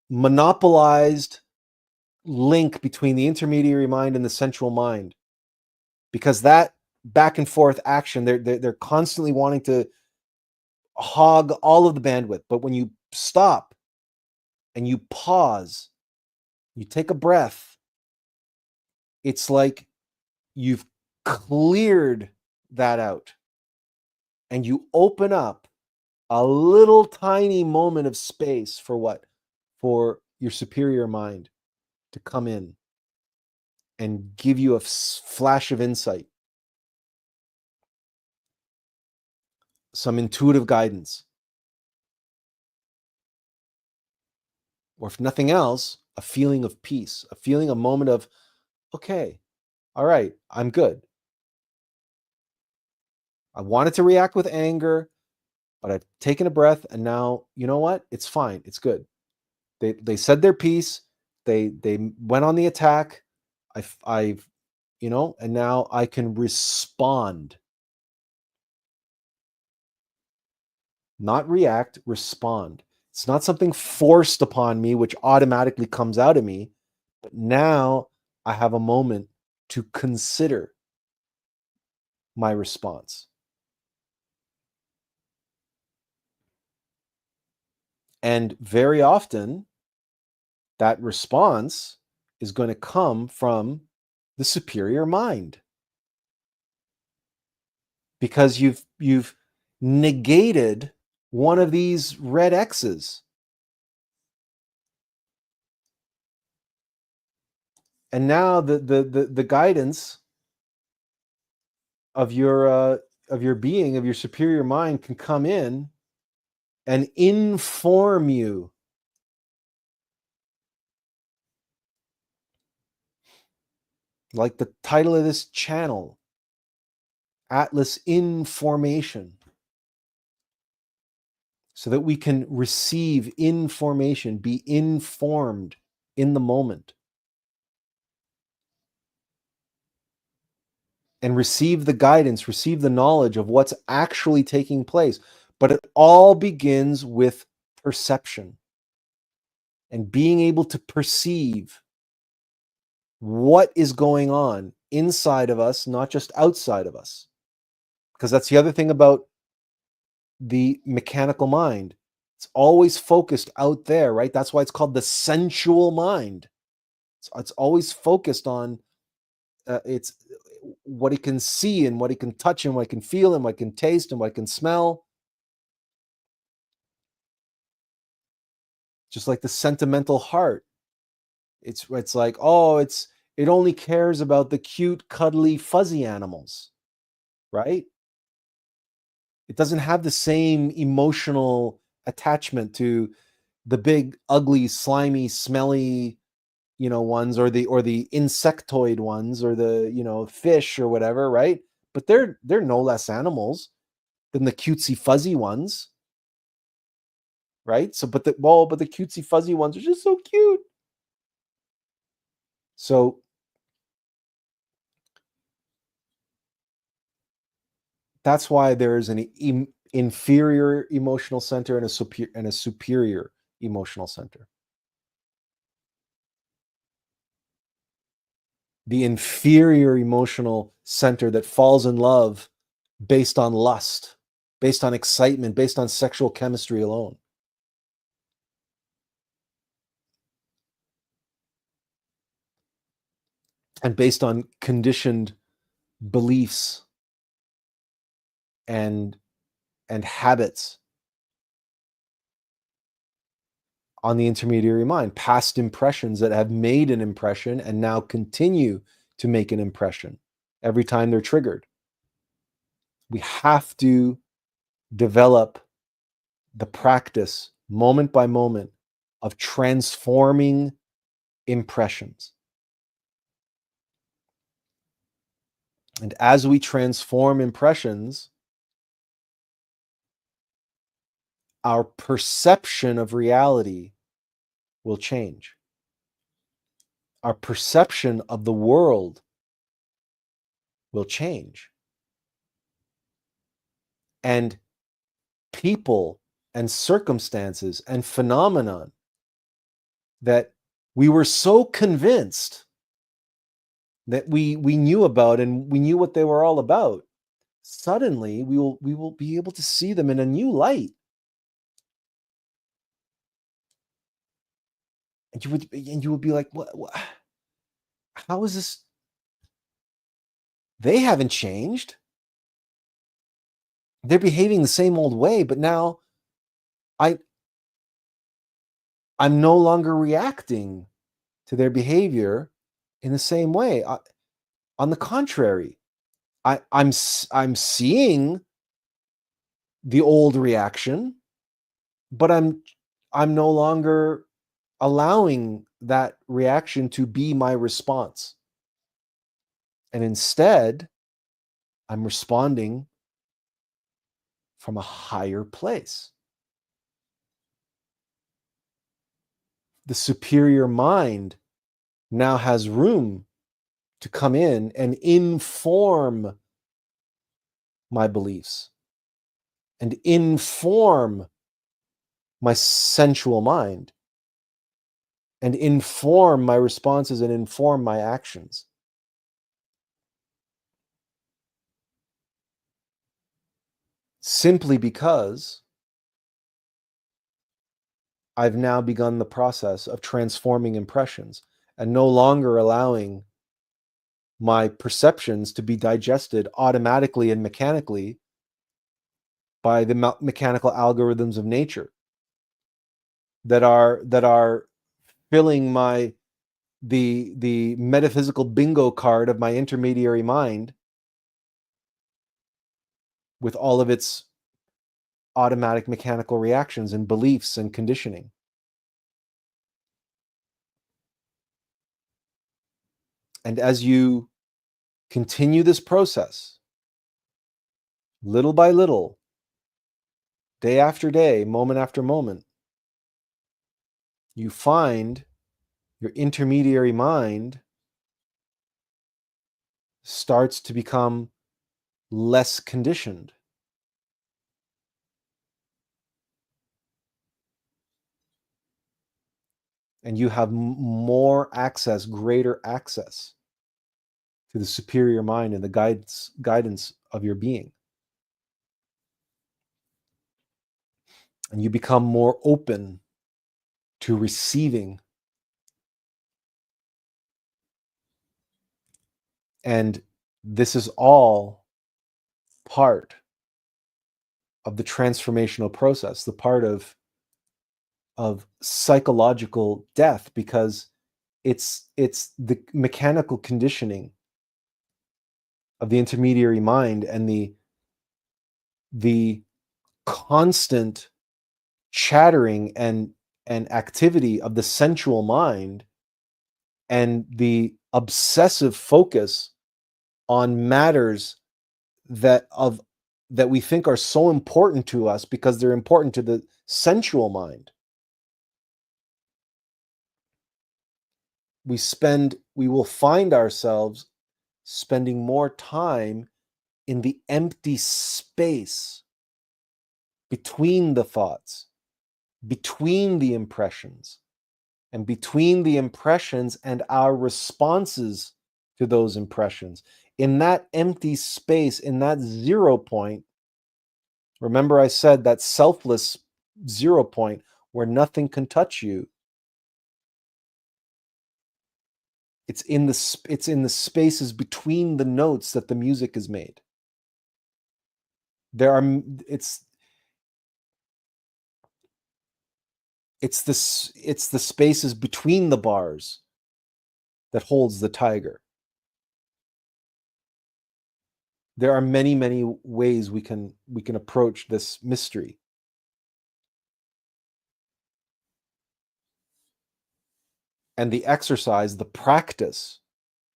monopolized link between the intermediary mind and the sensual mind, because that back and forth action, they're constantly wanting to hog all of the bandwidth. But when you stop and you pause, you take a breath, it's like you've cleared that out and you open up a little tiny moment of space for what? For your superior mind to come in and give you a flash of insight, some intuitive guidance, or if nothing else, a feeling of peace, a feeling, a moment of, okay, all right, I'm good. I wanted to react with anger, but I've taken a breath, and now, you know what? It's fine. It's good. They said their piece. They went on the attack. I've and now I can respond. Not react, respond. It's not something forced upon me, which automatically comes out of me. But now I have a moment to consider my response. And very often, that response is going to come from the superior mind, because you've negated one of these red X's. And now the guidance of your being, of your superior mind, can come in and inform you. Like the title of this channel, Attlas Information. So that we can receive information, be informed in the moment, and receive the guidance, receive the knowledge of what's actually taking place. But it all begins with perception and being able to perceive what is going on inside of us, not just outside of us. Because that's the other thing about the mechanical mind. It's always focused out there, right? That's why it's called the sensual mind. It's always focused on it's what it can see and what it can touch and what it can feel and what it can taste and what it can smell. Just like the sentimental heart. It's like, oh, it only cares about the cute, cuddly, fuzzy animals, right? It doesn't have the same emotional attachment to the big, ugly, slimy, smelly, ones, or the insectoid ones, or the fish or whatever, right? But they're no less animals than the cutesy fuzzy ones, right? So, but the cutesy fuzzy ones are just so cute. So that's why there is an inferior emotional center and a superior emotional center. The inferior emotional center that falls in love based on lust, based on excitement, based on sexual chemistry alone. And based on conditioned beliefs and habits on the intermediary mind, past impressions that have made an impression and now continue to make an impression every time they're triggered. We have to develop the practice, moment by moment, of transforming impressions. And as we transform impressions, our perception of reality will change. Our perception of the world will change. And people and circumstances and phenomenon that we were so convinced that we knew about and we knew what they were all about, suddenly we will be able to see them in a new light. And you would be like, what? How is this? They haven't changed. They're behaving the same old way, but now I'm no longer reacting to their behavior in the same way. On the contrary, I'm seeing the old reaction, but I'm no longer allowing that reaction to be my response. And instead, I'm responding from a higher place. The superior mind now has room to come in and inform my beliefs and inform my sensual mind and inform my responses and inform my actions. Simply because I've now begun the process of transforming impressions and no longer allowing my perceptions to be digested automatically and mechanically by the mechanical algorithms of nature that are filling the metaphysical bingo card of my intermediary mind with all of its automatic mechanical reactions and beliefs and conditioning. And as you continue this process, little by little, day after day, moment after moment, you find your intermediary mind starts to become less conditioned. And you have more access, greater access to the superior mind and the guidance of your being. And you become more open to receiving. And this is all part of the transformational process, the part of psychological death, because it's the mechanical conditioning of the intermediary mind and the constant chattering and activity of the sensual mind and the obsessive focus on matters that we think are so important to us because they're important to the sensual mind. We will find ourselves spending more time in the empty space between the thoughts, between the impressions, and between the impressions and our responses to those impressions. In that empty space, in that 0 point, remember I said that selfless 0 point where nothing can touch you. It's in the spaces between the notes that the music is made. It's the spaces between the bars that holds the tiger. There are many, many ways we can approach this mystery. And the exercise, the practice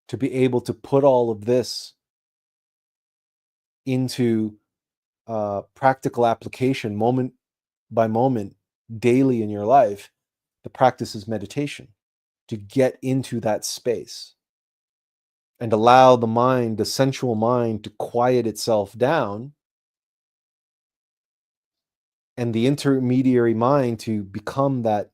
to be able to put all of this into practical application moment by moment, daily in your life, the practice is meditation, to get into that space and allow the mind, the sensual mind, to quiet itself down, and the intermediary mind to become that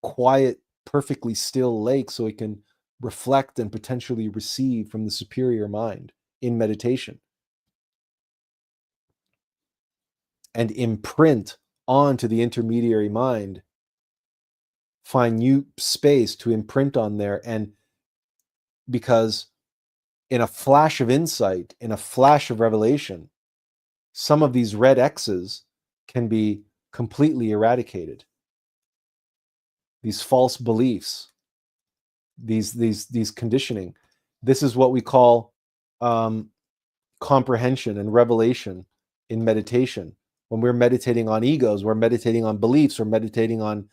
quiet, perfectly still lake so it can reflect and potentially receive from the superior mind in meditation and imprint onto the intermediary mind, find new space to imprint on there. And because in a flash of insight, in a flash of revelation, some of these red X's can be completely eradicated. These false beliefs, these conditioning. This is what we call comprehension and revelation in meditation. When we're meditating on egos, we're meditating on beliefs, we're meditating on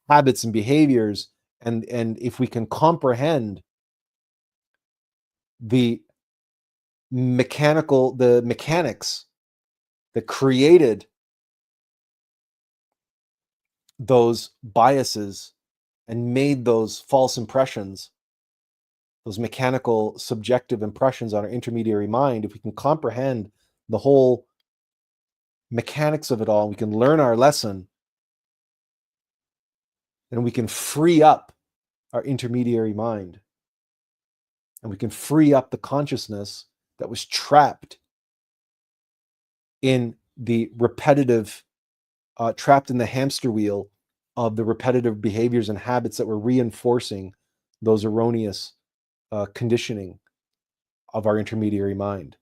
habits and behaviors, and if we can comprehend the mechanics that created those biases and made those false impressions, those mechanical subjective impressions on our intermediary mind, if we can comprehend the whole mechanics of it all, we can learn our lesson, then we can free up our intermediary mind. And we can free up the consciousness that was trapped in the repetitive, trapped in the hamster wheel of the repetitive behaviors and habits that were reinforcing those erroneous conditioning of our intermediary mind.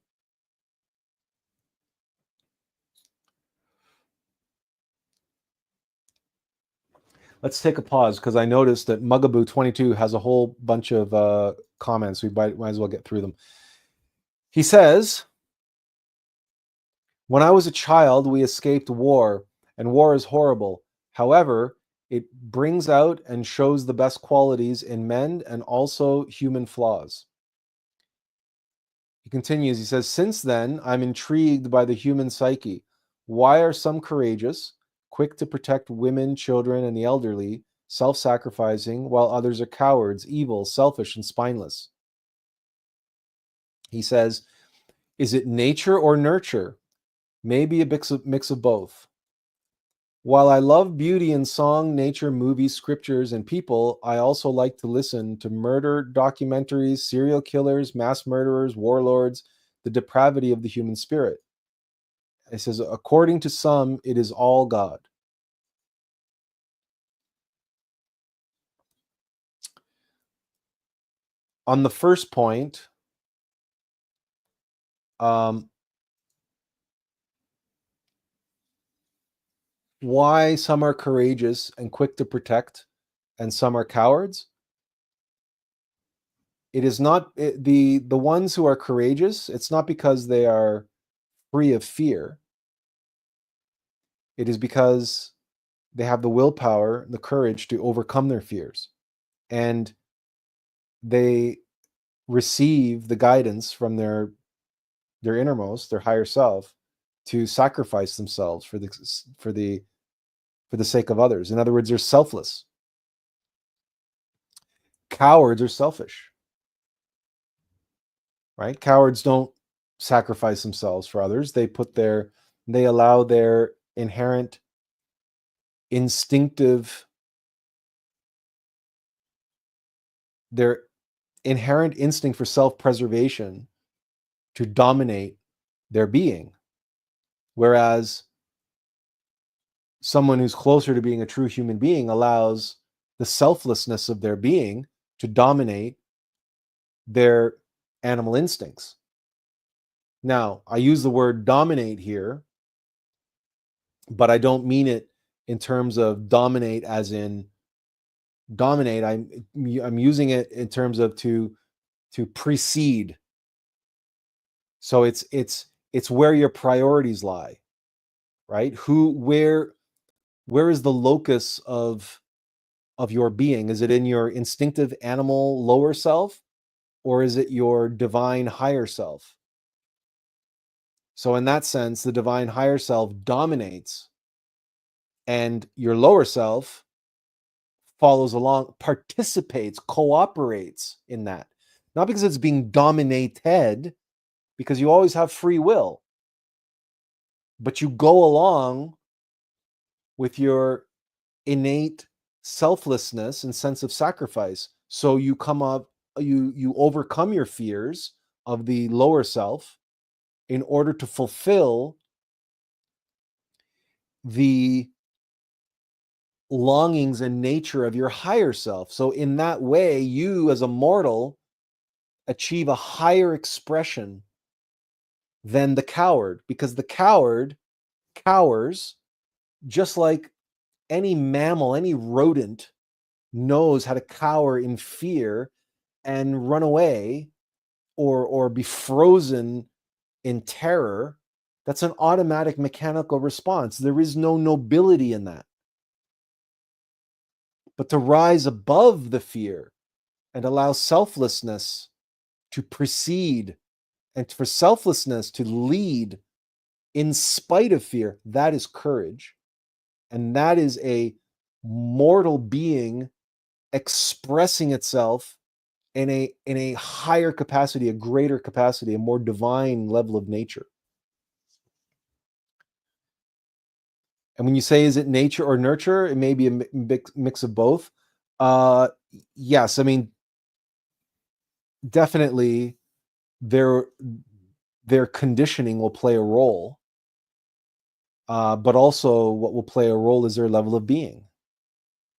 let's take a pause because I noticed that Mugaboo22 has a whole bunch of comments. We might as well get through them. He says, when I was a child, we escaped war, and war is horrible. However, it brings out and shows the best qualities in men and also human flaws. He continues, he says, since then, I'm intrigued by the human psyche. Why are some courageous, quick to protect women, children, and the elderly, self-sacrificing, while others are cowards, evil, selfish, and spineless? He says, is it nature or nurture? Maybe a mix of both. While I love beauty in song, nature, movies, scriptures, and people, I also like to listen to murder documentaries, serial killers, mass murderers, warlords, the depravity of the human spirit. It says, according to some, it is all God. On the first point, why some are courageous and quick to protect and some are cowards? It is not the ones who are courageous, it's not because they are free of fear. It is because they have the willpower, the courage to overcome their fears. And they receive the guidance from their innermost, their higher self, to sacrifice themselves for the sake of others. In other words, they're selfless. Cowards are selfish, right? Cowards don't sacrifice themselves for others. They allow their inherent instinct for self-preservation to dominate their being. Whereas someone who's closer to being a true human being allows the selflessness of their being to dominate their animal instincts. Now, I use the word dominate here, but I don't mean it in terms of dominate as in dominate. I'm using it in terms of to precede. So it's where your priorities lie, right? Where is the locus of your being? Is it in your instinctive animal lower self, or is it your divine higher self? So in that sense, the divine higher self dominates, and your lower self follows along, participates, cooperates in that. Not because it's being dominated, because you always have free will, but you go along with your innate selflessness and sense of sacrifice. So you overcome your fears of the lower self in order to fulfill the longings and nature of your higher self. So in that way, you as a mortal achieve a higher expression than the coward, because the coward cowers just like any mammal, any rodent knows how to cower in fear and run away or be frozen in terror. That's an automatic mechanical response. There is no nobility in that. But to rise above the fear and allow selflessness to precede and for selflessness to lead in spite of fear, that is courage. And that is a mortal being expressing itself in a higher capacity, a greater capacity, a more divine level of nature. And when you say, is it nature or nurture? It may be a mix of both. Yes, I mean, definitely their conditioning will play a role. But also what will play a role is their level of being,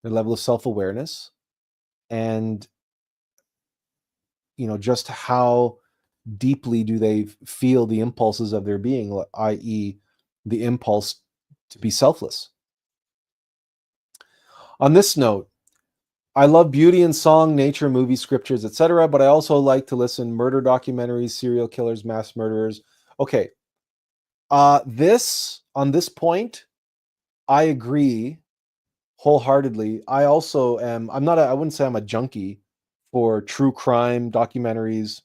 their level of self-awareness, and just how deeply do they feel the impulses of their being, i.e. the impulse to be selfless. On this note, I love beauty and song, nature, movies, scriptures, etc., but I also like to listen murder documentaries, serial killers, mass murderers. Okay. This on this point, I agree wholeheartedly. I also am I wouldn't say I'm a junkie for true crime documentaries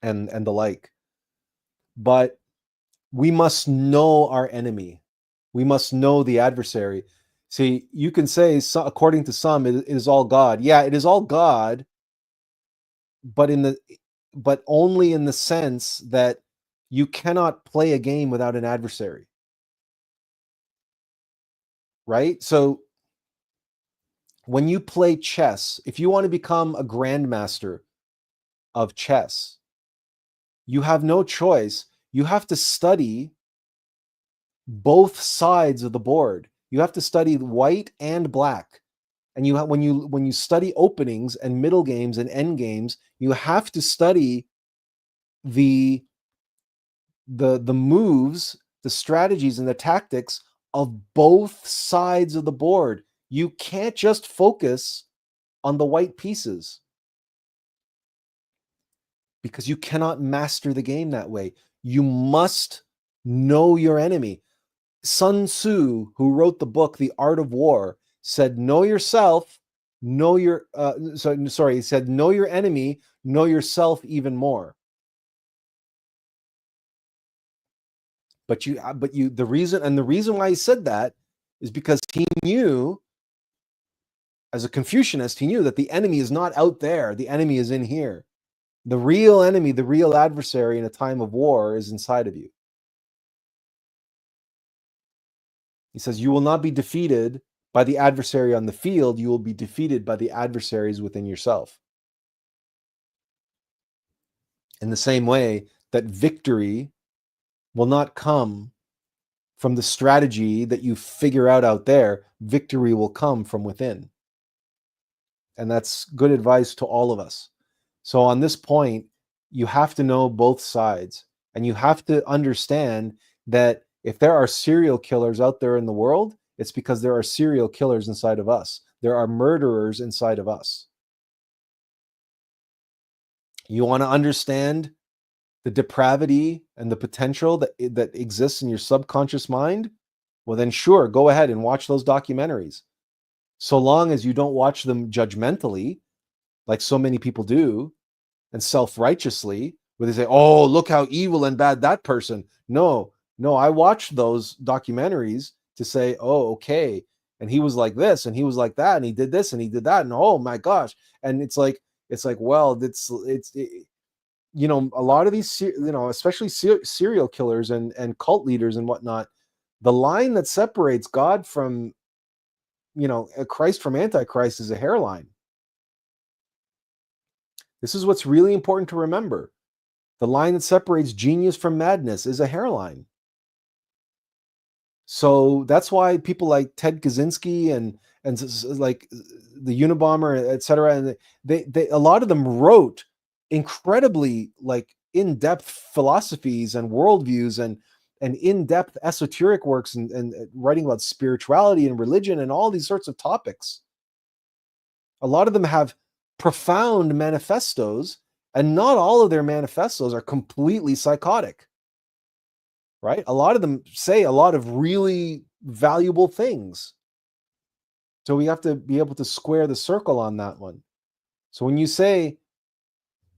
and the like, but we must know our enemy. We must know the adversary. See, you can say, so, according to some, it is all God. Yeah, it is all God, but but only in the sense that you cannot play a game without an adversary, right? So when you play chess, if you want to become a grandmaster of chess, you have no choice. You have to study both sides of the board. You have to study white and black. And when you study openings and middle games and end games, you have to study the the moves, the strategies, and the tactics of both sides of the board. You can't just focus on the white pieces because you cannot master the game that way. You must know your enemy. Sun Tzu, who wrote the book The Art of War, said, "Know yourself, know your." He said, "Know your enemy, know yourself even more." The reason why he said that is because he knew, as a Confucianist, he knew that the enemy is not out there. The enemy is in here. The real enemy, the real adversary in a time of war is inside of you. He says, you will not be defeated by the adversary on the field. You will be defeated by the adversaries within yourself. In the same way that victory will not come from the strategy that you figure out there, victory will come from within. And that's good advice to all of us. So on this point, you have to know both sides, and you have to understand that if there are serial killers out there in the world, it's because there are serial killers inside of us. There are murderers inside of us. You want to understand the depravity and the potential that exists in your subconscious mind? Well, then sure, go ahead and watch those documentaries. So long as you don't watch them judgmentally, like so many people do, and self-righteously, where they say, oh, look how evil and bad that person. No, I watched those documentaries to say, oh, okay, and he was like this and he was like that and he did this and he did that, and oh my gosh. And it's like, well, a lot of these, especially serial killers and cult leaders and whatnot, the line that separates God from, Christ from Antichrist is a hairline. This is what's really important to remember. The line that separates genius from madness is a hairline. So that's why people like Ted Kaczynski and like the Unabomber, etc., and they a lot of them wrote incredibly like in-depth philosophies and worldviews and in-depth esoteric works and writing about spirituality and religion and all these sorts of topics. A lot of them have profound manifestos, and not all of their manifestos are completely psychotic, right? A lot of them say a lot of really valuable things. So we have to be able to square the circle on that one. So when you say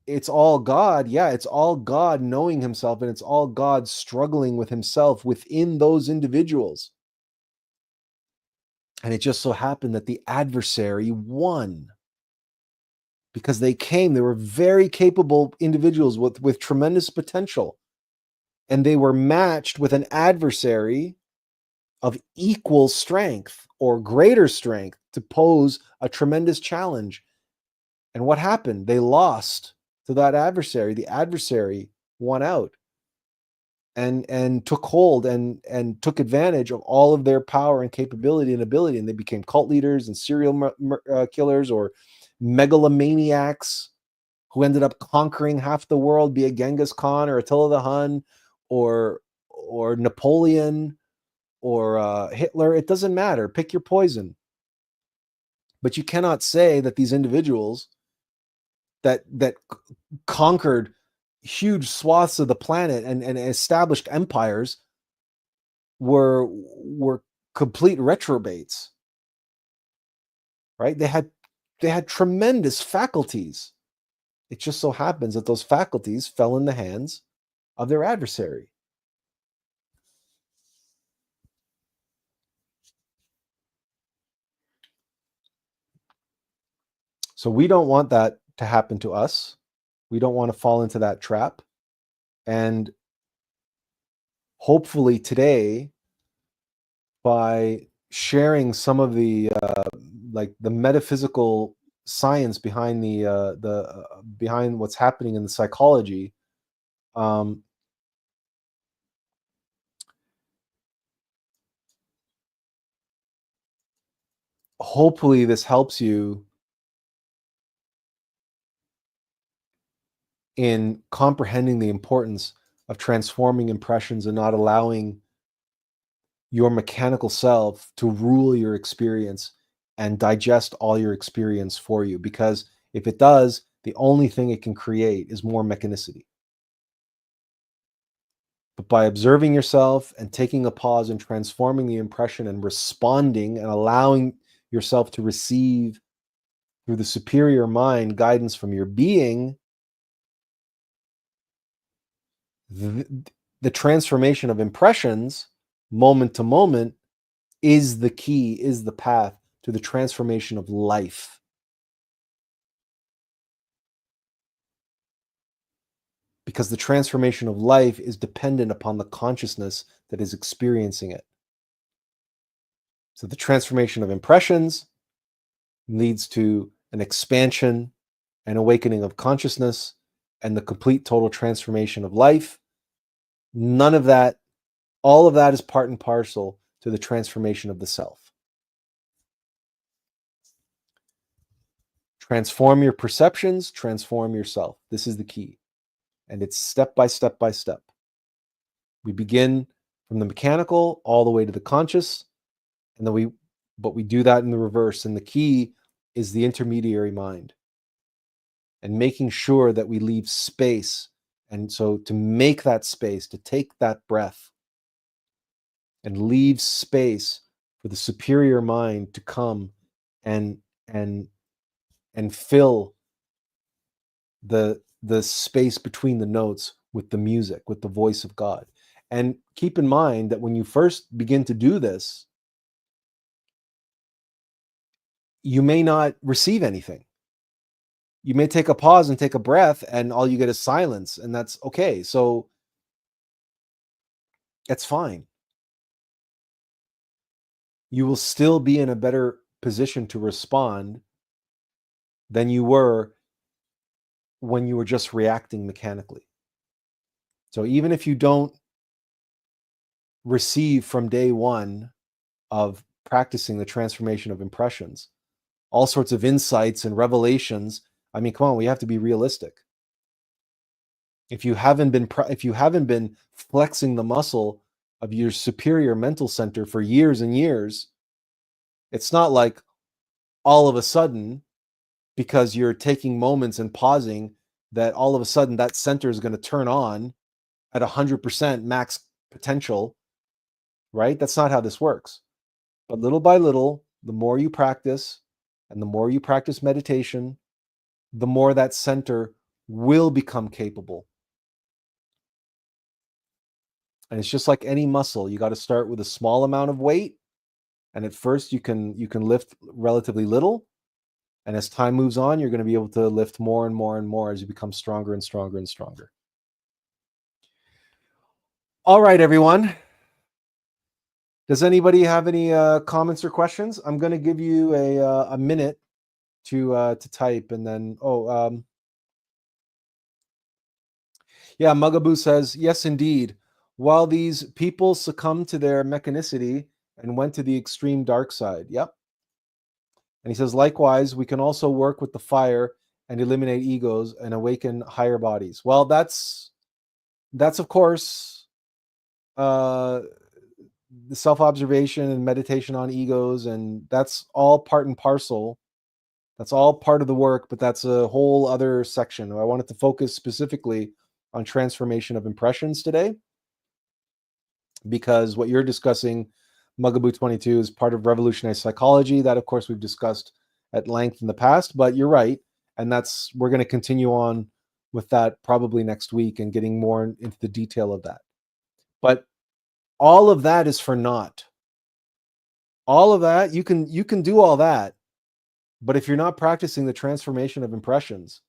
it's all God, yeah, it's all God knowing himself, and it's all God struggling with himself within those individuals. And it just so happened that the adversary won, because they were very capable individuals with tremendous potential. And they were matched with an adversary of equal strength or greater strength to pose a tremendous challenge. And what happened? They lost to that adversary. The adversary won out and took hold and took advantage of all of their power and capability and ability. And they became cult leaders and serial killers or megalomaniacs who ended up conquering half the world, be it Genghis Khan or Attila the Hun or Napoleon or Hitler. It doesn't matter. Pick your poison. But you cannot say that these individuals that conquered huge swaths of the planet and established empires were complete reprobates, right? They had tremendous faculties. It just so happens that those faculties fell in the hands of their adversary. So we don't want that to happen to us. We don't want to fall into that trap. And hopefully today, by sharing some of the like the metaphysical science behind behind what's happening in the psychology, hopefully this helps you in comprehending the importance of transforming impressions and not allowing your mechanical self to rule your experience and digest all your experience for you. Because if it does, the only thing it can create is more mechanicity. But by observing yourself and taking a pause and transforming the impression and responding and allowing yourself to receive through the superior mind guidance from your being, the transformation of impressions moment to moment is the key, is the path to the transformation of life. Because the transformation of life is dependent upon the consciousness that is experiencing it. So the transformation of impressions leads to an expansion and awakening of consciousness and the complete total transformation of life. None of that, all of that is part and parcel to the transformation of the self. Transform your perceptions, transform yourself. This is the key. And it's step by step by step. We begin from the mechanical all the way to the conscious, and then we do that in the reverse. And the key is the intermediary mind and making sure that we leave space. And so to make that space, to take that breath and leave space for the superior mind to come and fill the space between the notes with the music, with the voice of God. And keep in mind that when you first begin to do this, you may not receive anything. You may take a pause and take a breath, and all you get is silence, and that's okay. So that's fine. You will still be in a better position to respond than you were when you were just reacting mechanically. So even if you don't receive from day one of practicing the transformation of impressions all sorts of insights and revelations, I mean, come on, we have to be realistic. If you haven't been flexing the muscle of your superior mental center for years and years, it's not like all of a sudden, because you're taking moments and pausing, that all of a sudden that center is going to turn on at 100% max potential, right? That's not how this works. But little by little, the more you practice and the more you practice meditation, the more that center will become capable. And it's just like any muscle. You got to start with a small amount of weight. And at first you can lift relatively little. And as time moves on, you're going to be able to lift more and more and more as you become stronger and stronger and stronger. All right, everyone. Does anybody have any comments or questions? I'm going to give you a minute to type, and then yeah, Mugaboo says, yes, indeed. While these people succumbed to their mechanicity and went to the extreme dark side. Yep. And he says, likewise, we can also work with the fire and eliminate egos and awaken higher bodies. Well, that's of course the self-observation and meditation on egos, and that's all part and parcel That's all part of the work, but that's a whole other section. I wanted to focus specifically on transformation of impressions today, because what you're discussing, Mugaboo 22, is part of revolutionary psychology. That, of course, we've discussed at length in the past, but you're right. And we're going to continue on with that probably next week and getting more into the detail of that. But all of that is for naught. All of that, you can do all that, but if you're not practicing the transformation of impressions,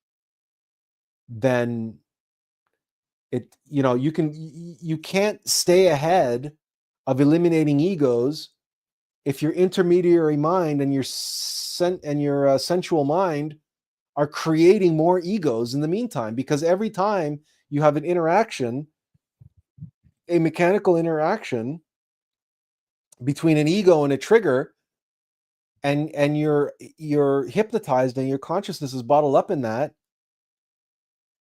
then you can't stay ahead of eliminating egos if your intermediary mind and your sensual mind are creating more egos in the meantime. Because every time you have an interaction, a mechanical interaction between an ego and a trigger, and you're hypnotized and your consciousness is bottled up in that,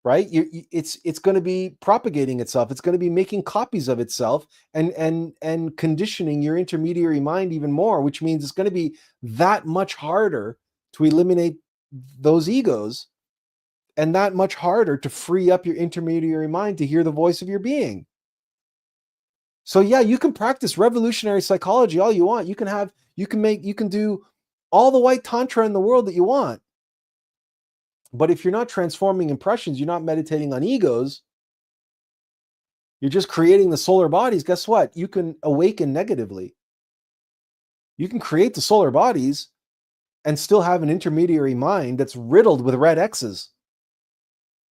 right? It's going to be propagating itself. It's going to be making copies of itself and conditioning your intermediary mind even more, which means it's going to be that much harder to eliminate those egos, and that much harder to free up your intermediary mind to hear the voice of your being. So yeah, you can practice revolutionary psychology all you want. You can do all the white tantra in the world that you want. But if you're not transforming impressions, you're not meditating on egos, you're just creating the solar bodies, guess what? You can awaken negatively. You can create the solar bodies and still have an intermediary mind that's riddled with red X's.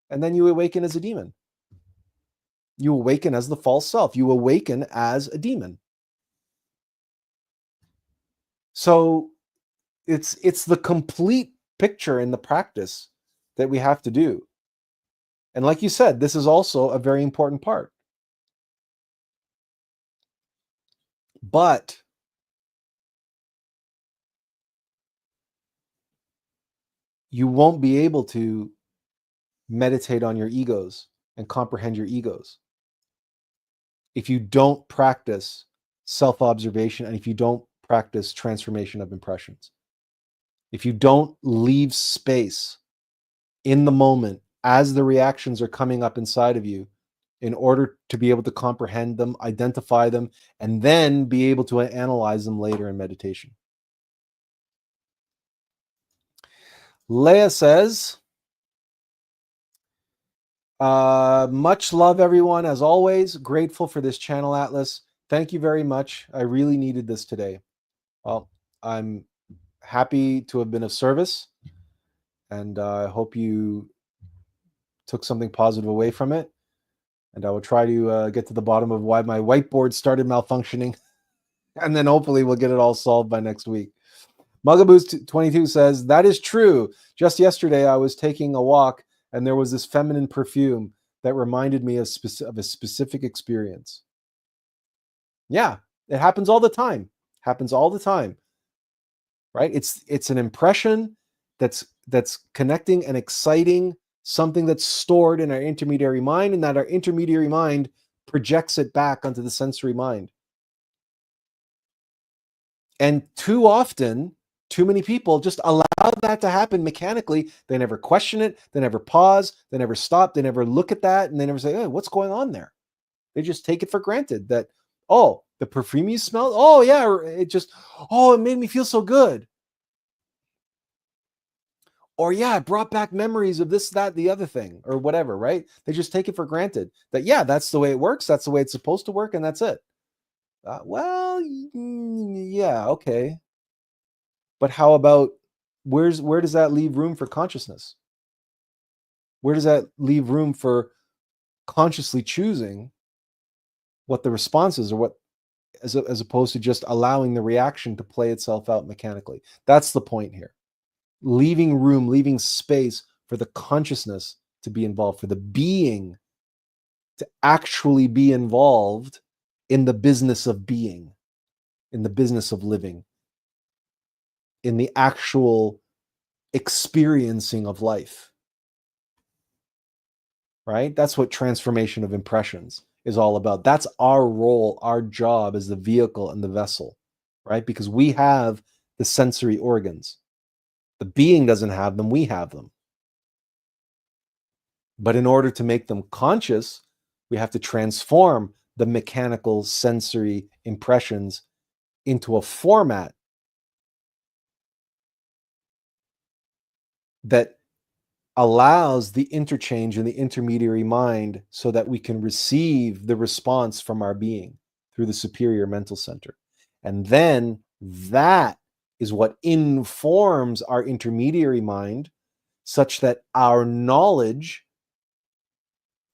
And then you awaken as a demon. You awaken as the false self. You awaken as a demon. So it's the complete picture in the practice that we have to do. And like you said, this is also a very important part. But you won't be able to meditate on your egos and comprehend your egos if you don't practice self-observation and if you don't practice transformation of impressions. If you don't leave space in the moment as the reactions are coming up inside of you in order to be able to comprehend them, identify them, and then be able to analyze them later in meditation. Leah says, much love, everyone. As always, grateful for this channel, Atlas. Thank you very much. I really needed this today. Well, I'm happy to have been of service, and I hope you took something positive away from it. And I will try to get to the bottom of why my whiteboard started malfunctioning, and then hopefully we'll get it all solved by next week. Mugaboo 22 says, that is true. Just yesterday, I was taking a walk, and there was this feminine perfume that reminded me of a specific experience. Yeah, it happens all the time. Happens all the time, right? It's an impression that's connecting and exciting something that's stored in our intermediary mind, and that our intermediary mind projects it back onto the sensory mind. And too often, too many people just allow that to happen mechanically. They never question it. They never pause. They never stop. They never look at that. And they never say, hey, what's going on there? They just take it for granted that, oh, the perfume you smell, oh, yeah, it made me feel so good. Or, yeah, it brought back memories of this, that, the other thing, or whatever, right? They just take it for granted that, yeah, that's the way it works. That's the way it's supposed to work. And that's it. Well, yeah, okay. But how about where does that leave room for consciousness? Where does that leave room for consciously choosing what the response is, or what, as opposed to just allowing the reaction to play itself out mechanically? That's the point here. Leaving room, leaving space for the consciousness to be involved, for the being to actually be involved in the business of being, in the business of living, in the actual experiencing of life. Right? That's what transformation of impressions is all about. That's our role, our job as the vehicle and the vessel, right? Because we have the sensory organs. The being doesn't have them, we have them. But in order to make them conscious, we have to transform the mechanical sensory impressions into a format that allows the interchange in the intermediary mind so that we can receive the response from our being through the superior mental center. And then that is what informs our intermediary mind, such that our knowledge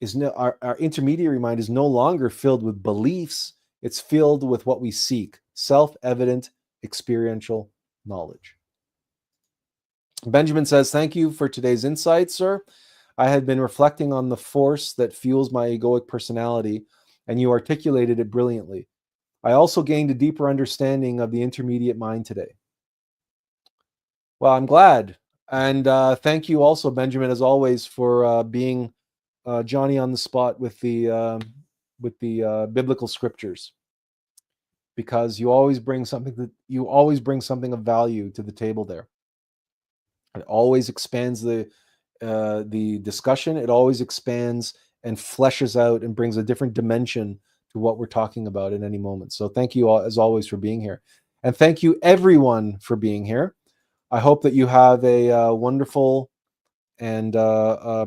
is our intermediary mind is no longer filled with beliefs. It's filled with what we seek: self-evident experiential knowledge. Benjamin says, thank you for today's insight, sir. I had been reflecting on the force that fuels my egoic personality, and you articulated it brilliantly. I also gained a deeper understanding of the intermediate mind today. Well, I'm glad. And thank you also, Benjamin, as always, for being Johnny on the spot with the biblical scriptures, because you always bring something of value to the table there. It always expands the discussion. It always expands and fleshes out and brings a different dimension to what we're talking about in any moment. So thank you all, as always, for being here. And thank you, everyone, for being here. I hope that you have a wonderful and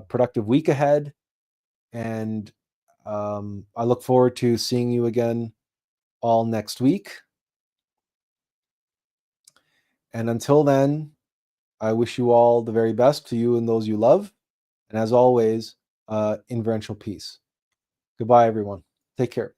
productive week ahead. And I look forward to seeing you again all next week. And until then, I wish you all the very best, to you and those you love. And as always, inferential peace. Goodbye, everyone. Take care.